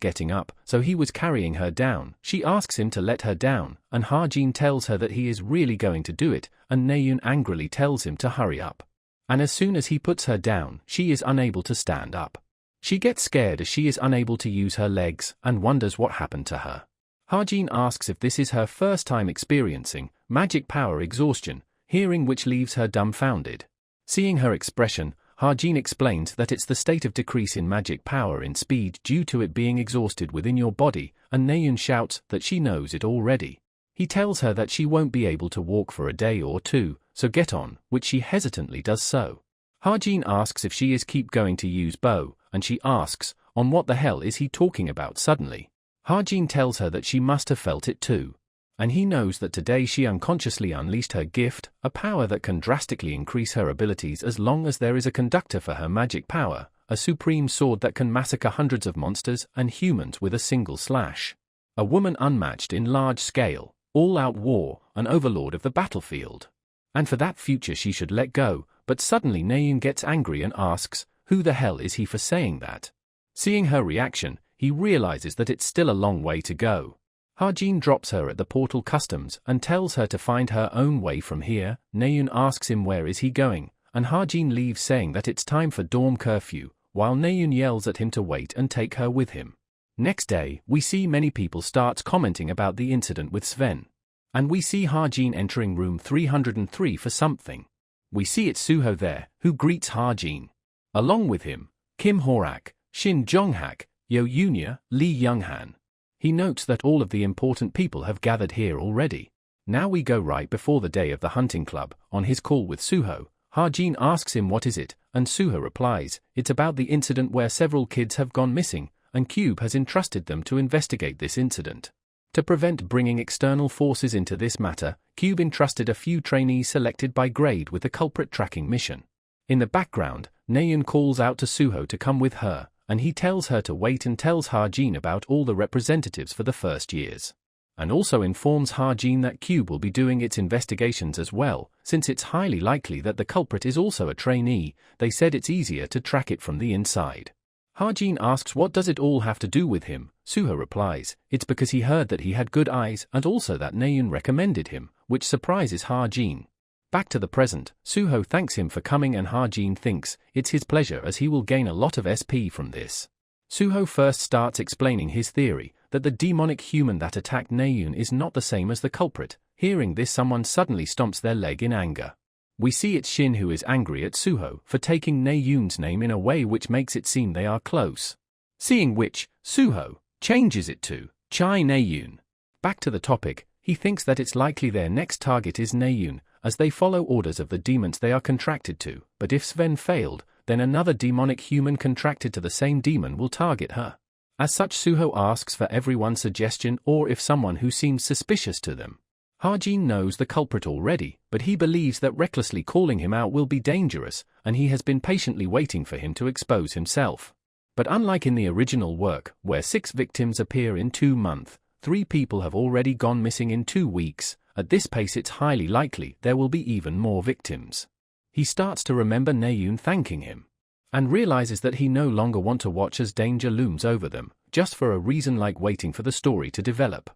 getting up, so he was carrying her down. She asks him to let her down, and Harjin tells her that he is really going to do it, and Naeun angrily tells him to hurry up. And as soon as he puts her down, she is unable to stand up. She gets scared as she is unable to use her legs, and wonders what happened to her. Harjin asks if this is her first time experiencing magic power exhaustion, hearing which leaves her dumbfounded. Seeing her expression, Harjin explains that it's the state of decrease in magic power in speed due to it being exhausted within your body, and Naeun shouts that she knows it already. He tells her that she won't be able to walk for a day or two, so get on, which she hesitantly does so. Harjin asks if she is keep going to use bow, and she asks, on what the hell is he talking about suddenly? Harjin tells her that she must have felt it too. And he knows that today she unconsciously unleashed her gift, a power that can drastically increase her abilities as long as there is a conductor for her magic power, a supreme sword that can massacre hundreds of monsters and humans with a single slash. A woman unmatched in large scale, all-out war, an overlord of the battlefield. And for that future she should let go, but suddenly Naeun gets angry and asks, who the hell is he for saying that? Seeing her reaction, he realizes that it's still a long way to go. Harjin drops her at the portal customs and tells her to find her own way from here. Naeun asks him where is he going, and Harjin leaves saying that it's time for dorm curfew, while Naeun yells at him to wait and take her with him. Next day, we see many people start commenting about the incident with Sven. And we see Harjin entering room 303 for something. We see it's Suho there, who greets Harjin. Along with him, Kim Horak, Shin Jonghak, Yo Yunya, Lee Younghan. He notes that all of the important people have gathered here already. Now we go right before the day of the hunting club. On his call with Suho, Harjin asks him what is it, and Suho replies, it's about the incident where several kids have gone missing, and Cube has entrusted them to investigate this incident. To prevent bringing external forces into this matter, Cube entrusted a few trainees selected by grade with the culprit tracking mission. In the background, Naeun calls out to Suho to come with her, and he tells her to wait and tells Harjin about all the representatives for the first years. And also informs Harjin that Cube will be doing its investigations as well, since it's highly likely that the culprit is also a trainee. They said it's easier to track it from the inside. Harjin asks what does it all have to do with him. Suho replies, it's because he heard that he had good eyes and also that Naeun recommended him, which surprises Harjin. Back to the present, Suho thanks him for coming and Harjin thinks it's his pleasure as he will gain a lot of SP from this. Suho first starts explaining his theory, that the demonic human that attacked Naeun is not the same as the culprit. Hearing this, someone suddenly stomps their leg in anger. We see it's Shin who is angry at Suho for taking Naeun's name in a way which makes it seem they are close. Seeing which, Suho changes it to Chai Naeun. Back to the topic, he thinks that it's likely their next target is Naeun, as they follow orders of the demons they are contracted to, but if Sven failed, then another demonic human contracted to the same demon will target her. As such, Suho asks for everyone's suggestion or if someone who seems suspicious to them. Ha-jin knows the culprit already, but he believes that recklessly calling him out will be dangerous, and he has been patiently waiting for him to expose himself. But unlike in the original work, where 6 victims appear in 2 months, 3 people have already gone missing in 2 weeks, at this pace it's highly likely there will be even more victims. He starts to remember Naeun thanking him, and realizes that he no longer wants to watch as danger looms over them, just for a reason like waiting for the story to develop.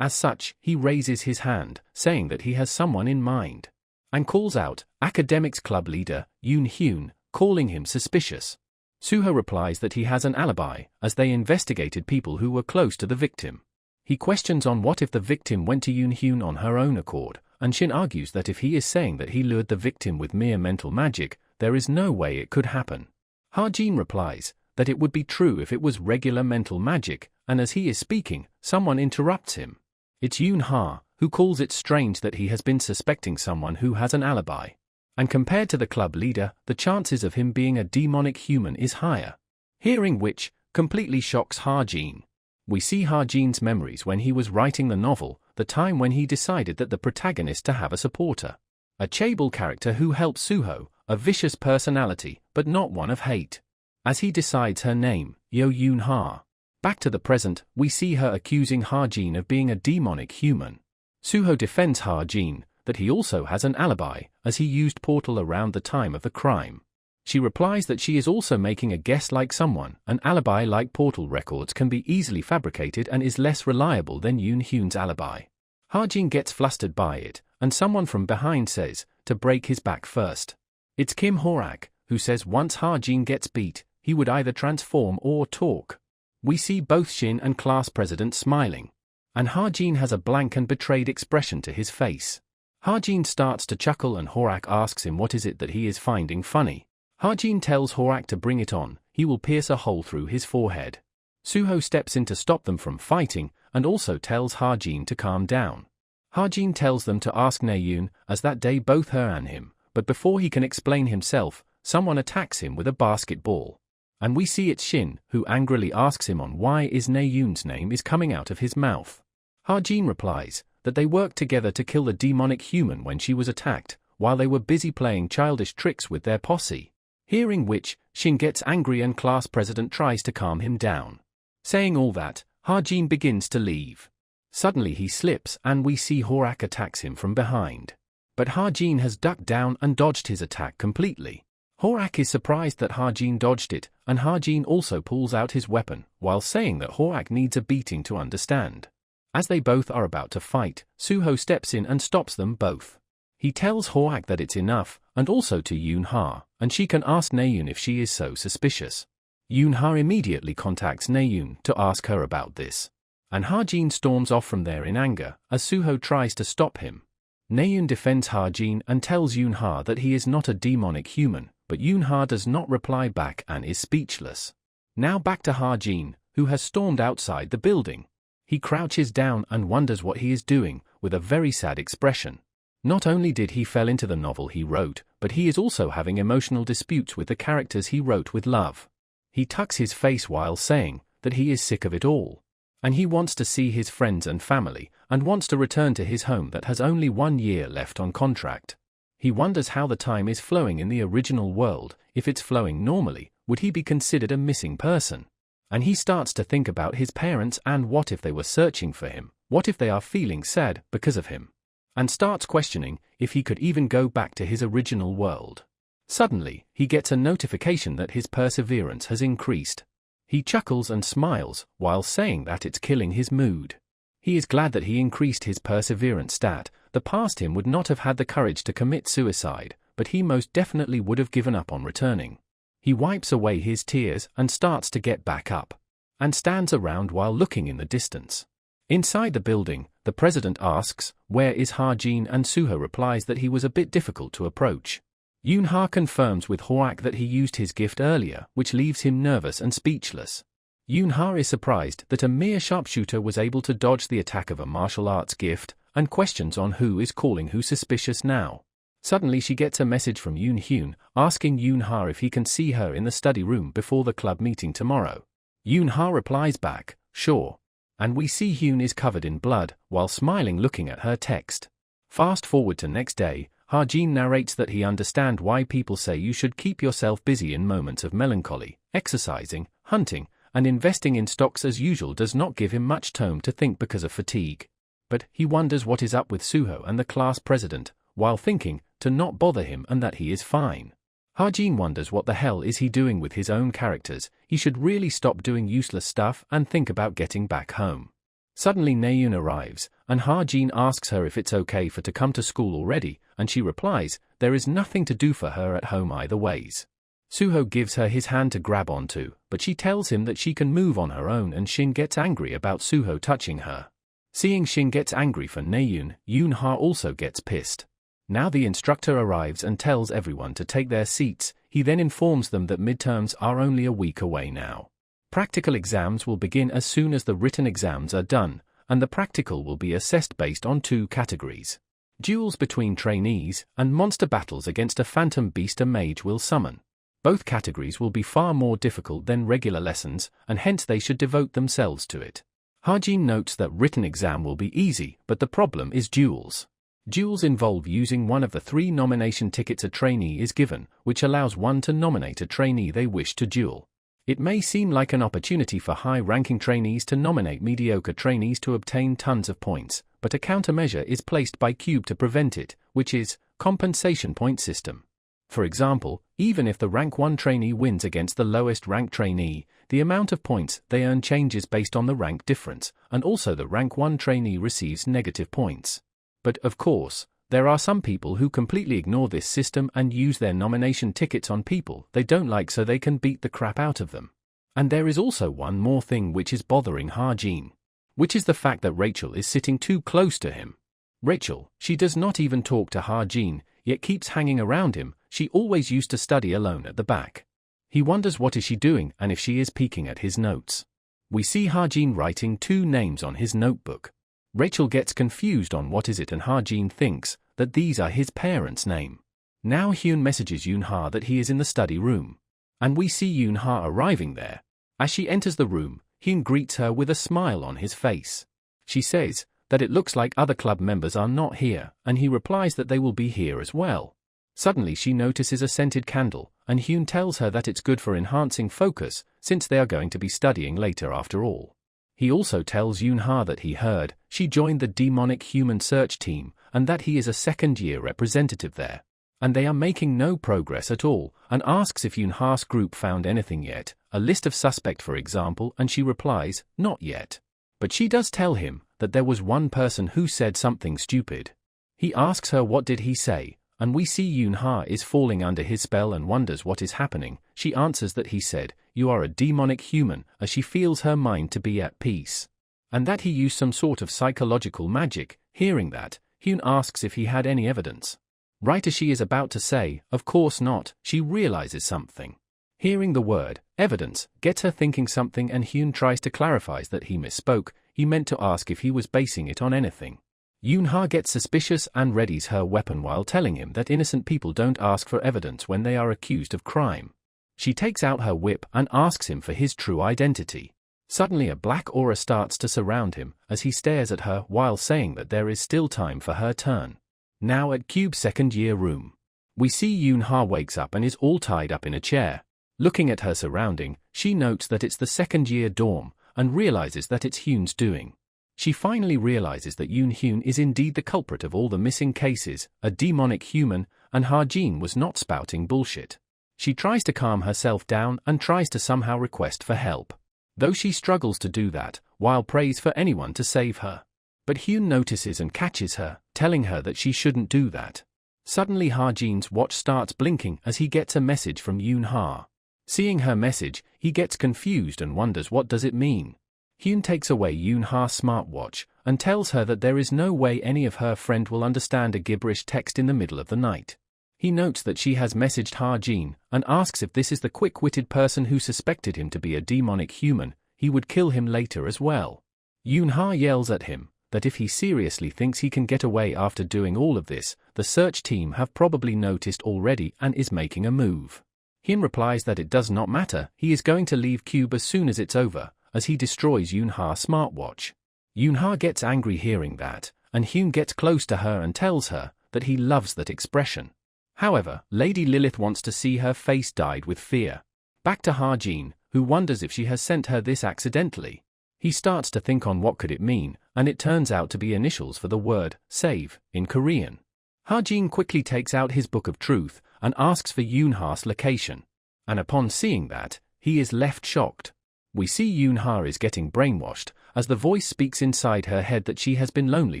As such, he raises his hand, saying that he has someone in mind, and calls out academics club leader Yoon Hyun, calling him suspicious. Suho replies that he has an alibi, as they investigated people who were close to the victim. He questions on what if the victim went to Yoon Hyun on her own accord, and Shin argues that if he is saying that he lured the victim with mere mental magic, there is no way it could happen. Ha-jin replies that it would be true if it was regular mental magic, and as he is speaking, someone interrupts him. It's Yoon Ha, who calls it strange that he has been suspecting someone who has an alibi. And compared to the club leader, the chances of him being a demonic human is higher. Hearing which, completely shocks Ha-jin. We see Ha-jin's memories when he was writing the novel, the time when he decided that the protagonist to have a supporter. A chaebol character who helps Suho, a vicious personality, but not one of hate. As he decides her name, Yo Yoon Ha. Back to the present, we see her accusing Ha-jin of being a demonic human. Suho defends Ha-jin, that he also has an alibi, as he used portal around the time of the crime. She replies that she is also making a guess like someone. An alibi like portal records can be easily fabricated and is less reliable than Yoon Hyun's alibi. Ha-jin gets flustered by it, and someone from behind says, to break his back first. It's Kim Horak, who says once Ha-jin gets beat, he would either transform or talk. We see both Shin and class president smiling, and Ha-jin has a blank and betrayed expression to his face. Ha-jin starts to chuckle and Horak asks him what is it that he is finding funny. Ha-jin tells Horak to bring it on, he will pierce a hole through his forehead. Suho steps in to stop them from fighting, and also tells Ha-jin to calm down. Ha-jin tells them to ask Naeun, as that day both her and him, but before he can explain himself, someone attacks him with a basketball. And we see it's Shin, who angrily asks him on why is Naeun's name is coming out of his mouth. Ha-jin replies that they worked together to kill the demonic human when she was attacked, while they were busy playing childish tricks with their posse. Hearing which, Shin gets angry and class president tries to calm him down. Saying all that, Ha-jin begins to leave. Suddenly he slips and we see Horak attacks him from behind. But Ha-jin has ducked down and dodged his attack completely. Horak is surprised that Ha-jin dodged it, and Ha-jin also pulls out his weapon, while saying that Horak needs a beating to understand. As they both are about to fight, Suho steps in and stops them both. He tells Horak that it's enough, and also to Yoon Ha, and she can ask Naeun if she is so suspicious. Yoon Ha immediately contacts Naeun to ask her about this. And Ha-jin storms off from there in anger, as Suho tries to stop him. Naeun defends Ha-jin and tells Yoon Ha that he is not a demonic human, but Yoon Ha does not reply back and is speechless. Now back to Ha-jin, who has stormed outside the building. He crouches down and wonders what he is doing, with a very sad expression. Not only did he fell into the novel he wrote, but he is also having emotional disputes with the characters he wrote with love. He tucks his face while saying that he is sick of it all. And he wants to see his friends and family, and wants to return to his home that has only 1 year left on contract. He wonders how the time is flowing in the original world. If it's flowing normally, would he be considered a missing person? And he starts to think about his parents and what if they were searching for him, what if they are feeling sad because of him? And starts questioning if he could even go back to his original world. Suddenly, he gets a notification that his perseverance has increased. He chuckles and smiles, while saying that it's killing his mood. He is glad that he increased his perseverance stat. The past him would not have had the courage to commit suicide, but he most definitely would have given up on returning. He wipes away his tears and starts to get back up, and stands around while looking in the distance. Inside the building, the president asks, "Where is Ha-jin?" and Suho replies that he was a bit difficult to approach. Yoon Ha confirms with Horak that he used his gift earlier, which leaves him nervous and speechless. Yoon Ha is surprised that a mere sharpshooter was able to dodge the attack of a martial arts gift, and questions on who is calling who suspicious now. Suddenly she gets a message from Yoon Hyun, asking Yoon Ha if he can see her in the study room before the club meeting tomorrow. Yoon Ha replies back, "Sure." And we see Hyun is covered in blood, while smiling looking at her text. Fast forward to next day, Ha-jin narrates that he understands why people say you should keep yourself busy in moments of melancholy. Exercising, hunting, and investing in stocks as usual does not give him much time to think because of fatigue. But he wonders what is up with Suho and the class president, while thinking to not bother him and that he is fine. Ha-jin wonders what the hell is he doing with his own characters. He should really stop doing useless stuff and think about getting back home. Suddenly Naeun arrives, and Ha-jin asks her if it's okay for to come to school already, and she replies, there is nothing to do for her at home either ways. Suho gives her his hand to grab onto, but she tells him that she can move on her own, and Shin gets angry about Suho touching her. Seeing Shin gets angry for Naeun, Yoon-ha also gets pissed. Now the instructor arrives and tells everyone to take their seats. He then informs them that midterms are only a week away now. Practical exams will begin as soon as the written exams are done, and the practical will be assessed based on 2 categories. Duels between trainees, and monster battles against a phantom beast a mage will summon. Both categories will be far more difficult than regular lessons, and hence they should devote themselves to it. Ha-jin notes that written exam will be easy, but the problem is duels. Duels involve using one of the 3 nomination tickets a trainee is given, which allows one to nominate a trainee they wish to duel. It may seem like an opportunity for high-ranking trainees to nominate mediocre trainees to obtain tons of points, but a countermeasure is placed by Cube to prevent it, which is compensation point system. For example, even if the rank 1 trainee wins against the lowest ranked trainee, the amount of points they earn changes based on the rank difference, and also the rank 1 trainee receives negative points. But, of course, there are some people who completely ignore this system and use their nomination tickets on people they don't like so they can beat the crap out of them. And there is also one more thing which is bothering Ha-jin, which is the fact that Rachel is sitting too close to him. Rachel, she does not even talk to Ha-jin, yet keeps hanging around him. She always used to study alone at the back. He wonders what is she doing and if she is peeking at his notes. We see Ha-jin writing 2 names on his notebook. Rachel gets confused on what is it, and Ha-jin thinks that these are his parents' name. Now Hyun messages Yoon-ha that he is in the study room. And we see Yoon-ha arriving there. As she enters the room, Hyun greets her with a smile on his face. She says that it looks like other club members are not here, and he replies that they will be here as well. Suddenly she notices a scented candle, and Hyun tells her that it's good for enhancing focus, since they are going to be studying later after all. He also tells Yoon-ha that he heard she joined the demonic human search team, and that he is a second-year representative there. And they are making no progress at all, and asks if Yoon-ha's group found anything yet, a list of suspect for example, and she replies, not yet. But she does tell him that there was one person who said something stupid. He asks her what did he say, and we see Yoon-ha is falling under his spell and wonders what is happening. She answers that he said, you are a demonic human, as she feels her mind to be at peace. And that he used some sort of psychological magic. Hearing that, Hyun asks if he had any evidence. Right as she is about to say, of course not, she realizes something. Hearing the word, evidence, gets her thinking something, and Hyun tries to clarify that he misspoke. He meant to ask if he was basing it on anything. Yoon-ha gets suspicious and readies her weapon while telling him that innocent people don't ask for evidence when they are accused of crime. She takes out her whip and asks him for his true identity. Suddenly a black aura starts to surround him as he stares at her while saying that there is still time for her turn. Now at Cube's second-year room, we see Yoon-ha wakes up and is all tied up in a chair. Looking at her surrounding, she notes that it's the second-year dorm and realizes that it's Hyun's doing. She finally realizes that Yoon-hyun is indeed the culprit of all the missing cases, a demonic human, and Ha-jin was not spouting bullshit. She tries to calm herself down and tries to somehow request for help, though she struggles to do that, while prays for anyone to save her. But Hyun notices and catches her, telling her that she shouldn't do that. Suddenly Ha-jin's watch starts blinking as he gets a message from Yoon-ha. Seeing her message, he gets confused and wonders what does it mean. Hyun takes away Yoon-ha's smartwatch and tells her that there is no way any of her friend will understand a gibberish text in the middle of the night. He notes that she has messaged Ha-jin and asks if this is the quick-witted person who suspected him to be a demonic human. He would kill him later as well. Yoon-ha yells at him that if he seriously thinks he can get away after doing all of this, the search team have probably noticed already and is making a move. Hyun replies that it does not matter, he is going to leave Cube as soon as it's over, as he destroys Yoonha's smartwatch. Yoonha gets angry hearing that, and Hyun gets close to her and tells her that he loves that expression. However, Lady Lilith wants to see her face dyed with fear. Back to Ha-jin, who wonders if she has sent her this accidentally. He starts to think on what could it mean, and it turns out to be initials for the word save in Korean. Ha-jin quickly takes out his book of truth and asks for Yoonha's location. And upon seeing that, he is left shocked. We see Yoonha is getting brainwashed, as the voice speaks inside her head that she has been lonely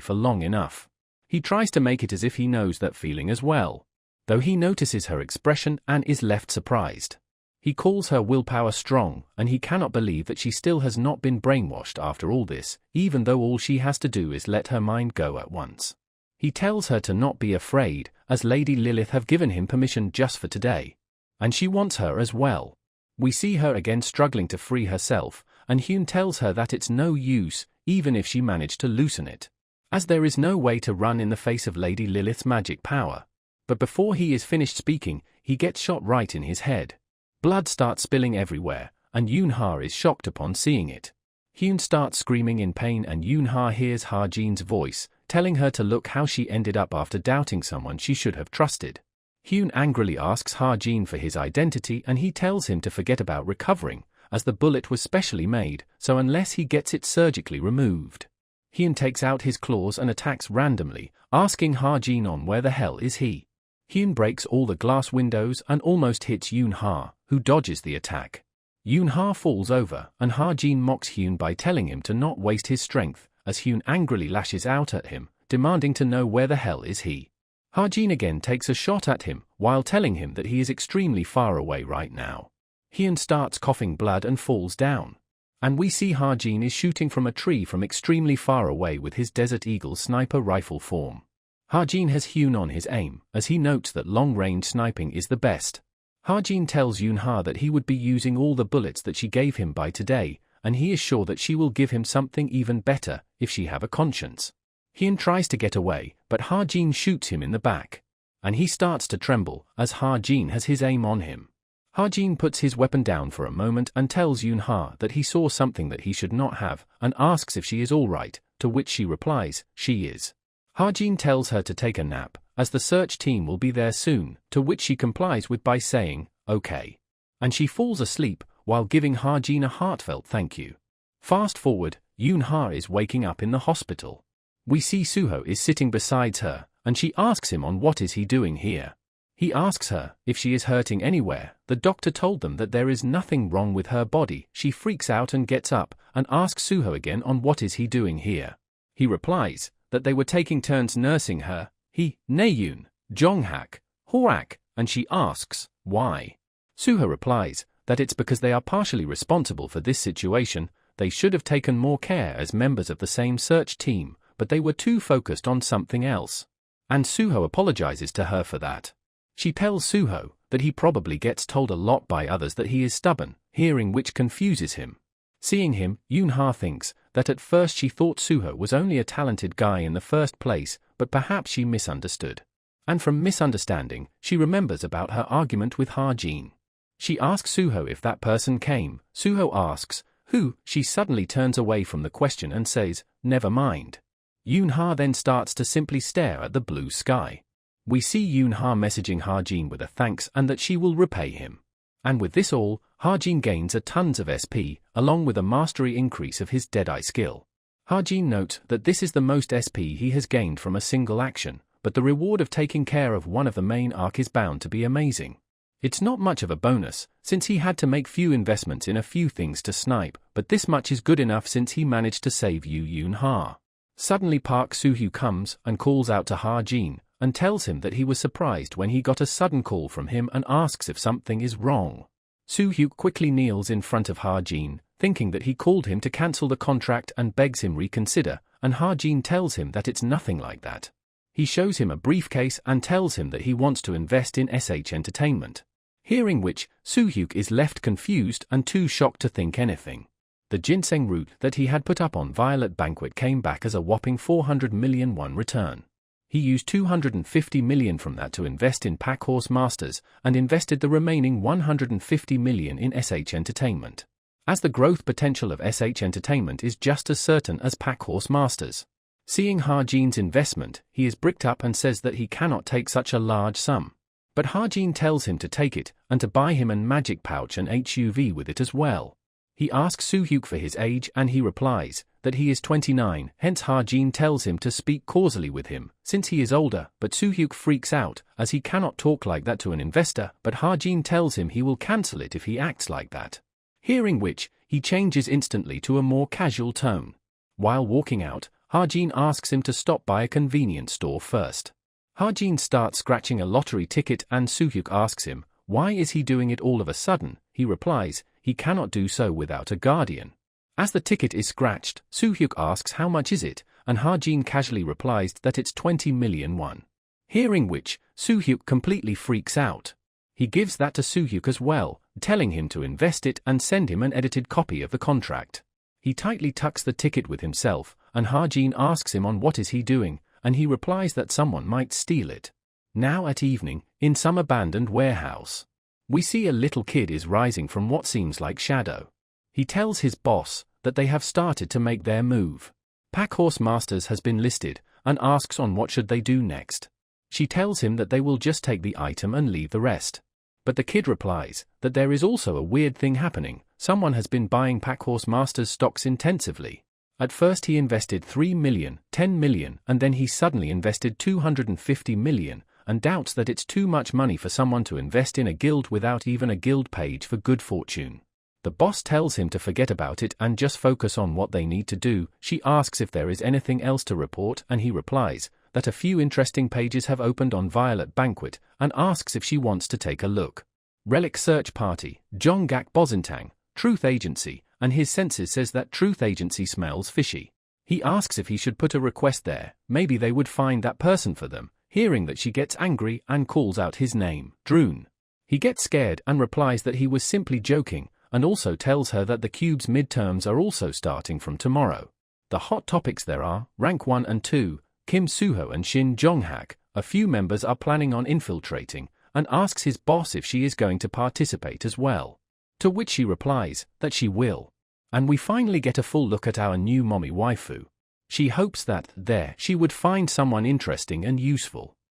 for long enough. He tries to make it as if he knows that feeling as well, though he notices her expression and is left surprised. He calls her willpower strong, and he cannot believe that she still has not been brainwashed after all this, even though all she has to do is let her mind go at once. He tells her to not be afraid, as Lady Lilith have given him permission just for today. And she wants her as well. We see her again struggling to free herself, and Hyun tells her that it's no use, even if she managed to loosen it, as there is no way to run in the face of Lady Lilith's magic power. But before he is finished speaking, he gets shot right in his head. Blood starts spilling everywhere, and Yoonha is shocked upon seeing it. Hyun starts screaming in pain and Yoonha hears Ha-jin's voice, telling her to look how she ended up after doubting someone she should have trusted. Hyun angrily asks Ha-jin for his identity and he tells him to forget about recovering, as the bullet was specially made, so unless he gets it surgically removed. Hyun takes out his claws and attacks randomly, asking Ha-jin on where the hell is he. Hyun breaks all the glass windows and almost hits Yoonha, who dodges the attack. Yoonha falls over, and Ha-jin mocks Hyun by telling him to not waste his strength, as Hyun angrily lashes out at him, demanding to know where the hell is he. Ha-jin again takes a shot at him, while telling him that he is extremely far away right now. Hyun starts coughing blood and falls down. And we see Ha-jin is shooting from a tree from extremely far away with his Desert Eagle sniper rifle form. Ha-jin has Hyun on his aim, as he notes that long-range sniping is the best. Ha-jin tells Yoonha that he would be using all the bullets that she gave him by today, and he is sure that she will give him something even better, if she have a conscience. Hyun tries to get away, but Ha-jin shoots him in the back. And he starts to tremble, as Ha-jin has his aim on him. Ha-jin puts his weapon down for a moment and tells Yoonha that he saw something that he should not have, and asks if she is alright, to which she replies, she is. Ha-jin tells her to take a nap, as the search team will be there soon, to which she complies with by saying, okay. And she falls asleep, while giving Ha-jin a heartfelt thank you. Fast forward, Yoonha is waking up in the hospital. We see Suho is sitting beside her, and she asks him on what is he doing here. He asks her if she is hurting anywhere. The doctor told them that there is nothing wrong with her body. She freaks out and gets up, and asks Suho again on what is he doing here. He replies that they were taking turns nursing her, he, Naeun, Jonghak, Horak, and she asks, why? Suho replies that it's because they are partially responsible for this situation. They should have taken more care as members of the same search team, but they were too focused on something else. And Suho apologizes to her for that. She tells Suho that he probably gets told a lot by others that he is stubborn, hearing which confuses him. Seeing him, Yoonha thinks that at first she thought Suho was only a talented guy in the first place, but perhaps she misunderstood. And from misunderstanding, she remembers about her argument with Ha-jin. She asks Suho if that person came. Suho asks, who? She suddenly turns away from the question and says, never mind. Yoonha then starts to simply stare at the blue sky. We see Yoonha messaging Ha-jin with a thanks and that she will repay him. And with this all, Ha-jin gains a tons of SP, along with a mastery increase of his Deadeye skill. Ha-jin notes that this is the most SP he has gained from a single action, but the reward of taking care of one of the main arc is bound to be amazing. It's not much of a bonus, since he had to make few investments in a few things to snipe, but this much is good enough since he managed to save Yoonha. Suddenly Park Soo-hyo comes and calls out to Ha-jin, and tells him that he was surprised when he got a sudden call from him and asks if something is wrong. Soo-hyo quickly kneels in front of Ha-jin, thinking that he called him to cancel the contract and begs him reconsider, and Ha-jin tells him that it's nothing like that. He shows him a briefcase and tells him that he wants to invest in SH Entertainment. Hearing which, Soo-hyo is left confused and too shocked to think anything. The ginseng root that he had put up on Violet Banquet came back as a whopping 400 million won return. He used 250 million from that to invest in Pack Horse Masters, and invested the remaining 150 million in SH Entertainment. as the growth potential of SH Entertainment is just as certain as Pack Horse Masters. Seeing Ha-jin's investment, he is bricked up and says that he cannot take such a large sum. But Ha-jin tells him to take it, and to buy him an magic pouch and HUV with it as well. He asks Soo-hyuk for his age and he replies that he is 29, hence Ha-jin tells him to speak causally with him, since he is older, but Soo-hyuk freaks out, as he cannot talk like that to an investor, but Ha-jin tells him he will cancel it if he acts like that. Hearing which, he changes instantly to a more casual tone. While walking out, Ha-jin asks him to stop by a convenience store first. Ha-jin starts scratching a lottery ticket and Soo-hyuk asks him, why is he doing it all of a sudden? He replies, he cannot do so without a guardian. As the ticket is scratched, Soo-hyuk asks how much is it, and Ha-jin casually replies that it's 20 million won. Hearing which, Soo-hyuk completely freaks out. He gives that to Soo-hyuk as well, telling him to invest it and send him an edited copy of the contract. He tightly tucks the ticket with himself, and Ha-jin asks him on what is he doing, and he replies that someone might steal it. Now at evening, in some abandoned warehouse, we see a little kid is rising from what seems like shadow. He tells his boss that they have started to make their move. Pack Horse Masters has been listed, and asks on what should they do next. She tells him that they will just take the item and leave the rest. But the kid replies that there is also a weird thing happening. Someone has been buying Pack Horse Masters stocks intensively. At first he invested 3 million, 10 million, and then he suddenly invested 250 million, and doubts that it's too much money for someone to invest in a guild without even a guild page for good fortune. The boss tells him to forget about it and just focus on what they need to do. She asks if there is anything else to report and he replies that a few interesting pages have opened on Violet Banquet and asks if she wants to take a look. Relic Search Party, Jonggak Bozintang, Truth Agency, and his senses says that Truth Agency smells fishy. He asks if he should put a request there, maybe they would find that person for them. Hearing that, she gets angry and calls out his name, Droon. He gets scared and replies that he was simply joking, and also tells her that the Cube's midterms are also starting from tomorrow. The hot topics there are, Rank 1 and 2, Kim Soo-ho and Shin Jong-hak. A few members are planning on infiltrating, and asks his boss if she is going to participate as well. To which she replies that she will. And we finally get a full look at our new mommy waifu. She hopes that there she would find someone interesting and useful.